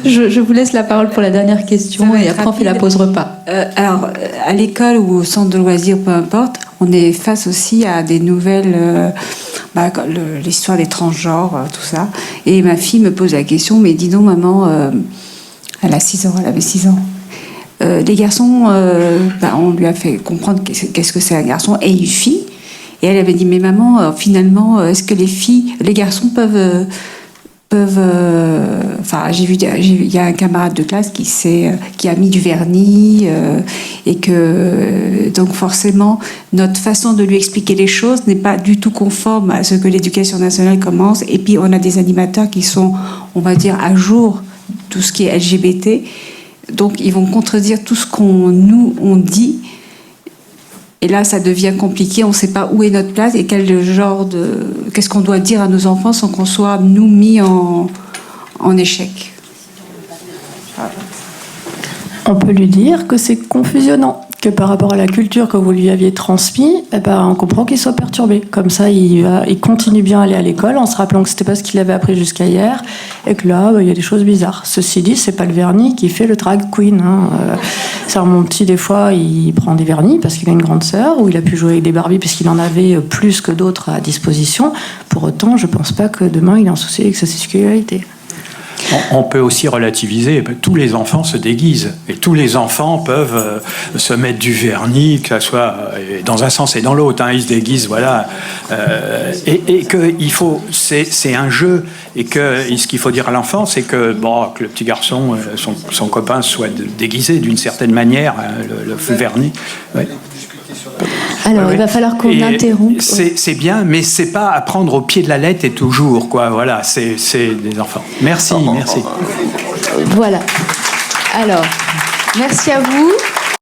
Je vous laisse la parole pour la dernière question et après on fait la pause repas. Alors, à l'école ou au centre de loisirs, peu importe, on est face aussi à des nouvelles l'histoire des transgenres, tout ça. Et ma fille me pose la question, mais dis donc maman, elle a 6 ans, elle avait 6 ans. Les garçons, on lui a fait comprendre qu'est-ce que c'est un garçon et une fille. Et elle avait dit, mais maman, finalement, est-ce que les garçons peuvent il y a un camarade de classe qui a mis du vernis et que donc forcément notre façon de lui expliquer les choses n'est pas du tout conforme à ce que l'éducation nationale commence. Et puis on a des animateurs qui sont, on va dire, à jour tout ce qui est LGBT, donc ils vont contredire tout ce on dit. Et là, ça devient compliqué. On ne sait pas où est notre place et qu'est-ce qu'on doit dire à nos enfants sans qu'on soit, nous, mis en échec. On peut lui dire que c'est confusionnant, que par rapport à la culture que vous lui aviez transmise, on comprend qu'il soit perturbé. Comme ça, il continue bien à aller à l'école en se rappelant que c'était pas ce qu'il avait appris jusqu'à hier et que là, il y a des choses bizarres. Ceci dit, c'est pas le vernis qui fait le drag queen. Mon petit, des fois, il prend des vernis parce qu'il a une grande sœur, ou il a pu jouer avec des Barbies parce qu'il en avait plus que d'autres à disposition. Pour autant, je pense pas que demain, il ait un souci avec sa sexualité. On peut aussi relativiser. Tous les enfants se déguisent et tous les enfants peuvent se mettre du vernis, que ça soit dans un sens et dans l'autre. Ils se déguisent, voilà. Et que c'est un jeu. Et que ce qu'il faut dire à l'enfant, c'est que le petit garçon, son copain soit déguisé d'une certaine manière, le vernis. Ouais. Alors, il va falloir qu'on interrompe. C'est bien, mais c'est pas à prendre au pied de la lettre et toujours, quoi. Voilà, c'est des enfants. Merci. Voilà. Alors, merci à vous.